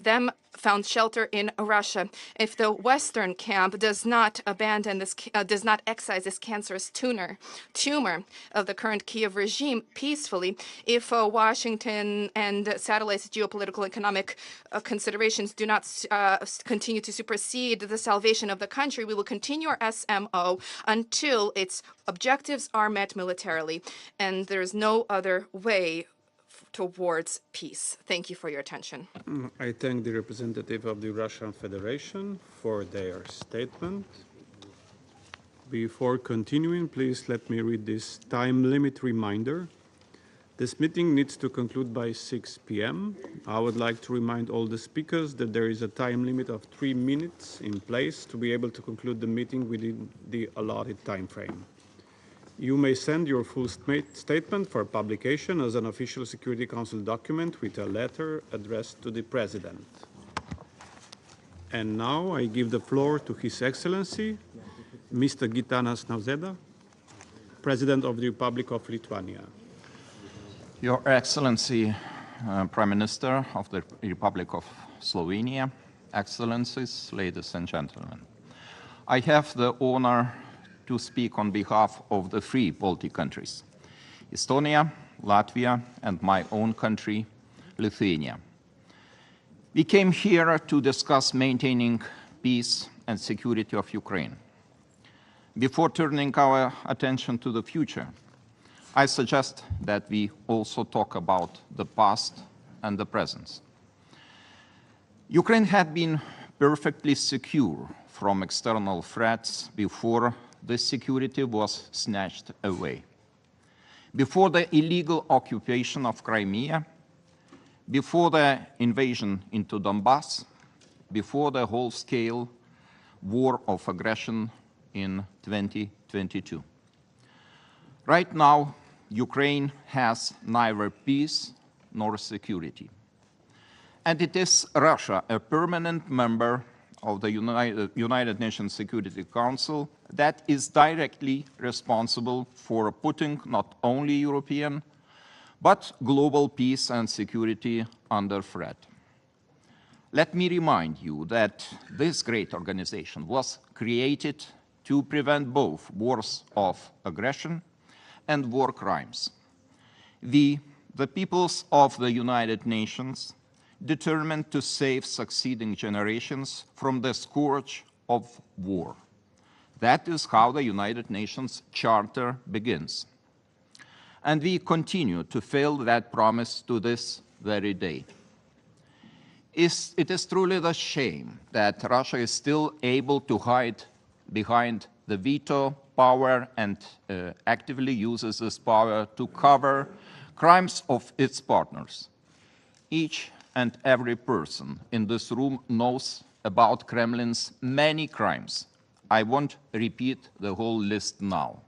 them found shelter in Russia. If the Western camp does not abandon this, does not excise this cancerous tumor of the current Kyiv regime peacefully, if Washington and satellites geopolitical economic considerations do not continue to supersede the salvation of the country, we will continue our SMO until its objectives are met militarily. And there is no other way towards peace. Thank you for your attention. I thank the representative of the Russian Federation for their statement. Before continuing, please let me read this time limit reminder. This meeting needs to conclude by 6 p.m. I would like to remind all the speakers that there is a time limit of 3 minutes in place to be able to conclude the meeting within the allotted time frame. You may send your full statement for publication as an official Security Council document with a letter addressed to the President. And now I give the floor to His Excellency, Mr. Gitanas Nausėda, President of the Republic of Lithuania. Your Excellency, Prime Minister of the Republic of Slovenia, Excellencies, ladies and gentlemen, I have the honor to speak on behalf of the three Baltic countries, Estonia, Latvia, and my own country, Lithuania. We came here to discuss maintaining peace and security of Ukraine. Before turning our attention to the future, I suggest that we also talk about the past and the present. Ukraine had been perfectly secure from external threats before this security was snatched away. Before the illegal occupation of Crimea, before the invasion into Donbass, before the whole-scale war of aggression in 2022. Right now, Ukraine has neither peace nor security. And it is Russia, a permanent member of the United Nations Security Council, that is directly responsible for putting not only European, but global peace and security under threat. Let me remind you that this great organization was created to prevent both wars of aggression and war crimes. We, the peoples of the United Nations, determined to save succeeding generations from the scourge of war. That is how the United Nations Charter begins. And we continue to fulfill that promise to this very day. It is truly the shame that Russia is still able to hide behind the veto power and actively uses this power to cover crimes of its partners. Each and every person in this room knows about Kremlin's many crimes. I won't repeat the whole list now.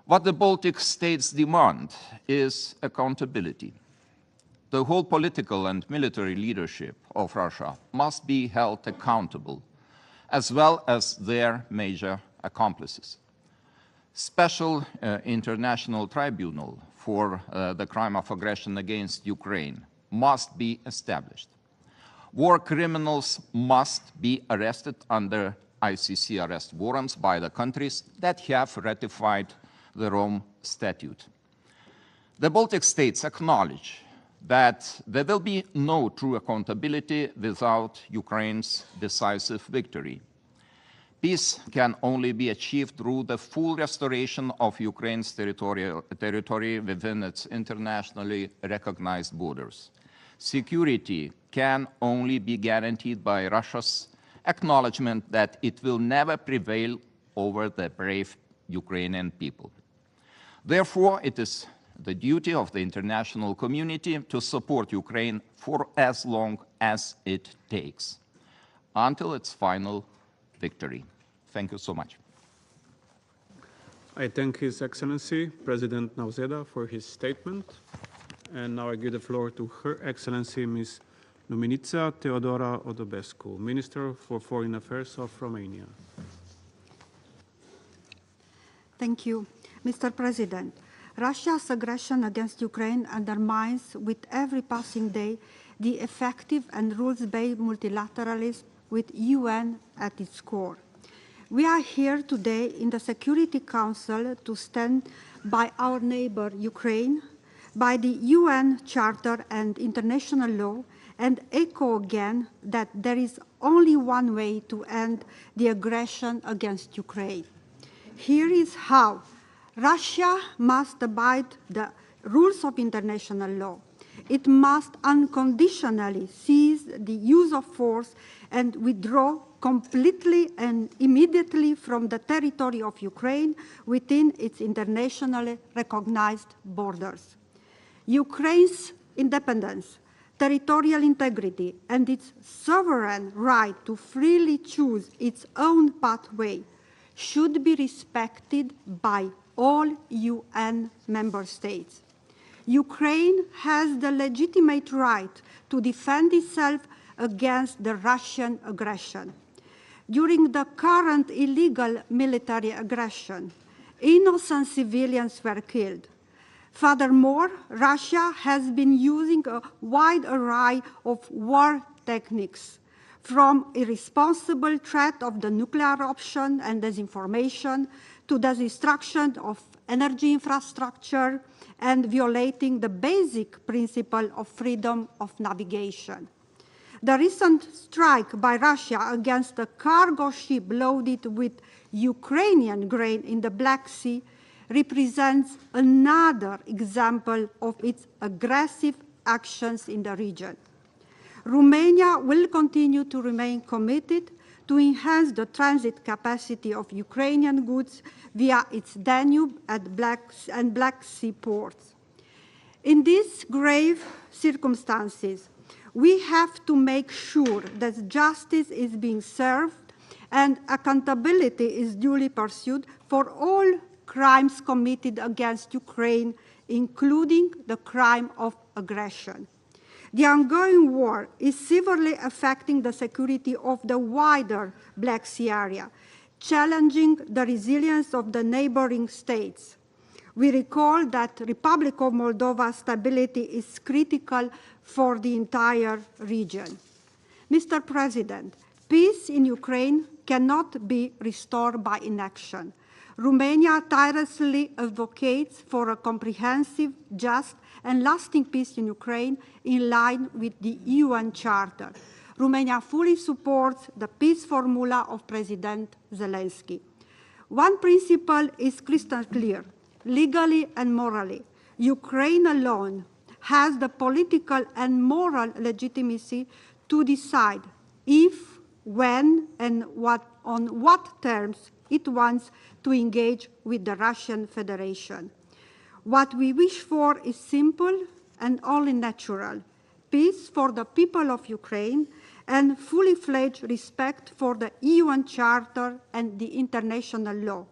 What the Baltic states demand is accountability. The whole political and military leadership of Russia must be held accountable, as well as their major accomplices. Special international tribunal for the crime of aggression against Ukraine must be established. War criminals must be arrested under ICC arrest warrants by the countries that have ratified the Rome Statute. The Baltic states acknowledge that there will be no true accountability without Ukraine's decisive victory. Peace can only be achieved through the full restoration of Ukraine's territory within its internationally recognized borders. Security can only be guaranteed by Russia's acknowledgement that it will never prevail over the brave Ukrainian people. Therefore, it is the duty of the international community to support Ukraine for as long as it takes, until its final victory. Thank you so much. I thank His Excellency President Nauseda for his statement. And now I give the floor to Her Excellency Ms. Luminița Teodora Odobescu, Minister for Foreign Affairs of Romania. Thank you. Mr. President, Russia's aggression against Ukraine undermines with every passing day the effective and rules-based multilateralism with UN at its core. We are here today in the Security Council to stand by our neighbor Ukraine, by the UN Charter and international law, and echo again that there is only one way to end the aggression against Ukraine. Here is how. Russia must abide the rules of international law. It must unconditionally cease the use of force and withdraw completely and immediately from the territory of Ukraine within its internationally recognized borders. Ukraine's independence, territorial integrity, and its sovereign right to freely choose its own pathway should be respected by all UN member states. Ukraine has the legitimate right to defend itself against the Russian aggression. During the current illegal military aggression, innocent civilians were killed. Furthermore, Russia has been using a wide array of war techniques, from irresponsible threat of the nuclear option and disinformation to the destruction of energy infrastructure and violating the basic principle of freedom of navigation. The recent strike by Russia against a cargo ship loaded with Ukrainian grain in the Black Sea represents another example of its aggressive actions in the region. Romania will continue to remain committed to enhance the transit capacity of Ukrainian goods via its Danube and Black Sea ports. In these grave circumstances, we have to make sure that justice is being served and accountability is duly pursued for all crimes committed against Ukraine, including the crime of aggression. The ongoing war is severely affecting the security of the wider Black Sea area, challenging the resilience of the neighboring states. We recall that Republic of Moldova's stability is critical for the entire region. Mr. President, peace in Ukraine cannot be restored by inaction. Romania tirelessly advocates for a comprehensive, just, and lasting peace in Ukraine in line with the UN Charter. Romania fully supports the peace formula of President Zelensky. One principle is crystal clear. Legally and morally, Ukraine alone has the political and moral legitimacy to decide if, when, and on what terms it wants to engage with the Russian Federation. What we wish for is simple and only natural: peace for the people of Ukraine and fully fledged respect for the UN Charter and the international law.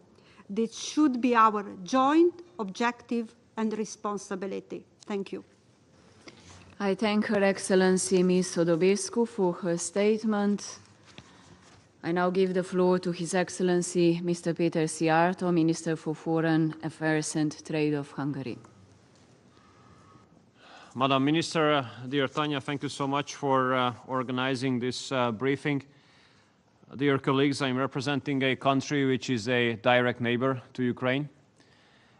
This should be our joint objective and responsibility. Thank you. I thank Her Excellency Ms. Sodobescu for her statement. I now give the floor to His Excellency Mr. Péter Szijjártó, Minister for Foreign Affairs and Trade of Hungary. Madam Minister, dear Tanya, thank you so much for organizing this briefing. Dear colleagues, I'm representing a country which is a direct neighbor to Ukraine,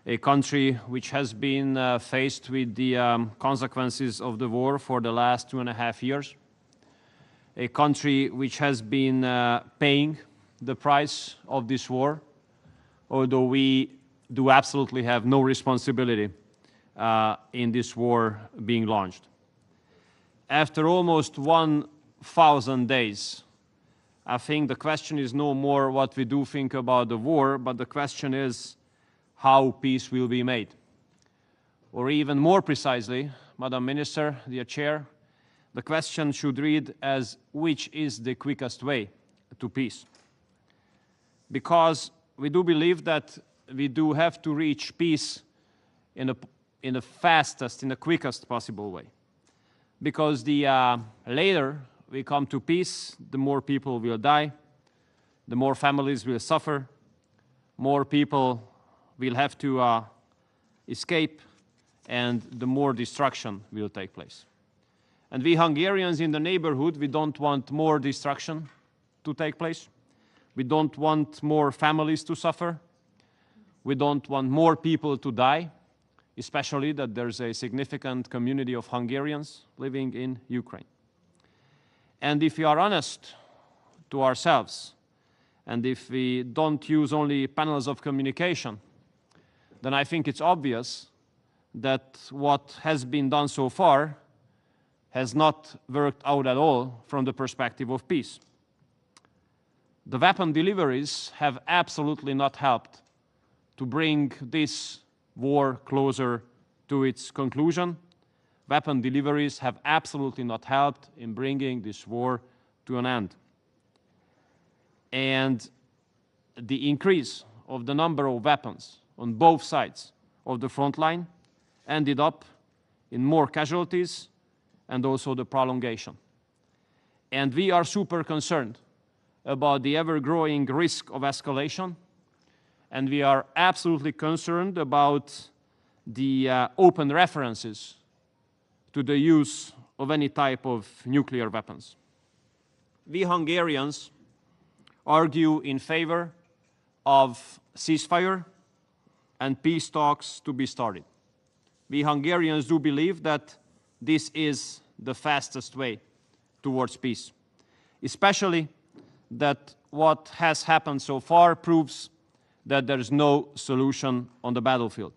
a country which has been faced with the consequences of the war for the last 2.5 years, a country which has been paying the price of this war, although we do absolutely have no responsibility in this war being launched. After almost 1,000 days, I think the question is no more what we do think about the war, but the question is how peace will be made. Or even more precisely, Madam Minister, dear Chair, the question should read as which is the quickest way to peace. Because we do believe that we do have to reach peace in the fastest, in the quickest possible way. Because the later we come to peace, the more people will die, the more families will suffer, more people will have to escape, and the more destruction will take place. And we Hungarians in the neighborhood, we don't want more destruction to take place. We don't want more families to suffer. We don't want more people to die, especially that there's a significant community of Hungarians living in Ukraine. And if we are honest to ourselves, and if we don't use only panels of communication, then I think it's obvious that what has been done so far has not worked out at all from the perspective of peace. The weapon deliveries have absolutely not helped to bring this war closer to its conclusion. Weapon deliveries have absolutely not helped in bringing this war to an end. And the increase of the number of weapons on both sides of the front line ended up in more casualties and also the prolongation. And we are super concerned about the ever-growing risk of escalation, and we are absolutely concerned about the open references to the use of any type of nuclear weapons. We Hungarians argue in favor of ceasefire and peace talks to be started. We Hungarians do believe that this is the fastest way towards peace, especially that what has happened so far proves that there is no solution on the battlefield.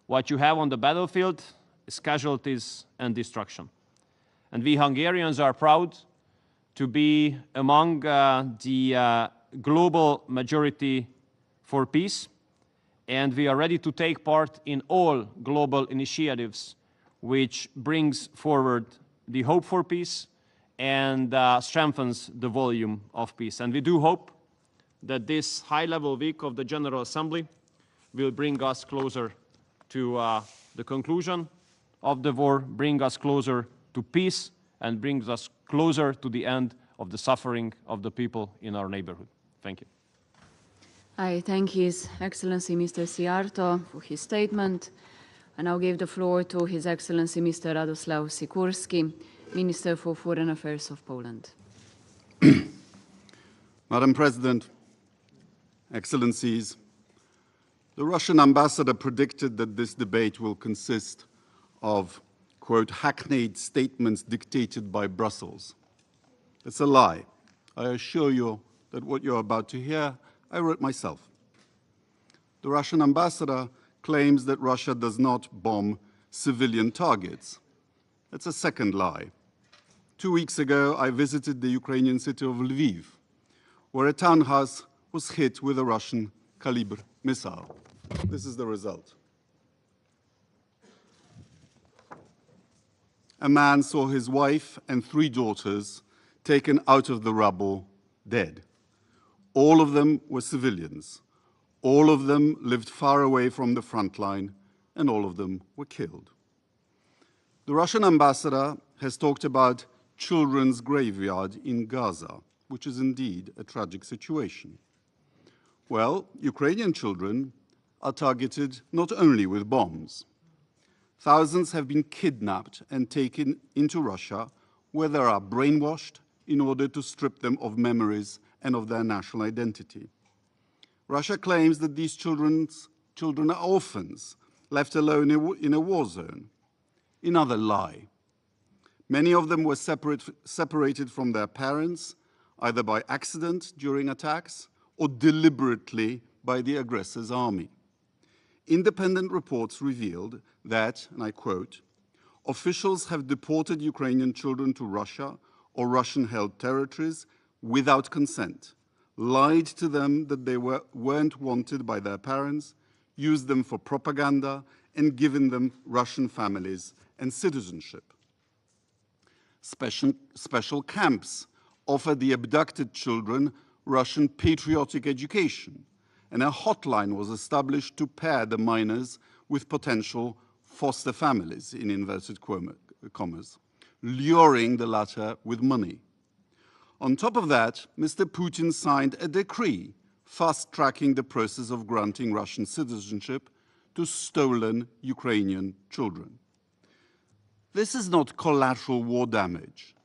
What you have on the battlefield is casualties and destruction. And we Hungarians are proud to be among the global majority for peace, and we are ready to take part in all global initiatives which brings forward the hope for peace and strengthens the volume of peace. And we do hope that this high-level week of the General Assembly will bring us closer to the conclusion of the war, bring us closer to peace, and brings us closer to the end of the suffering of the people in our neighborhood. Thank you. I thank His Excellency Mr. Siarto for his statement. I now give the floor to His Excellency Mr. Radoslaw Sikorski, Minister for Foreign Affairs of Poland. Madam President, Excellencies, the Russian ambassador predicted that this debate will consist of, quote, hackneyed statements dictated by Brussels. It's a lie. I assure you that what you're about to hear, I wrote myself. The Russian ambassador claims that Russia does not bomb civilian targets. That's a second lie. 2 weeks ago, I visited the Ukrainian city of Lviv, where a townhouse was hit with a Russian Kalibr missile. This is the result. A man saw his wife and 3 daughters taken out of the rubble dead. All of them were civilians. All of them lived far away from the front line, and all of them were killed. The Russian ambassador has talked about children's graveyard in Gaza, which is indeed a tragic situation. Well, Ukrainian children are targeted not only with bombs. Thousands have been kidnapped and taken into Russia, where they are brainwashed in order to strip them of memories and of their national identity. Russia claims that these children are orphans, left alone in a war zone. Another lie. Many of them were separated from their parents, either by accident during attacks or deliberately by the aggressor's army. Independent reports revealed that, and I quote, officials have deported Ukrainian children to Russia or Russian-held territories without consent, lied to them that they weren't wanted by their parents, used them for propaganda, and given them Russian families and citizenship. Special camps offered the abducted children Russian patriotic education, and a hotline was established to pair the minors with potential foster families, in inverted commas, luring the latter with money. On top of that, Mr. Putin signed a decree fast-tracking the process of granting Russian citizenship to stolen Ukrainian children. This is not collateral war damage.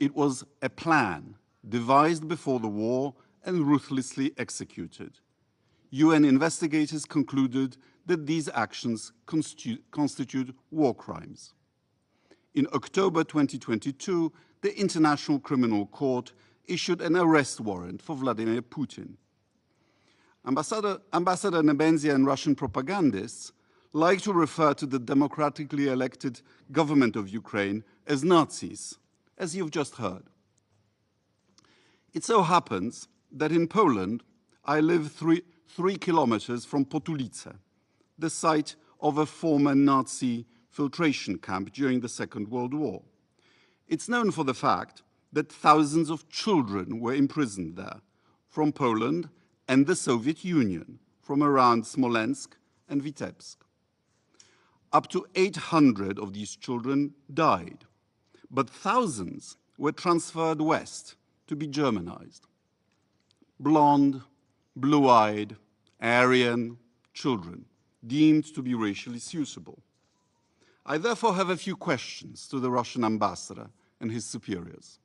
It was a plan devised before the war and ruthlessly executed. UN investigators concluded that these actions constitute war crimes. In October 2022, the International Criminal Court issued an arrest warrant for Vladimir Putin. Ambassador Nebenzia and Russian propagandists like to refer to the democratically elected government of Ukraine as Nazis, as you've just heard. It so happens that in Poland, I live 3 kilometers from Potulice, the site of a former Nazi filtration camp during the Second World War. It's known for the fact that thousands of children were imprisoned there, from Poland and the Soviet Union, from around Smolensk and Vitebsk. Up to 800 of these children died, but thousands were transferred west to be Germanized. Blonde, blue-eyed, Aryan children deemed to be racially suitable. I therefore have a few questions to the Russian ambassador and his superiors.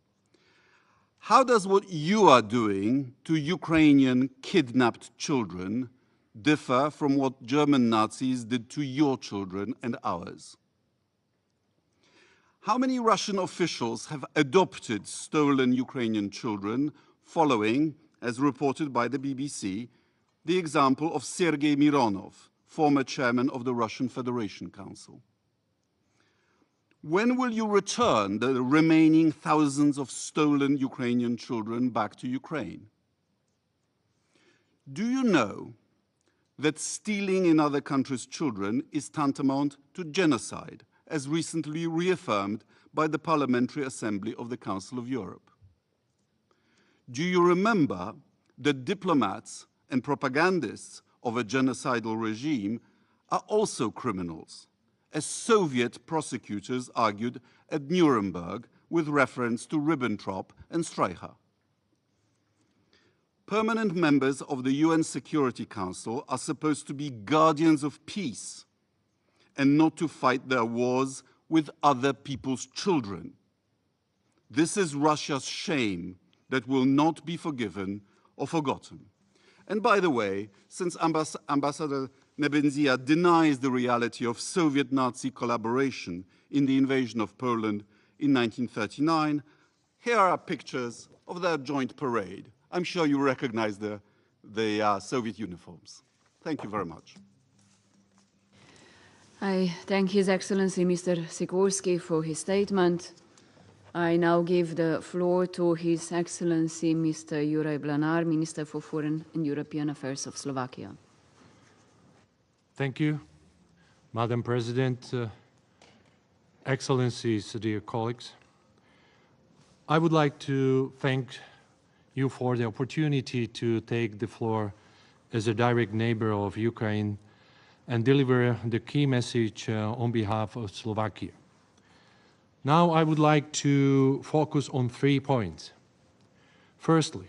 How does what you are doing to Ukrainian kidnapped children differ from what German Nazis did to your children and ours? How many Russian officials have adopted stolen Ukrainian children following, as reported by the BBC, the example of Sergei Mironov, former chairman of the Russian Federation Council? When will you return the remaining thousands of stolen Ukrainian children back to Ukraine? Do you know that stealing in other countries' children is tantamount to genocide, as recently reaffirmed by the Parliamentary Assembly of the Council of Europe? Do you remember the diplomats and propagandists of a genocidal regime are also criminals, as Soviet prosecutors argued at Nuremberg with reference to Ribbentrop and Streicher. Permanent members of the UN Security Council are supposed to be guardians of peace and not to fight their wars with other people's children. This is Russia's shame that will not be forgiven or forgotten. And by the way, since Ambassador Nebenzia denies the reality of Soviet Nazi collaboration in the invasion of Poland in 1939, here are pictures of their joint parade. I'm sure you recognize the Soviet uniforms. Thank you very much. I thank His Excellency Mr. Sikorski for his statement. I now give the floor to His Excellency Mr. Juraj Blanar, Minister for Foreign and European Affairs of Slovakia. Thank you, Madam President, Excellencies, dear colleagues. I would like to thank you for the opportunity to take the floor as a direct neighbor of Ukraine and deliver the key message on behalf of Slovakia. Now I would like to focus on 3 points. Firstly,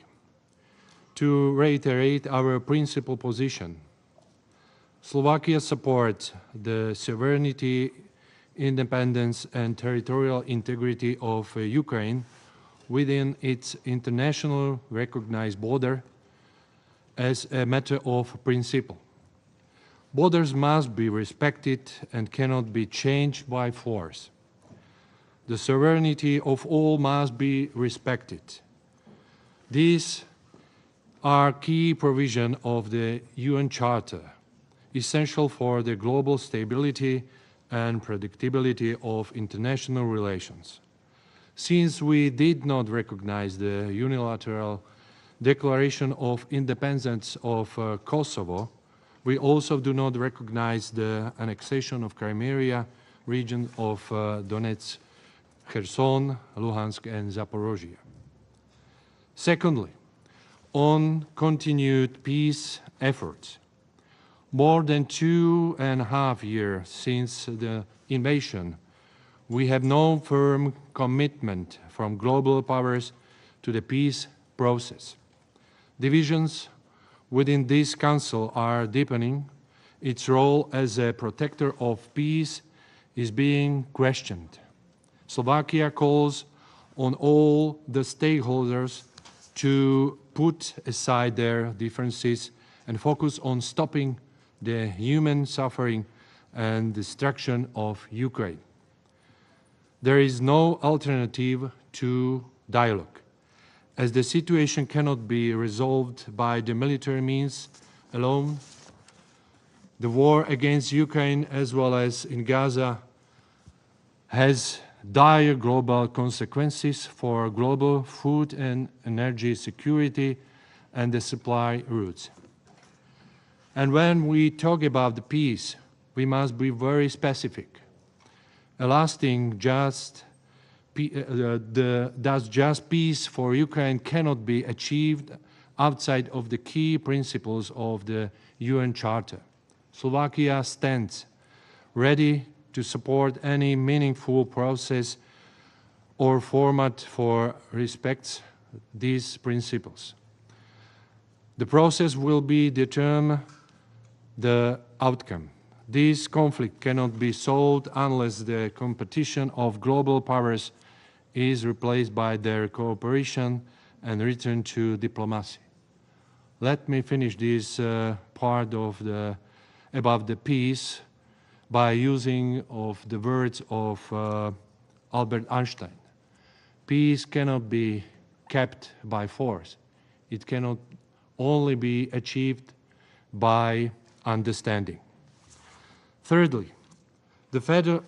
to reiterate our principal position. Slovakia supports the sovereignty, independence, and territorial integrity of Ukraine within its international recognized border as a matter of principle. Borders must be respected and cannot be changed by force. The sovereignty of all must be respected. These are key provisions of the UN Charter, essential for the global stability and predictability of international relations. Since we did not recognize the unilateral declaration of independence of Kosovo, we also do not recognize the annexation of Crimea region of Donetsk, Kherson, Luhansk, and Zaporozhye. Secondly, on continued peace efforts. More than 2.5 years since the invasion, we have no firm commitment from global powers to the peace process. Divisions within this Council are deepening. Its role as a protector of peace is being questioned. Slovakia calls on all the stakeholders to put aside their differences and focus on stopping the human suffering and destruction of Ukraine. There is no alternative to dialogue, as the situation cannot be resolved by the military means alone. The war against Ukraine, as well as in Gaza, has dire global consequences for global food and energy security and the supply routes. And when we talk about the peace, we must be very specific. A lasting, just peace for Ukraine cannot be achieved outside of the key principles of the UN Charter. Slovakia stands ready to support any meaningful process or format for respects these principles. The process will be determine the outcome. This conflict cannot be solved unless the competition of global powers is replaced by their cooperation and return to diplomacy. Let me finish this part of about the peace by using of the words of Albert Einstein. Peace cannot be kept by force. It cannot only be achieved by understanding. Thirdly, the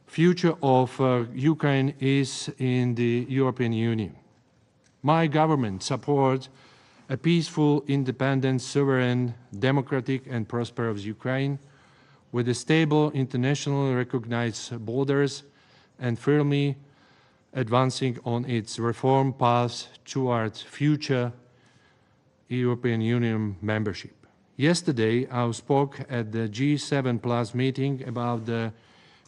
future of Ukraine is in the European Union. My government supports a peaceful, independent, sovereign, democratic, and prosperous Ukraine with a stable, internationally recognized borders and firmly advancing on its reform path towards future European Union membership. Yesterday, I spoke at the G7 Plus meeting about the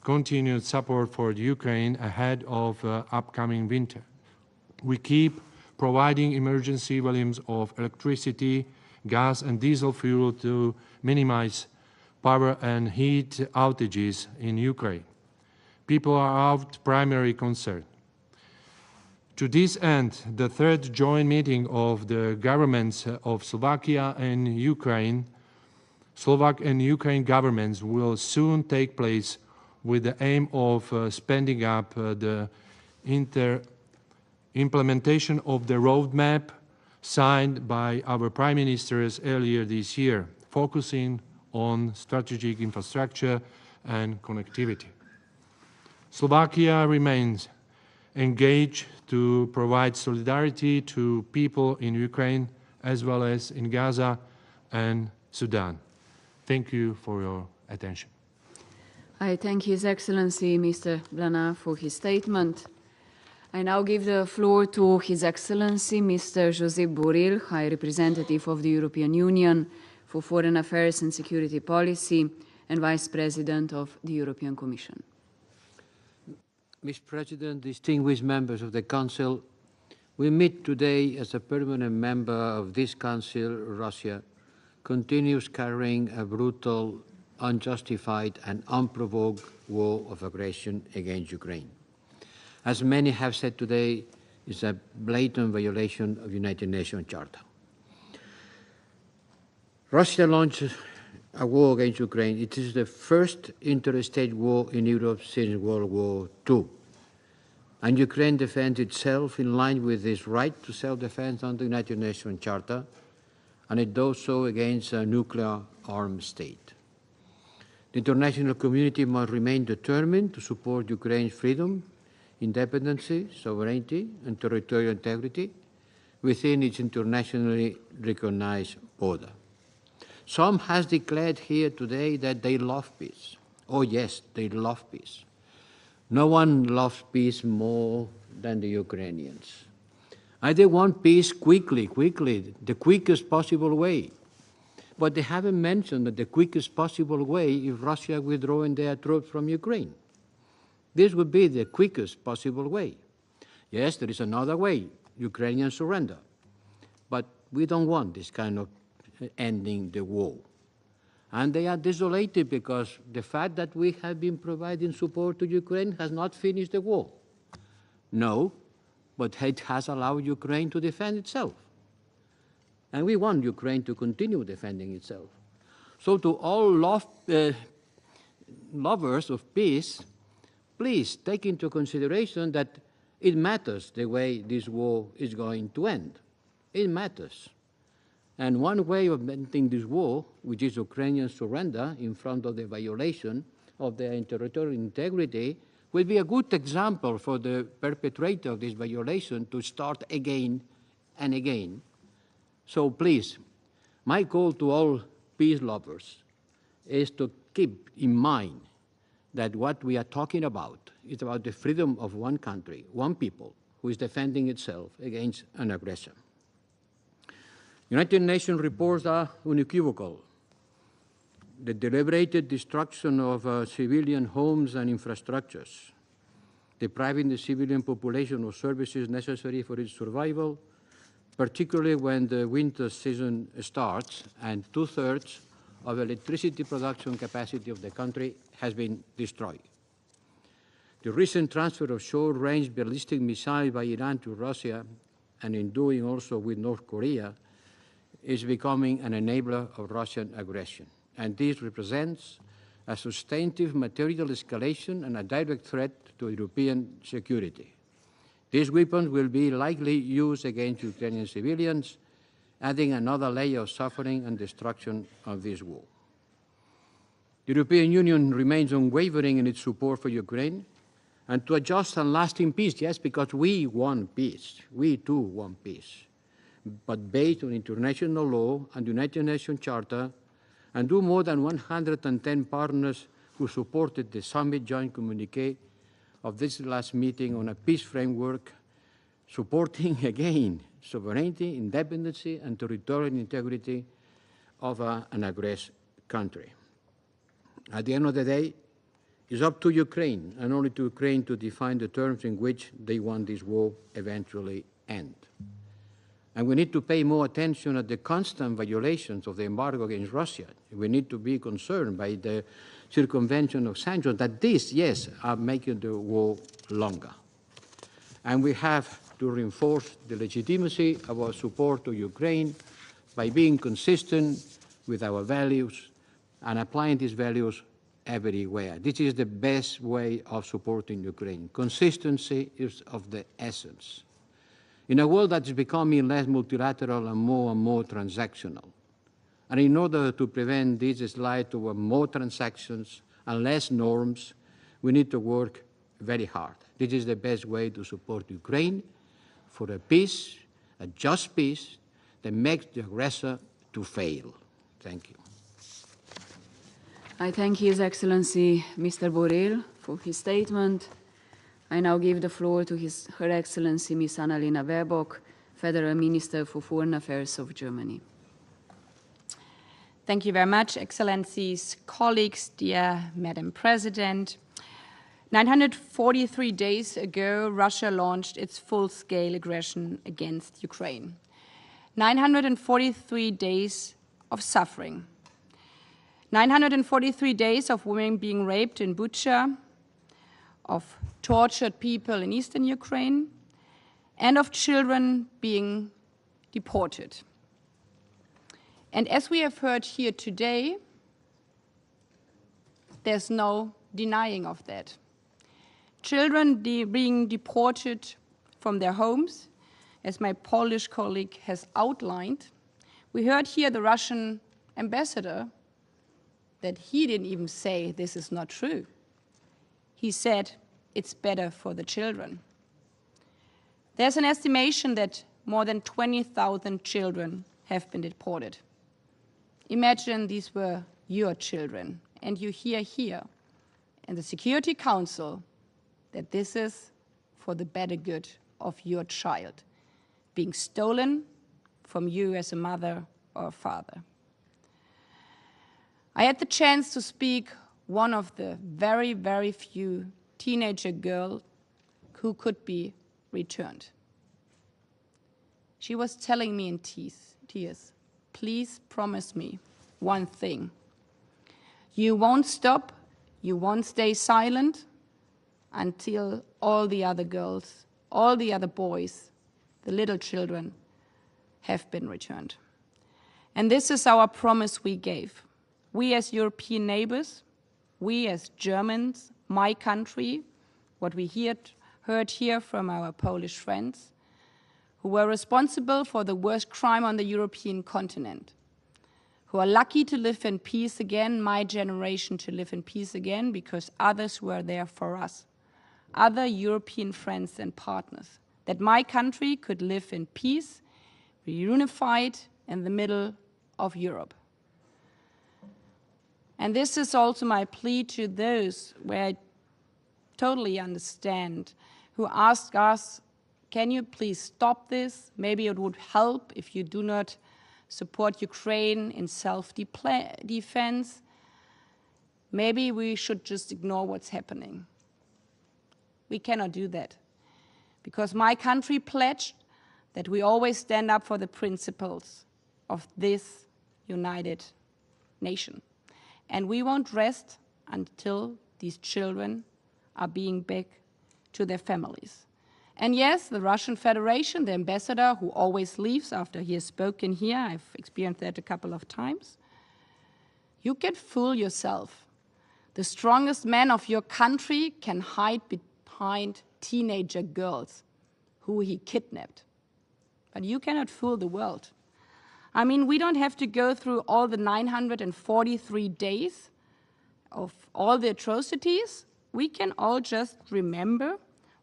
continued support for Ukraine ahead of upcoming winter. We keep providing emergency volumes of electricity, gas and diesel fuel to minimize power and heat outages in Ukraine. People are our primary concern. To this end, the third joint meeting of the governments of Slovakia and Ukraine, Slovak and Ukraine governments will soon take place with the aim of speeding up the implementation of the roadmap signed by our prime ministers earlier this year, focusing on strategic infrastructure and connectivity. Slovakia remains engaged to provide solidarity to people in Ukraine as well as in Gaza and Sudan. Thank you for your attention. I thank His Excellency Mr. Blana for his statement. I now give the floor to His Excellency Mr. Josep Borrell, High Representative of the European Union for Foreign Affairs and Security Policy and Vice President of the European Commission. Mr. President, distinguished members of the Council, we meet today as a permanent member of this Council. Russia continues carrying a brutal, unjustified and unprovoked war of aggression against Ukraine. As many have said today, it's a blatant violation of the United Nations Charter. Russia launched a war against Ukraine. It is the first interstate war in Europe since World War II. And Ukraine defends itself in line with its right to self-defense under the United Nations Charter, and it does so against a nuclear-armed state. The international community must remain determined to support Ukraine's freedom, independence, sovereignty, and territorial integrity within its internationally recognized border. Some has declared here today that they love peace. Oh yes, they love peace. No one loves peace more than the Ukrainians. And they want peace quickly, the quickest possible way. But they haven't mentioned that the quickest possible way is Russia withdrawing their troops from Ukraine. This would be the quickest possible way. Yes, there is another way, Ukrainian surrender. But we don't want this kind of ending the war. And they are desolated because the fact that we have been providing support to Ukraine has not finished the war. No, but it has allowed Ukraine to defend itself. And we want Ukraine to continue defending itself. So to all lovers of peace, please take into consideration that it matters the way this war is going to end. It matters. And one way of ending this war, which is Ukrainian surrender in front of the violation of their territorial integrity, will be a good example for the perpetrator of this violation to start again and again. So please, my call to all peace lovers is to keep in mind that what we are talking about is about the freedom of one country, one people, who is defending itself against an aggressor. United Nations reports are unequivocal. The deliberated destruction of civilian homes and infrastructures, depriving the civilian population of services necessary for its survival, particularly when the winter season starts and 2/3 of electricity production capacity of the country has been destroyed. The recent transfer of short-range ballistic missiles by Iran to Russia, and in doing also with North Korea, is becoming an enabler of Russian aggression. And this represents a substantive material escalation and a direct threat to European security. These weapons will be likely used against Ukrainian civilians, adding another layer of suffering and destruction of this war. The European Union remains unwavering in its support for Ukraine and to a just and lasting peace, yes, because we want peace. We too want peace, but based on international law and the United Nations Charter, and do more than 110 partners who supported the summit joint communique of this last meeting on a peace framework, supporting again sovereignty, independence, and territorial integrity of an aggressor country. At the end of the day, it's up to Ukraine, and only to Ukraine, to define the terms in which they want this war eventually end. And we need to pay more attention at the constant violations of the embargo against Russia. We need to be concerned by the circumvention of sanctions that these, yes, are making the war longer. And we have to reinforce the legitimacy of our support to Ukraine by being consistent with our values and applying these values everywhere. This is the best way of supporting Ukraine. Consistency is of the essence. In a world that is becoming less multilateral and more transactional, and in order to prevent this slide toward more transactions and less norms, we need to work very hard. This is the best way to support Ukraine for a peace, a just peace, that makes the aggressor to fail. Thank you. I thank His Excellency Mr. Borrell for his statement. I now give the floor to Her Excellency Ms. Annalena Baerbock, Federal Minister for Foreign Affairs of Germany. Thank you very much, Excellencies, colleagues, dear Madam President. 943 days ago, Russia launched its full-scale aggression against Ukraine. 943 days of suffering. 943 days of women being raped in Bucha, of tortured people in eastern Ukraine, and of children being deported. And as we have heard here today, there's no denying of that. Children being deported from their homes, as my Polish colleague has outlined. We heard here the Russian ambassador that he didn't even say this is not true. He said it's better for the children. There's an estimation that more than 20,000 children have been deported. Imagine these were your children, and you hear here in the Security Council that this is for the better good of your child, being stolen from you as a mother or a father. I had the chance to speak one of the very, very few teenager girls who could be returned. She was telling me in tears, please promise me one thing. You won't stop, you won't stay silent until all the other girls, all the other boys, the little children have been returned. And this is our promise we gave. We as European neighbors, we as Germans, my country, what we heard here from our Polish friends, who were responsible for the worst crime on the European continent, who are lucky to live in peace again, my generation to live in peace again, because others were there for us, other European friends and partners, that my country could live in peace, reunified in the middle of Europe. And this is also my plea to those where I totally understand, who ask us, can you please stop this? Maybe it would help if you do not support Ukraine in self-defense. Maybe we should just ignore what's happening. We cannot do that, because my country pledged that we always stand up for the principles of this united nation. And we won't rest until these children are being back to their families. And yes, the Russian Federation, the ambassador who always leaves after he has spoken here, I've experienced that a couple of times, you can fool yourself. The strongest man of your country can hide behind teenager girls who he kidnapped. But you cannot fool the world. I mean, we don't have to go through all the 943 days of all the atrocities. We can all just remember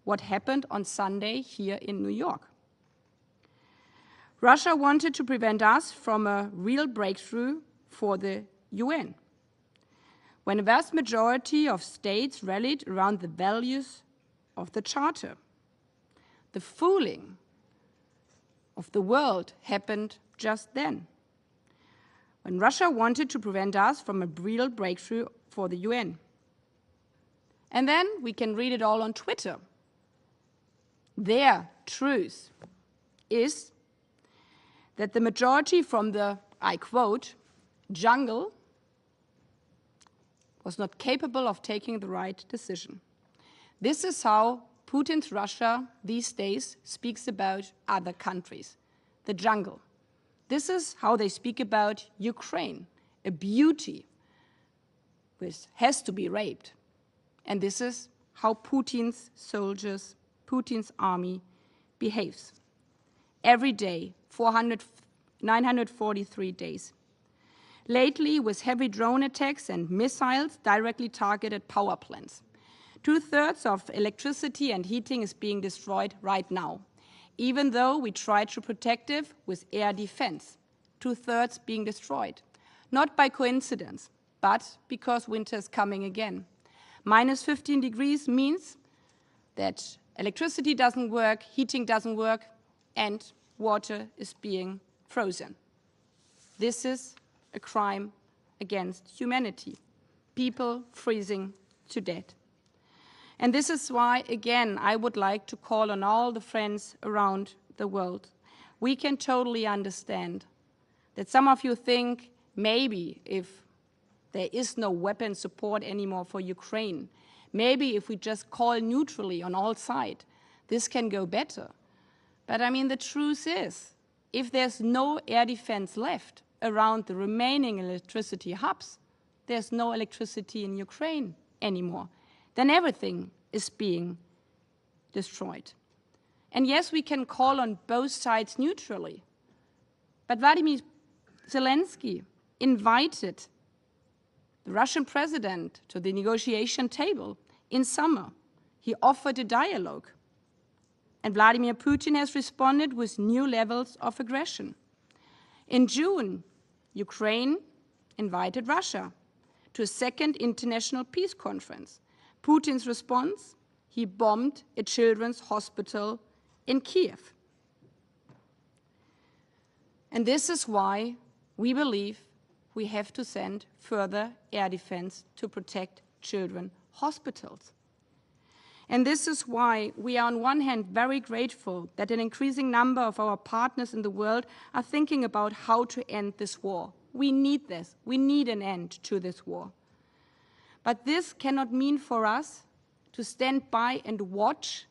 what happened on Sunday here in New York. Russia wanted to prevent us from a real breakthrough for the UN. When a vast majority of states rallied around the values of the Charter, the fooling of the world happened just then, when Russia wanted to prevent us from a real breakthrough for the UN. And then we can read it all on Twitter. Their truth is that the majority from the, I quote, jungle was not capable of taking the right decision. This is how Putin's Russia these days speaks about other countries, the jungle. This is how they speak about Ukraine, a beauty which has to be raped. And this is how Putin's soldiers, Putin's army behaves. Every day, 943 days. Lately, with heavy drone attacks and missiles directly targeted power plants. 2/3 of electricity and heating is being destroyed right now, even though we try to protect it with air defense. 2/3 being destroyed, not by coincidence, but because winter is coming again. Minus 15 degrees means that electricity doesn't work, heating doesn't work, and water is being frozen. This is a crime against humanity. People freezing to death. And this is why, again, I would like to call on all the friends around the world. We can totally understand that some of you think maybe if there is no weapon support anymore for Ukraine, maybe if we just call neutrally on all sides, this can go better. But I mean, the truth is, if there's no air defense left around the remaining electricity hubs, there's no electricity in Ukraine anymore. Then everything is being destroyed. And yes, we can call on both sides neutrally. But Vladimir Zelensky invited the Russian president to the negotiation table in summer. He offered a dialogue. And Vladimir Putin has responded with new levels of aggression. In June, Ukraine invited Russia to a second international peace conference. Putin's response, he bombed a children's hospital in Kiev. And this is why we believe we have to send further air defense to protect children's hospitals. And this is why we are on one hand very grateful that an increasing number of our partners in the world are thinking about how to end this war. We need this. We need an end to this war. But this cannot mean for us to stand by and watch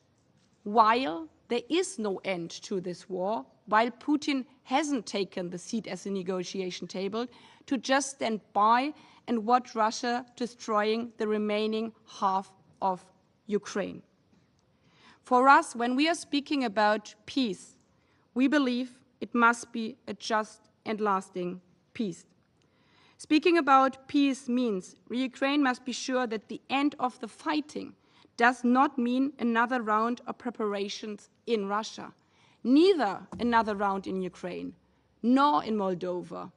while there is no end to this war, while Putin hasn't taken the seat at the negotiation table, to just stand by and watch Russia destroying the remaining half of Ukraine. For us, when we are speaking about peace, we believe it must be a just and lasting peace. Speaking about peace means Ukraine must be sure that the end of the fighting does not mean another round of preparations in Russia, neither another round in Ukraine, nor in Moldova,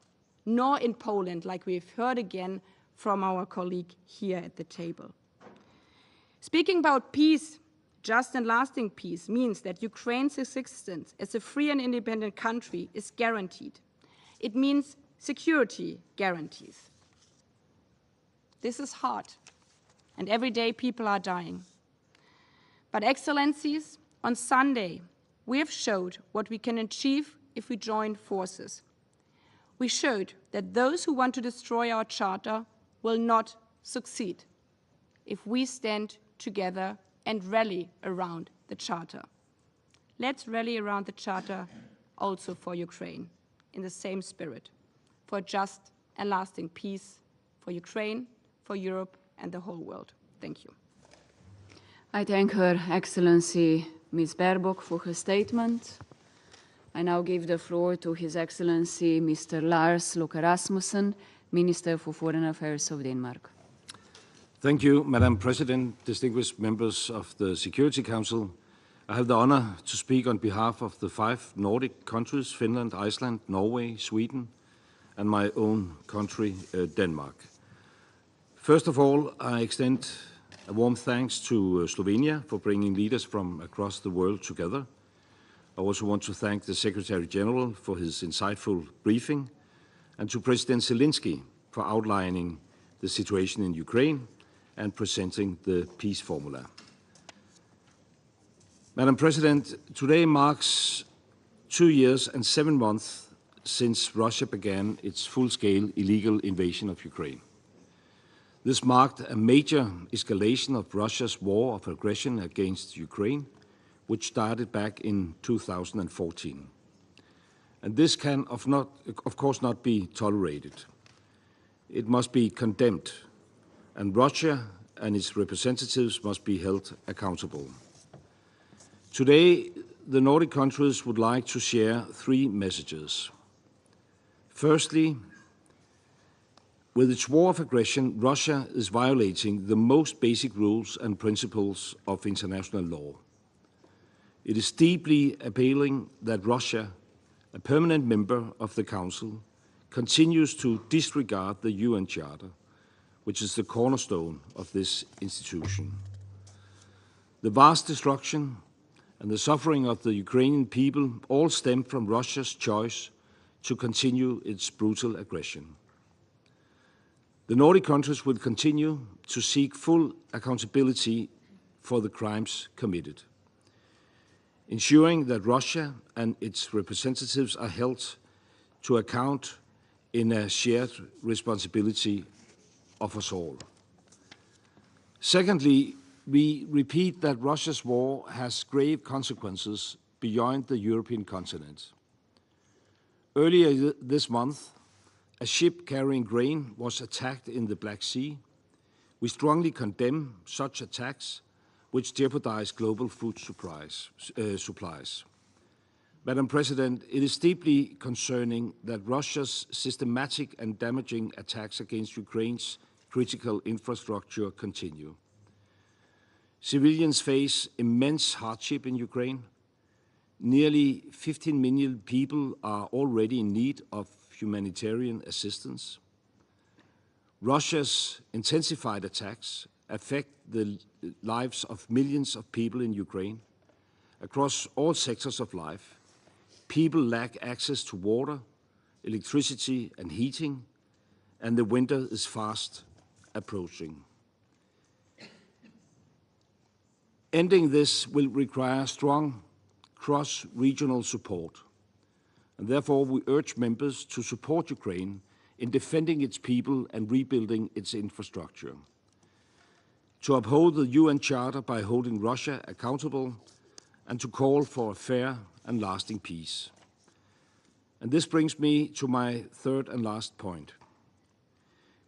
nor in Poland, like we've heard again from our colleague here at the table. Speaking about peace, just and lasting peace, means that Ukraine's existence as a free and independent country is guaranteed. It means security guarantees. This is hard, and every day people are dying. But Excellencies, on Sunday, we have showed what we can achieve if we join forces. We showed that those who want to destroy our charter will not succeed if we stand together and rally around the charter. Let's rally around the charter also for Ukraine in the same spirit, for just and lasting peace for Ukraine, for Europe, and the whole world. Thank you. I thank Her Excellency Ms. Baerbock for her statement. I now give the floor to His Excellency Mr. Lars Løkke Rasmussen, Minister for Foreign Affairs of Denmark. Thank you, Madam President, distinguished members of the Security Council. I have the honor to speak on behalf of the 5 Nordic countries, Finland, Iceland, Norway, Sweden, and my own country, Denmark. First of all, I extend a warm thanks to Slovenia for bringing leaders from across the world together. also want to thank the Secretary General for his insightful briefing, and to President Zelensky for outlining the situation in Ukraine and presenting the peace formula. Madam President, today marks 2 years and 7 months since Russia began its full-scale illegal invasion of Ukraine. This marked a major escalation of Russia's war of aggression against Ukraine, which started back in 2014. And this can, of course, not be tolerated. It must be condemned, and Russia and its representatives must be held accountable. Today, the Nordic countries would like to share 3 messages. Firstly, with its war of aggression, Russia is violating the most basic rules and principles of international law. It is deeply appalling that Russia, a permanent member of the Council, continues to disregard the UN Charter, which is the cornerstone of this institution. The vast destruction and the suffering of the Ukrainian people all stem from Russia's choice to continue its brutal aggression. The Nordic countries will continue to seek full accountability for the crimes committed, ensuring that Russia and its representatives are held to account in a shared responsibility of us all. Secondly, we repeat that Russia's war has grave consequences beyond the European continent. Earlier this month, a ship carrying grain was attacked in the Black Sea. We strongly condemn such attacks, which jeopardize global food supplies. Madam President, it is deeply concerning that Russia's systematic and damaging attacks against Ukraine's critical infrastructure continue. Civilians face immense hardship in Ukraine. Nearly 15 million people are already in need of humanitarian assistance. Russia's intensified attacks affect the lives of millions of people in Ukraine. Across all sectors of life, people lack access to water, electricity, and heating, and the winter is fast approaching. Ending this will require strong cross-regional support, and therefore we urge members to support Ukraine in defending its people and rebuilding its infrastructure, to uphold the UN Charter by holding Russia accountable, and to call for a fair and lasting peace. And this brings me to my third and last point.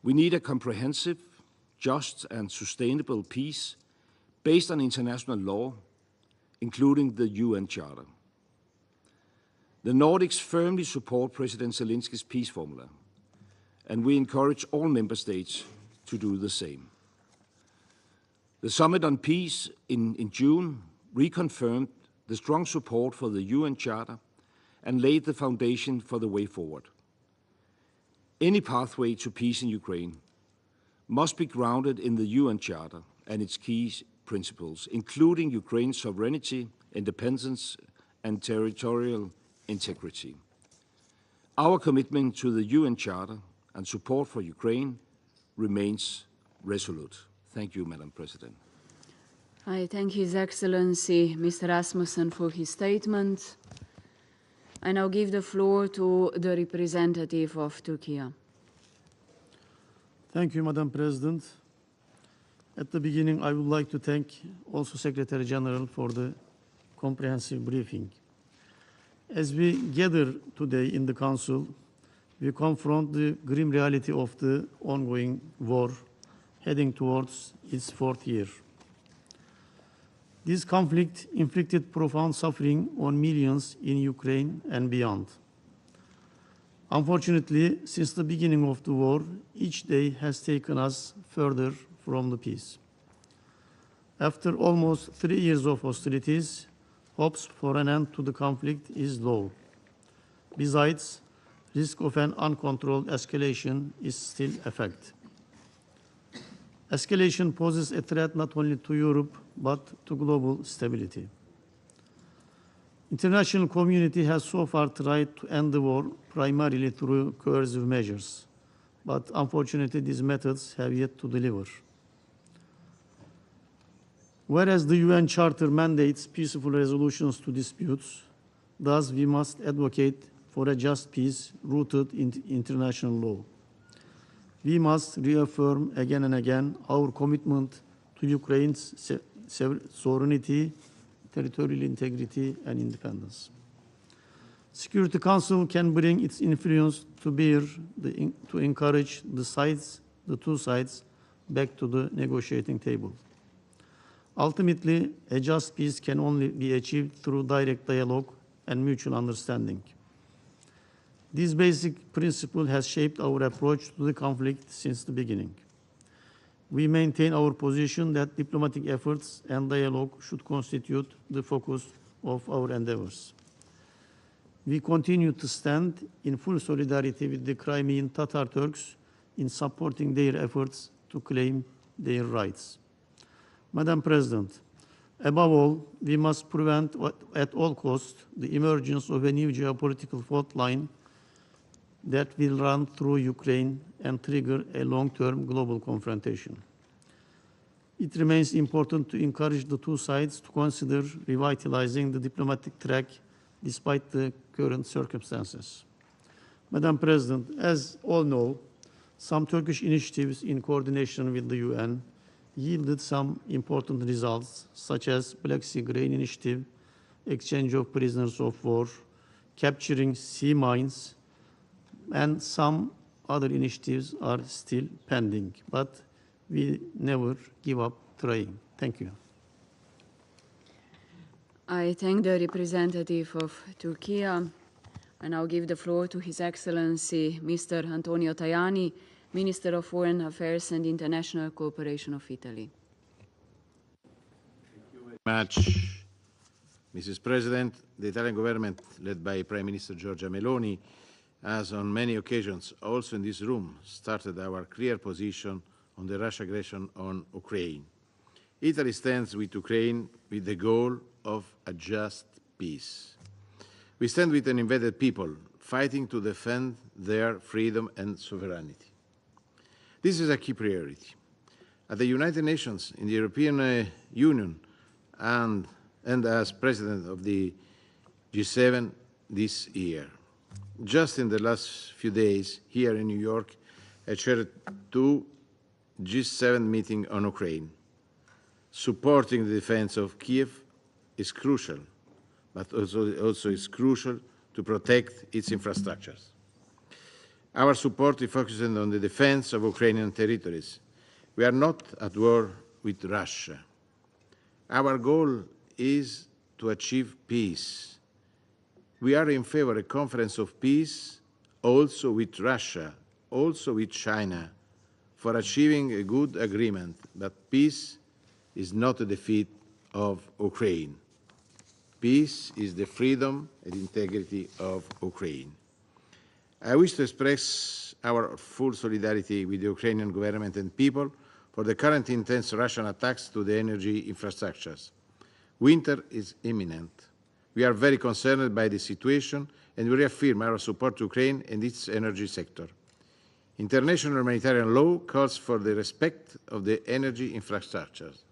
We need a comprehensive, just, and sustainable peace based on international law, including the UN Charter. The Nordics firmly support President Zelensky's peace formula, and we encourage all member states to do the same. The Summit on Peace in June reconfirmed the strong support for the UN Charter and laid the foundation for the way forward. Any pathway to peace in Ukraine must be grounded in the UN Charter and its key principles, including Ukraine's sovereignty, independence, and territorial integrity. Our commitment to the UN Charter and support for Ukraine remains resolute. Thank you, Madam President. I thank His Excellency Mr. Rasmussen for his statement. I now give the floor to the representative of Turkey. Thank you, Madam President. At the beginning, I would like to thank also Secretary General for the comprehensive briefing. As we gather today in the Council, we confront the grim reality of the ongoing war heading towards its 4th year. This conflict inflicted profound suffering on millions in Ukraine and beyond. Unfortunately, since the beginning of the war, each day has taken us further from the peace. After almost 3 years of hostilities, hopes for an end to the conflict is low. Besides, risk of an uncontrolled escalation is still a fact. Escalation poses a threat not only to Europe, but to global stability. International community has so far tried to end the war primarily through coercive measures, but unfortunately these methods have yet to deliver. Whereas the UN Charter mandates peaceful resolutions to disputes, thus we must advocate for a just peace rooted in international law. We must reaffirm again and again our commitment to Ukraine's sovereignty, territorial integrity, and independence. Security Council can bring its influence to bear to encourage the two sides, back to the negotiating table. Ultimately, a just peace can only be achieved through direct dialogue and mutual understanding. This basic principle has shaped our approach to the conflict since the beginning. We maintain our position that diplomatic efforts and dialogue should constitute the focus of our endeavors. We continue to stand in full solidarity with the Crimean Tatar Turks in supporting their efforts to claim their rights. Madam President, above all, we must prevent at all costs the emergence of a new geopolitical fault line that will run through Ukraine and trigger a long-term global confrontation. It remains important to encourage the two sides to consider revitalizing the diplomatic track despite the current circumstances. Madam President, as all know, some Turkish initiatives in coordination with the UN yielded some important results, such as Black Sea Grain Initiative, exchange of prisoners of war, capturing sea mines, and some other initiatives are still pending, but we never give up trying. Thank you. I thank the representative of Turkey. I now give the floor to His Excellency Mr. Antonio Tajani, Minister of Foreign Affairs and International Cooperation of Italy. Thank you very much, Mrs. President. The Italian government, led by Prime Minister Giorgia Meloni, has on many occasions, also in this room, started our clear position on the Russian aggression on Ukraine. Italy stands with Ukraine with the goal of a just peace. We stand with an invaded people fighting to defend their freedom and sovereignty. This is a key priority. At the United Nations, in the European Union, and as President of the G7 this year. Just in the last few days, here in New York, I chaired two G7 meetings on Ukraine. Supporting the defense of Kiev is crucial, but also is crucial to protect its infrastructures. Our support is focusing on the defense of Ukrainian territories. We are not at war with Russia. Our goal is to achieve peace. We are in favor of a conference of peace also with Russia, also with China, for achieving a good agreement, but peace is not a defeat of Ukraine. Peace is the freedom and integrity of Ukraine. I wish to express our full solidarity with the Ukrainian government and people for the current intense Russian attacks to the energy infrastructures. Winter is imminent. We are very concerned by the situation and we reaffirm our support to Ukraine and its energy sector. International humanitarian law calls for the respect of the energy infrastructures.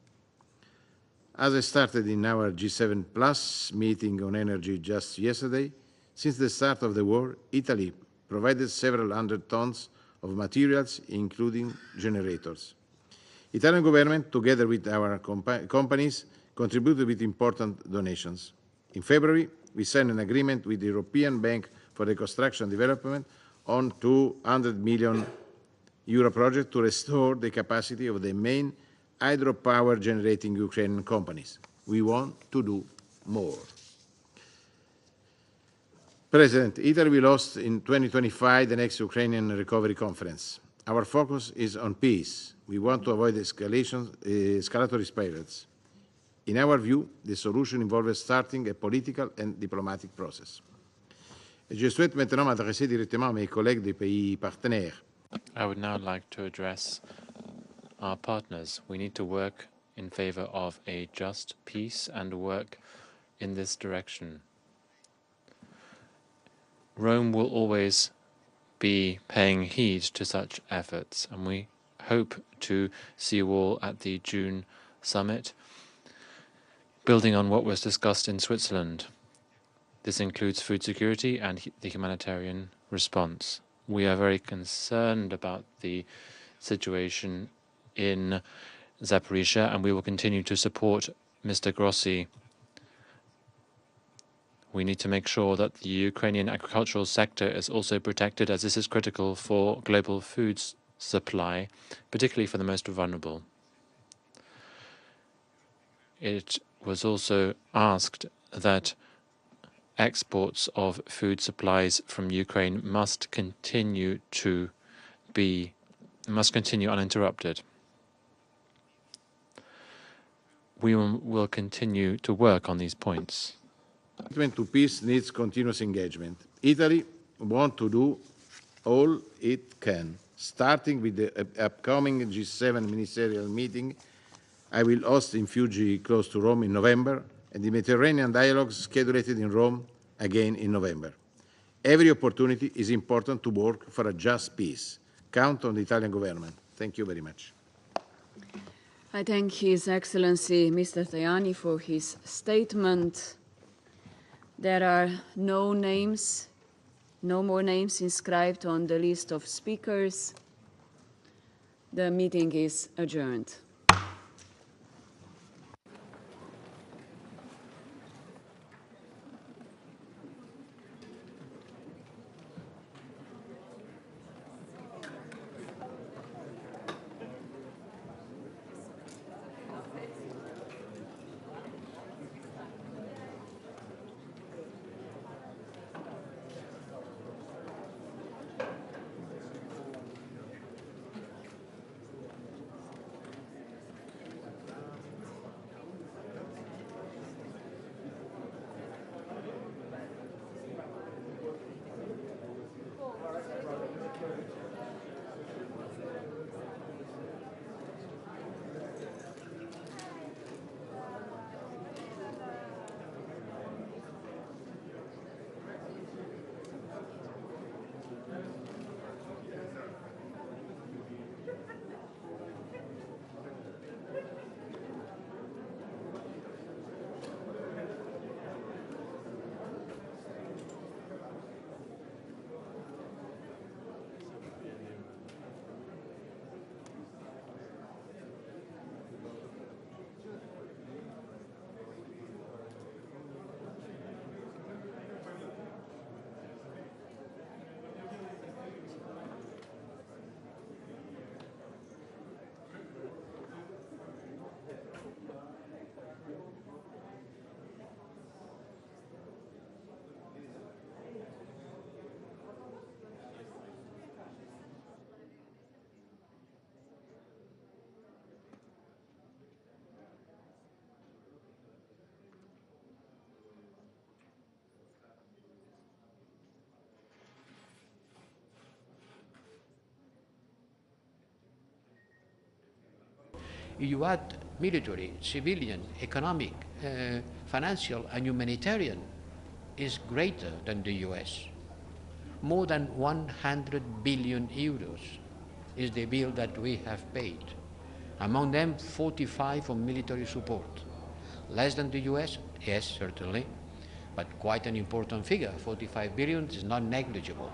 As I started in our G7 Plus meeting on energy just yesterday, since the start of the war, Italy provided several hundred tons of materials, including generators. Italian government, together with our companies, contributed with important donations. In February, we signed an agreement with the European Bank for Reconstruction and Development on €200 million project to restore the capacity of the main hydropower generating Ukrainian companies. We want to do more. President, Italy will host in 2025 the next Ukrainian Recovery Conference. Our focus is on peace. We want to avoid escalatory spirals. In our view, the solution involves starting a political and diplomatic process. Je souhaite maintenant m'adresser directement à mes collègues des pays partenaires. I would now like to address our partners. We need to work in favor of a just peace and work in this direction. Rome will always be paying heed to such efforts, and we hope to see you all at the June summit, building on what was discussed in Switzerland. This includes food security and the humanitarian response. We are very concerned about the situation in Zaporizhia, and we will continue to support Mr. Grossi. We need to make sure that the Ukrainian agricultural sector is also protected, as this is critical for global food supply, particularly for the most vulnerable. It was also asked that exports of food supplies from Ukraine must continue uninterrupted. We will continue to work on these points. Commitment to peace needs continuous engagement. Italy wants to do all it can, starting with the upcoming G7 ministerial meeting I will host in Fuji, close to Rome, in November, and the Mediterranean dialogues scheduled in Rome again in November. Every opportunity is important to work for a just peace. Count on the Italian government. Thank you very much. I thank His Excellency Mr. Tajani for his statement. There are no more names inscribed on the list of speakers. The meeting is adjourned. You add military, civilian, economic, financial, and humanitarian is greater than the US. More than 100 billion euros is the bill that we have paid. Among them, 45 on military support. Less than the US? Yes, certainly, but quite an important figure. 45 billion is not negligible.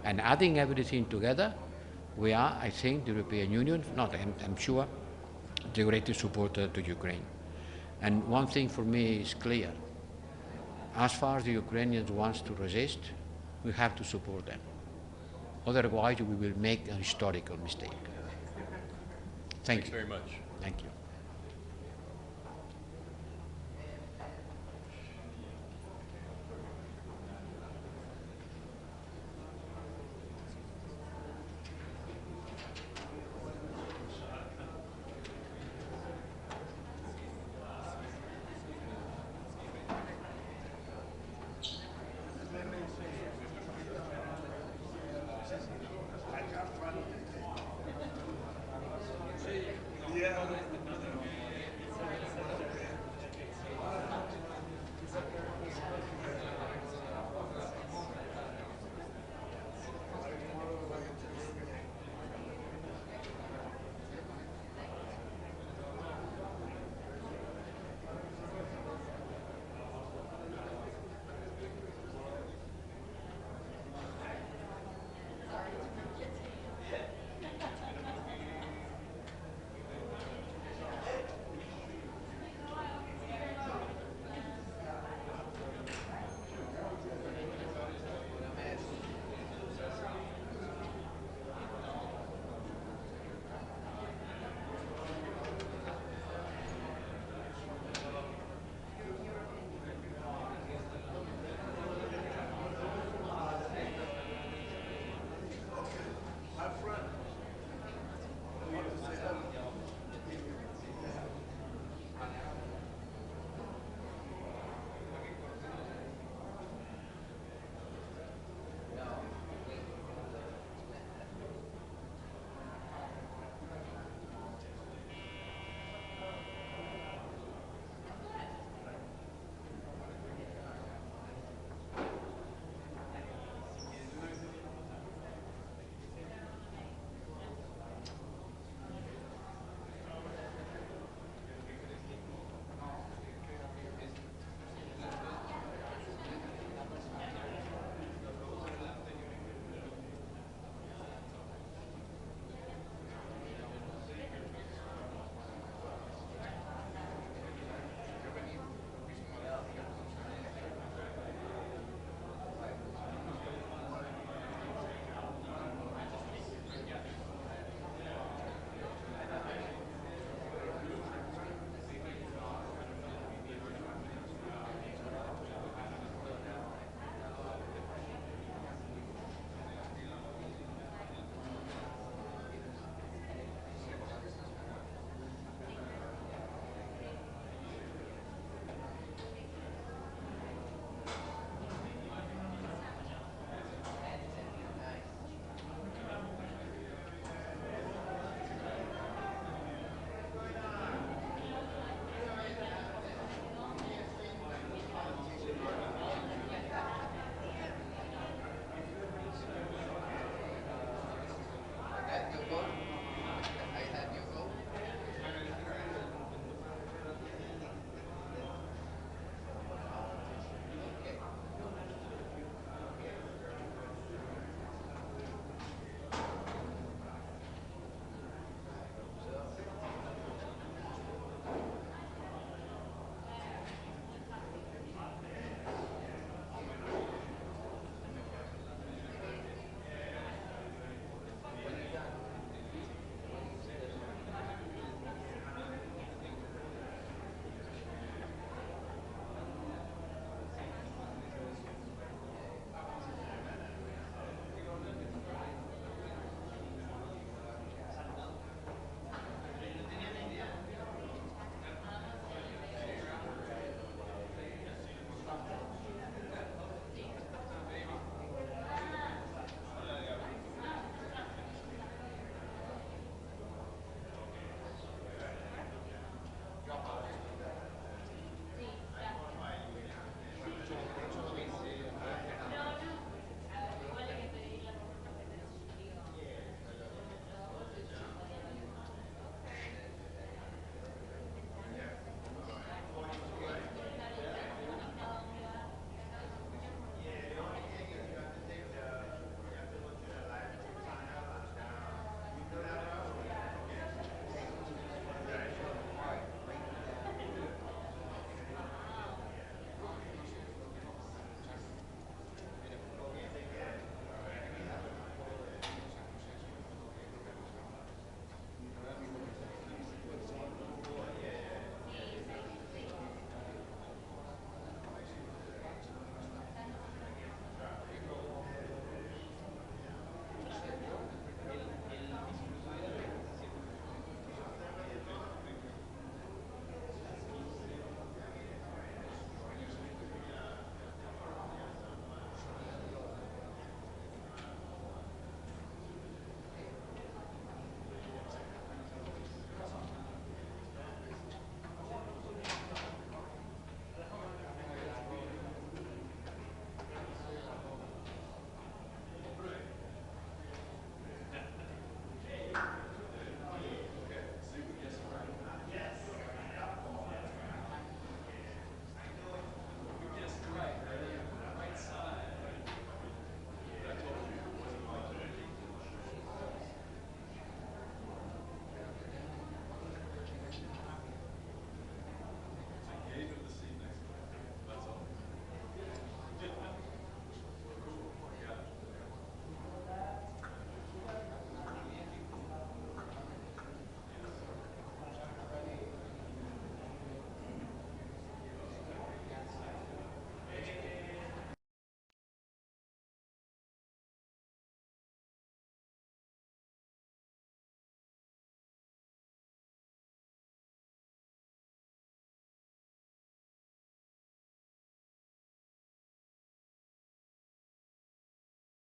And adding everything together, we are, I think, the European Union, I'm sure, the greatest supporter to Ukraine. And one thing for me is clear. As far as the Ukrainians want to resist, we have to support them. Otherwise, we will make a historical mistake. Thank you very much. Thank you.